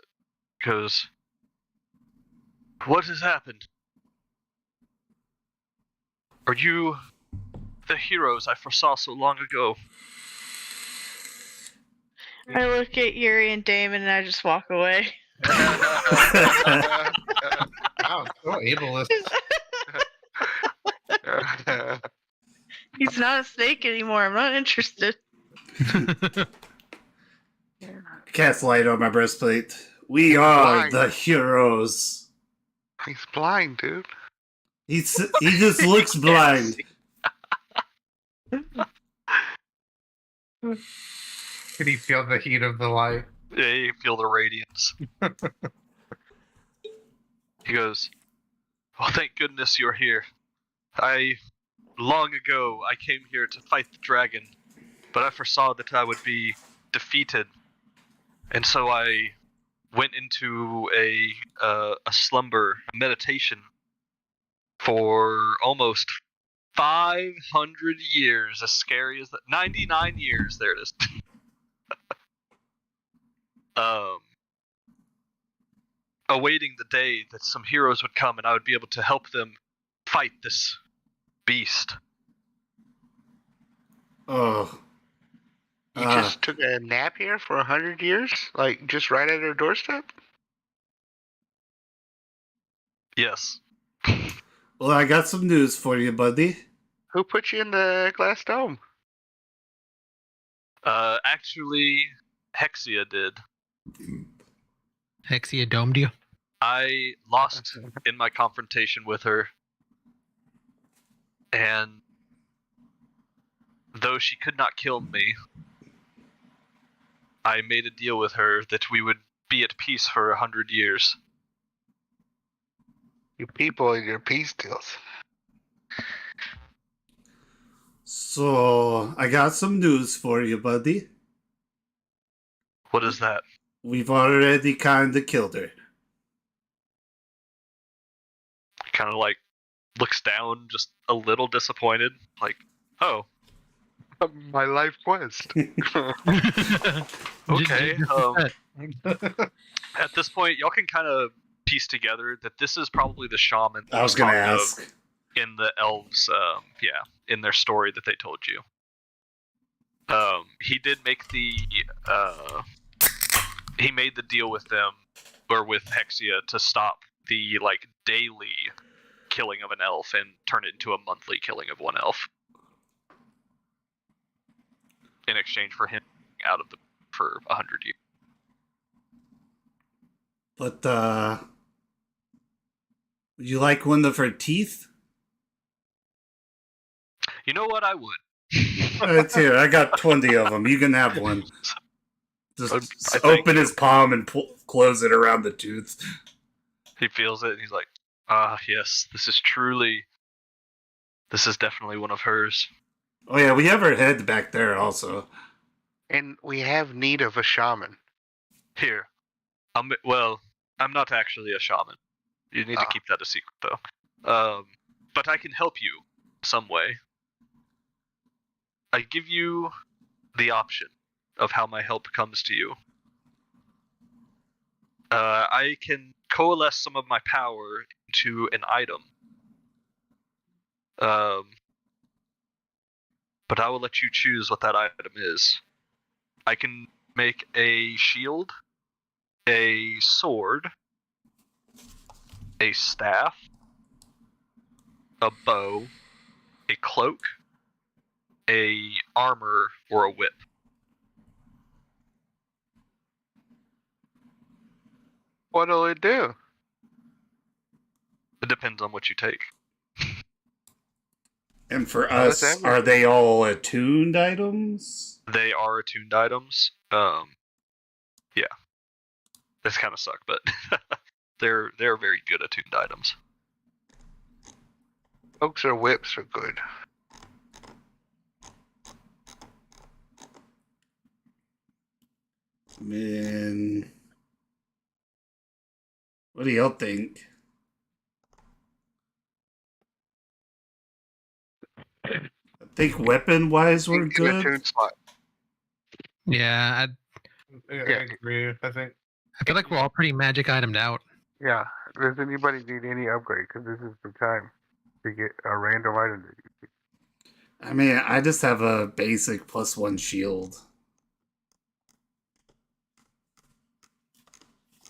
goes, "What has happened? Are you the heroes I foresaw so long ago?" I look at Yuri and Damon and I just walk away. Wow, so ableist. He's not a snake anymore. I'm not interested. Cast light on my breastplate. We are Blind. the heroes. He's blind, dude. He just looks blind. Can he feel the heat of the light? Yeah, you feel the radiance. He goes, "Well, thank goodness you're here. Long ago, I came here to fight the dragon, but I foresaw that I would be defeated, and so I went into a slumber, a meditation, for almost 500 years. As scary as that, 99 years. There it is. Awaiting the day that some heroes would come and I would be able to help them fight this beast." Oh. You just took a nap here for 100 years? Like, just right at our doorstep? Yes. Well, I got some news for you, buddy. Who put you in the glass dome? Actually, Hexia did. Hexia domed you. I lost in my confrontation with her, and though she could not kill me, I made a deal with her that we would be at peace for 100 years. You people and your peace deals. So, I got some news for you, buddy. What is that? We've already kind of killed her. Kind of like looks down, just a little disappointed. Like, oh, My life quest. okay. At this point, y'all can kind of piece together that this is probably the shaman that I was going to talked of ask. in the elves, in their story that they told you. He did make he made the deal with them, or with Hexia, to stop the daily killing of an elf and turn it into a monthly killing of one elf, in exchange for him out of for 100 years. But, would you like one of her teeth? You know what? I would. It's here. I got 20 of them. You can have one. Just I think- open his palm and close it around the tooth. He feels it, and he's like, yes, this is definitely one of hers. Oh yeah, we have her head back there also. And we have need of a shaman. Here. I'm not actually a shaman. You need to keep that a secret, though. But I can help you some way. I give you the option of how my help comes to you. I can coalesce some of my power into an item. But I will let you choose what that item is. I can make a shield, a sword, a staff, a bow, a cloak, a armor, or a whip. What'll it do? It depends on what you take. And for Oh, that's us, everything. are they all attuned items? They are attuned items. Yeah, this kind of suck, but they're very good attuned items. Cloaks or whips are good. Man, what do y'all think? I think weapon-wise we're Think an good. attuned slot. Yeah, I Yeah. agree. I think. I feel like we're all pretty magic itemed out. Yeah. Does anybody need any upgrade? Because this is the time to get a random item. I mean, I just have a basic +1 shield.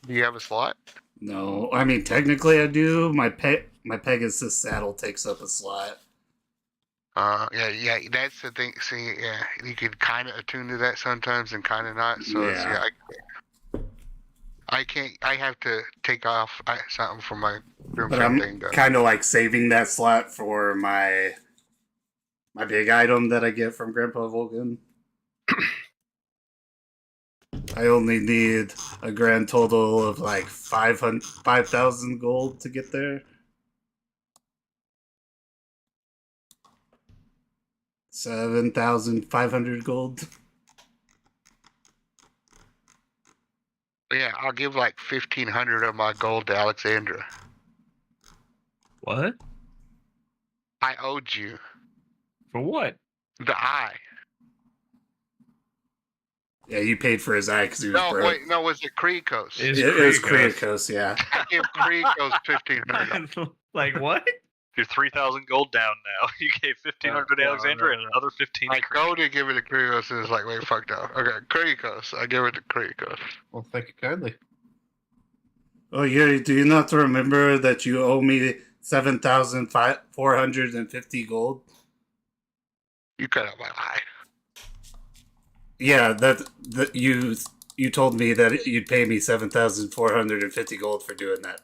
Do you have a slot? No, I mean technically I do. My Pegasus saddle takes up a slot. Yeah, that's the thing. See, yeah, you could kind of attune to that sometimes and kind of not. So Yeah. I can't. I have to take off something from my room But I'm thing. Though. kind of like saving that slot for my big item that I get from Grandpa Vulcan. I only need a grand total of like 5,000 gold to get there. 7,500 gold. Yeah, I'll give like 1,500 of my gold to Alexandra. What? I owed you For what? the eye. Yeah, you paid for his eye because he was No, broke. wait, no, was it Kriegos? It's It was Kriegos. Kriegos, yeah. I give Kriegos 1,500. Like what? You're 3,000 gold down now. You gave 1,500 to no, Alexandra no, and no. another 15 to I go to give it to Kriegos and it's like, wait, fuck no. Okay, Kriegos. I give it to Kriegos. Well, thank you kindly. Oh, yeah, do you not remember that you owe me 7,450 gold? You cut out my eye. Yeah, that you told me that you'd pay me 7,450 gold for doing that.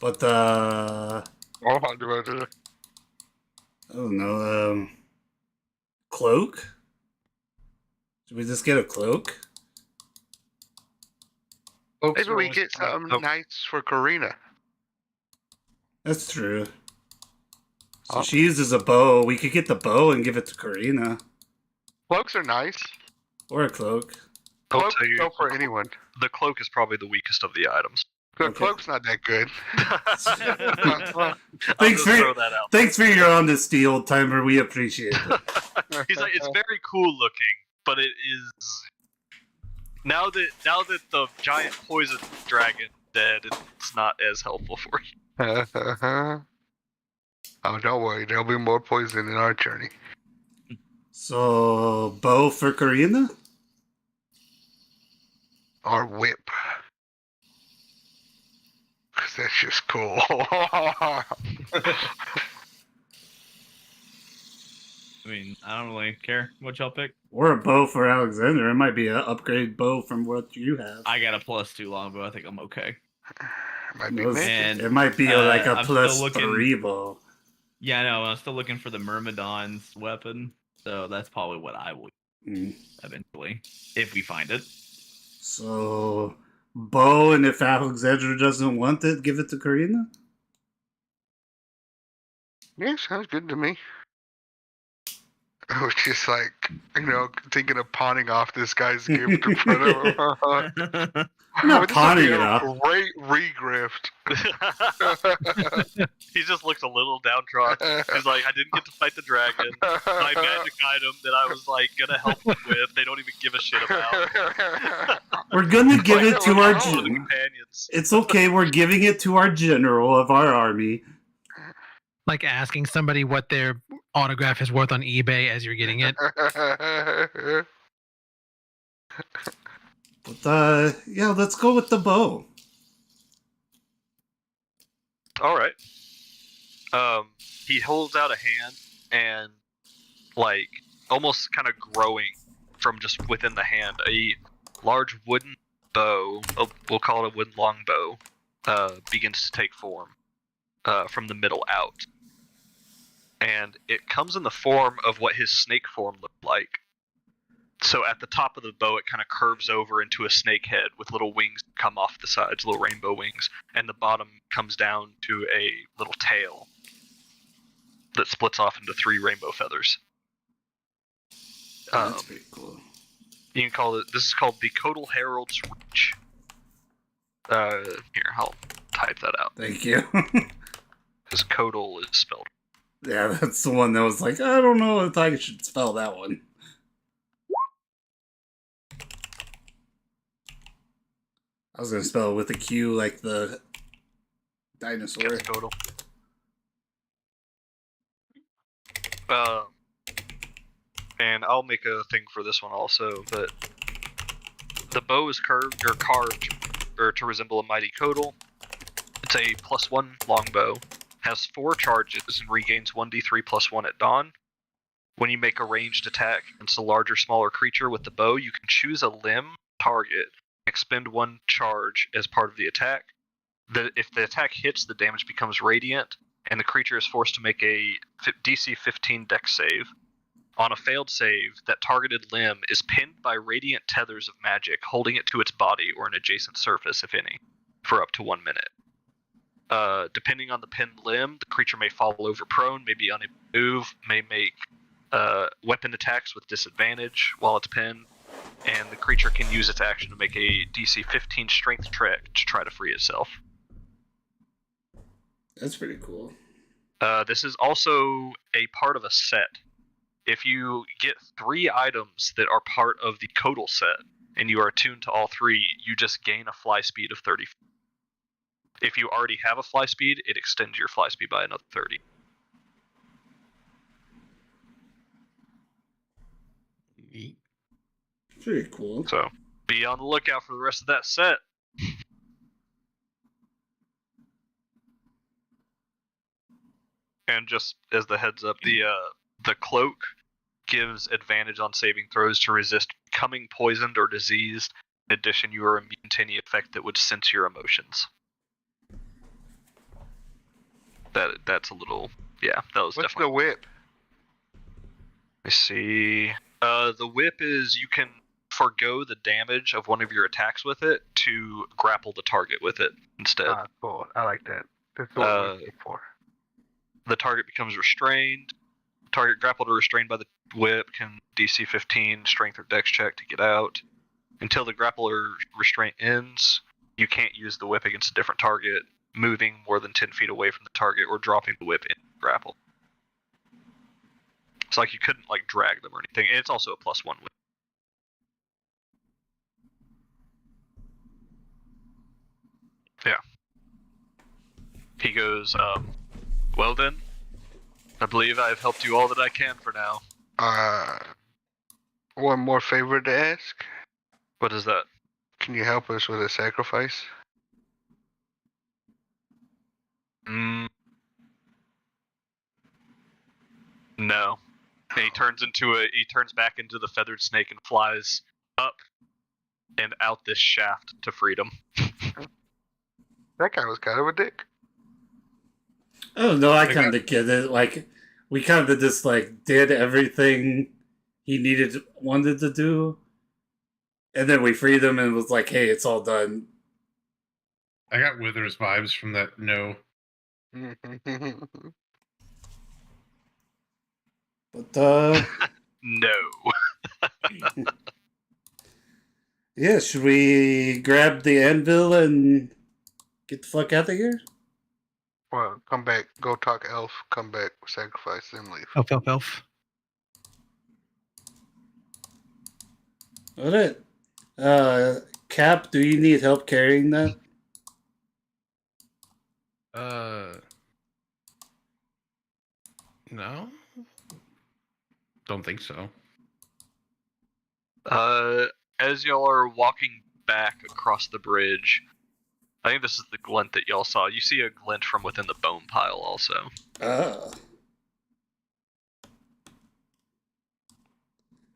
But Oh, I'll do it. I don't know, cloak? Should we just get a cloak? Maybe we get something nice for Karina. That's true. So Oh. she uses a bow. We could get the bow and give it to Karina. Cloaks are nice. Or a cloak. I'll Cloaks tell you, go for anyone. the cloak is probably the weakest of the items. The Okay. cloak's not that good. I'll Thanks just for- throw that out. Thanks for your honesty, old timer. We appreciate it. He's like, it's very cool looking, but it is now that the giant poison dragon dead, it's not as helpful for you. Oh, don't worry. There'll be more poison in our journey. So, bow for Karina? Or whip. Because that's just cool. I mean, I don't really care what y'all pick. Or a bow for Alexander. It might be an upgrade bow from what you have. I got a +2 longbow. I think I'm okay. Might be Those- mixed. And, it might be like a I'm still plus looking- 3 bow. Yeah, I know. I'm still looking for the Myrmidon's weapon, so that's probably what I will Mm. eventually, if we find it. So, bow, and if Alexander doesn't want it, give it to Karina? Yeah, sounds good to me. I was just like, thinking of pawning off this guy's gift in front of him. I'm not This would pawning be it a off. Great regrift. He just looks a little downtrodden. He's like, I didn't get to fight the dragon. My magic item that I was like gonna help them with, they don't even give a shit about. We're gonna give Why it don't to we our know? All the general. companions. It's okay, we're giving it to our general of our army. Like asking somebody what their autograph is worth on eBay as you're getting it. But, yeah, let's go with the bow. All right. He holds out a hand and, like, almost kind of growing from just within the hand, a large wooden bow, we'll call it a wooden longbow, begins to take form from the middle out. And it comes in the form of what his snake form looked like. So at the top of the bow, it kind of curves over into a snake head with little wings come off the sides, little rainbow wings, and the bottom comes down to a little tail that splits off into 3 rainbow feathers. That's pretty cool. You can call it. This is called the Codal Herald's Reach. Here, I'll type that out. Thank you. Because Codal is spelled. Yeah, that's the one that was like, I don't know if I should spell that one. I was gonna spell it with a Q like the dinosaur. Yes, Codal. And I'll make a thing for this one also, but the bow is carved to resemble a mighty Codal. It's a +1 longbow, has 4 charges, and regains 1d3 +1 at dawn. When you make a ranged attack against a larger, smaller creature with the bow, you can choose a limb target, expend 1 charge as part of the attack. If the attack hits, the damage becomes radiant, and the creature is forced to make a DC 15 dex save. On a failed save, that targeted limb is pinned by radiant tethers of magic, holding it to its body or an adjacent surface, if any, for up to 1 minute. Depending on the pinned limb, the creature may fall over prone, may be unable to move, may make weapon attacks with disadvantage while it's pinned, and the creature can use its action to make a DC 15 strength check to try to free itself. That's pretty cool. This is also a part of a set. If you get 3 items that are part of the Codal set, and you are attuned to all 3, you just gain a fly speed of 30. If you already have a fly speed, it extends your fly speed by another 30. Neat. Pretty cool. So, be on the lookout for the rest of that set. And just as the heads up, the cloak gives advantage on saving throws to resist becoming poisoned or diseased. In addition, you are immune to any effect that would sense your emotions. That's a little, yeah, that was What's definitely. the whip? Let me see. The whip is you can forgo the damage of one of your attacks with it to grapple the target with it instead. Ah, cool. I like that. That's what I'm looking for. The target becomes restrained. Target grappled or restrained by the whip can DC 15 strength or dex check to get out. Until the grapple or restraint ends, you can't use the whip against a different target, moving more than 10 feet away from the target or dropping the whip in the grapple. It's like you couldn't like drag them or anything. And it's also a +1 whip. Yeah. He goes, well then, I believe I've helped you all that I can for now. One more favor to ask. What is that? Can you help us with a sacrifice? No. And he turns back into the feathered snake and flies up and out this shaft to freedom. That guy was kind of a dick. Oh no, I kind of get it. Like, we kind of just like did everything he wanted to do, and then we freed him and was like, "Hey, it's all done." I got Withers vibes from that. No, But No. yeah, should we grab the anvil and get the fuck out of here? Well, come back, go talk elf, come back, sacrifice, then leave. Elf. Alright. Cap, do you need help carrying that? No. Don't think so. As y'all are walking back across the bridge, I think this is the glint that y'all saw. You see a glint from within the bone pile also.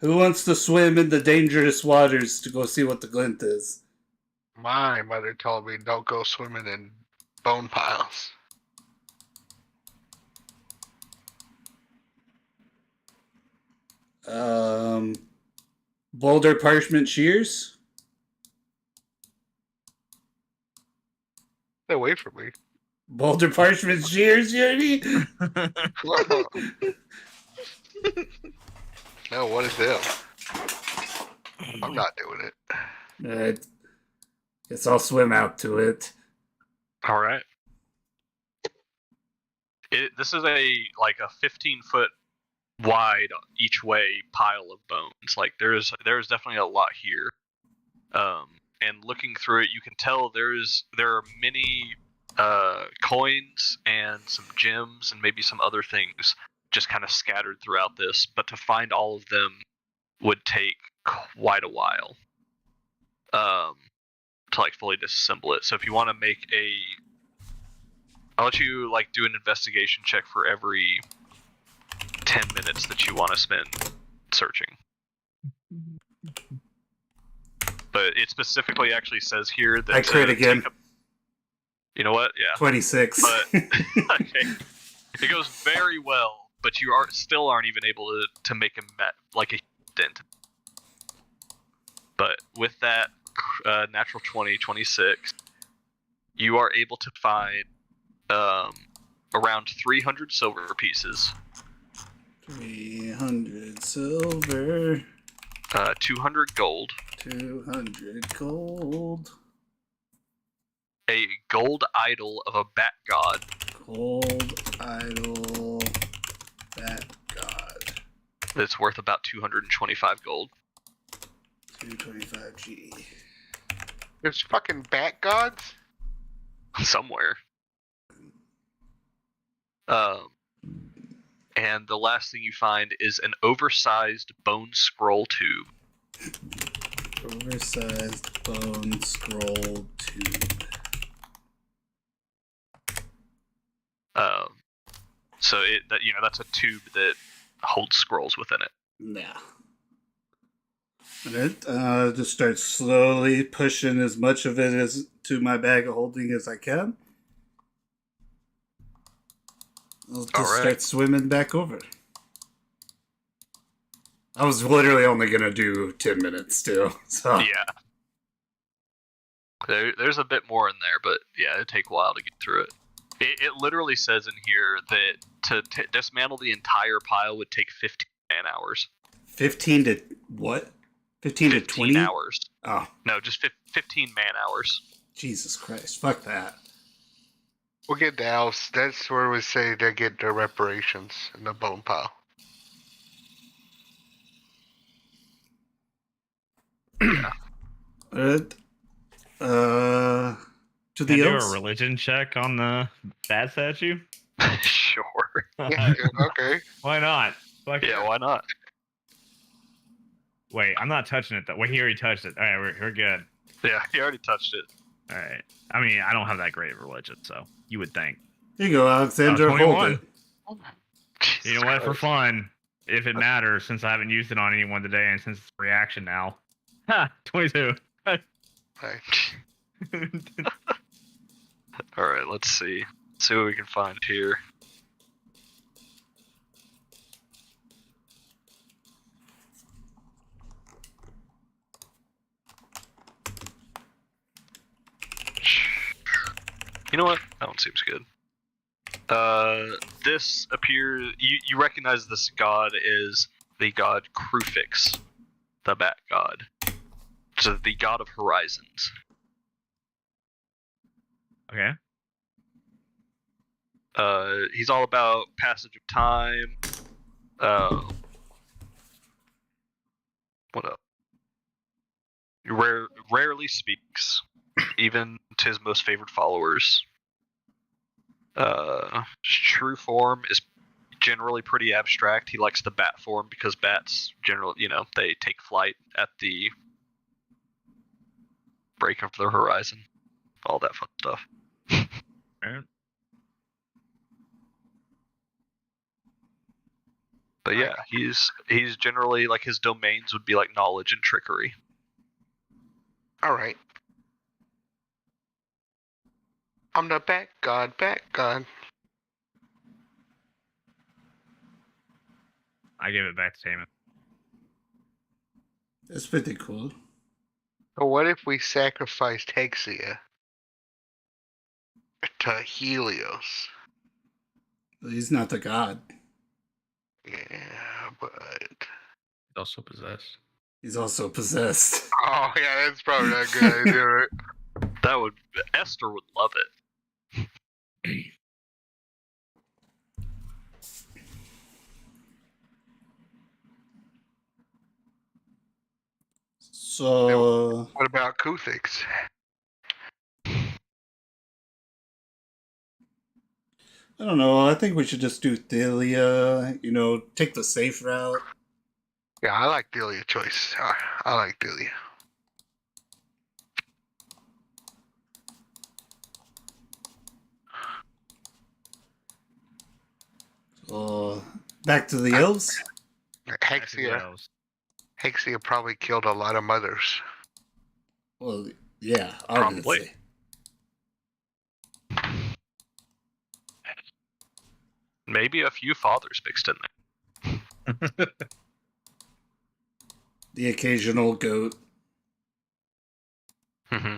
Who wants to swim in the dangerous waters to go see what the glint is? My mother told me don't go swimming in bone piles. Boulder parchment shears? Stay away from me. Boulder parchment shears, Yuri? No, what is them? I'm not doing it. Alright. Guess I'll swim out to it. All right. This is a 15-foot wide each way pile of bones. Like there's definitely a lot here. And looking through it, you can tell there are many coins and some gems and maybe some other things just kind of scattered throughout this. But to find all of them would take quite a while. To fully disassemble it. So if you want to make I'll let you do an investigation check for every 10 minutes that you want to spend searching. But it specifically actually says here that I crit again. You know what? Yeah. 26. But okay, it goes very well, but you still aren't even able to make a dent. But with that natural 20, 26, you are able to find around 300 silver pieces. 300 silver. 200 gold. 200 gold. A gold idol of a bat god. Gold idol bat god. That's worth about 225 gold. 225G. There's fucking bat gods? Somewhere. And the last thing you find is an oversized bone scroll tube. Oversized bone scroll tube. So that's a tube that holds scrolls within it. Yeah. Alright, just start slowly pushing as much of it as to my bag of holding as I can. I'll just start swimming back over. I was literally only gonna do 10 minutes too, so. Yeah. There's a bit more in there, but yeah, it'd take a while to get through it. It literally says in here that to dismantle the entire pile would take 15 man hours. 15 to what? 15 to 20 hours. Oh. No, just 15 man hours. Jesus Christ. Fuck that. We'll get to elves. That's where we say they get their reparations in the bone pile. Yeah. Alright. To Can the I do elves. a religion check on the bat statue? Sure. Yeah, okay. Why not? Fuck Yeah, it. why not? Wait, I'm not touching it though. Wait, he already touched it. All right, we're good. Yeah, he already touched it. All right. I mean, I don't have that great of religion, so you would think. Here you go, Alexandra. Hold 21. it. You know what? For fun, if it matters, since I haven't used it on anyone today, and since it's a reaction now. Ha! 22. Right. Alright, let's see. See what we can find here. You know what? That one seems good. This appears... You recognize this god is the god Krufix, the bat god. So the god of horizons. Okay. He's all about passage of time. What up? He rarely speaks, even to his most favored followers. True form is generally pretty abstract. He likes the bat form because bats generally, they take flight at the break of the horizon. all that fun stuff. Right. But yeah, he's generally like his domains would be like knowledge and trickery. All right. I'm the back god, back god. I give it back to Taman. That's pretty cool. So what if we sacrificed Hexia to Helios? He's not the god. Yeah, but Also possessed. He's also possessed. oh yeah, that's probably not a good idea, right? That would Esther would love it. So What about Kuthix? I don't know. I think we should just do Thelia. You know, take the safe route. Yeah, I like Delia choice. I like Delia. Back to the elves. Hexia probably killed a lot of mothers. Well, yeah, Probably. obviously. Maybe a few fathers mixed in there. The occasional goat. Mm-hmm.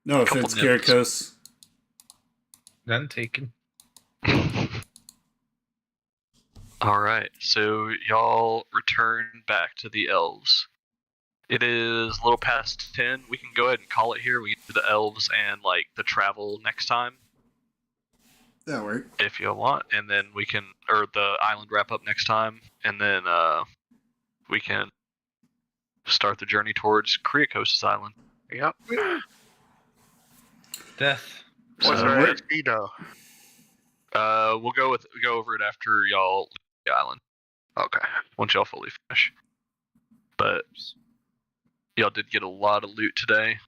No Couple offense, nibbles. Kyrikos. None taken. All right, so y'all return back to the elves. It is a little past 10. We can go ahead and call it here. We can do the elves and like the travel next time That worked. if you want, and then we can, or the island wrap up next time, and then we can start the journey towards Kriakos' island. Yep. Death. What's So, our XP though? we'll go over it after y'all leave the island. Okay. Once y'all fully finish. But y'all did get a lot of loot today.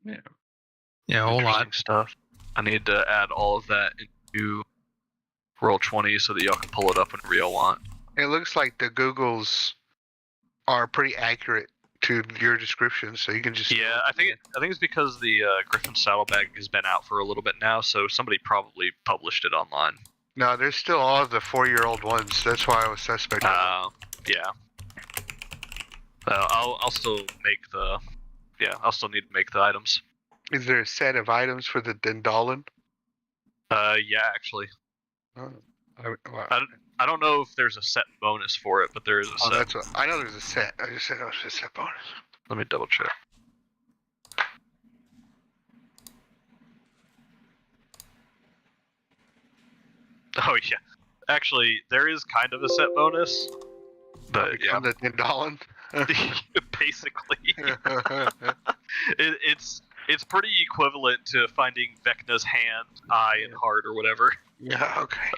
Yeah, a whole lot. Interesting stuff. I need to add all of that into Roll20 so that y'all can pull it up when y'all want. It looks like the Googles are pretty accurate to your description, so you can just Yeah, I think it's because the Griffin Saddlebag has been out for a little bit now, so somebody probably published it online. No, there's still all of the 4-year-old ones. That's why I was suspect. Yeah. I'll still make the. Yeah, I'll still need to make the items. Is there a set of items for the Dendalin? Yeah, actually. Oh, I don't know if there's a set bonus for it, but there is a set. that's what I know. There's a set. I just said it was a set bonus. Let me double check. Oh yeah, actually, there is kind of a set bonus, but yeah, Become the Dendalin. basically, it's pretty equivalent to finding Vecna's hand, eye, and heart, or whatever. Yeah. Okay.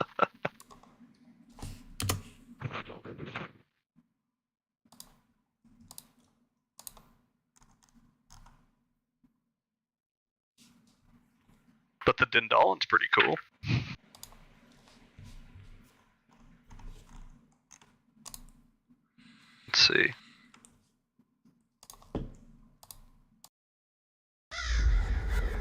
But the Dindalin's pretty cool. Let's see.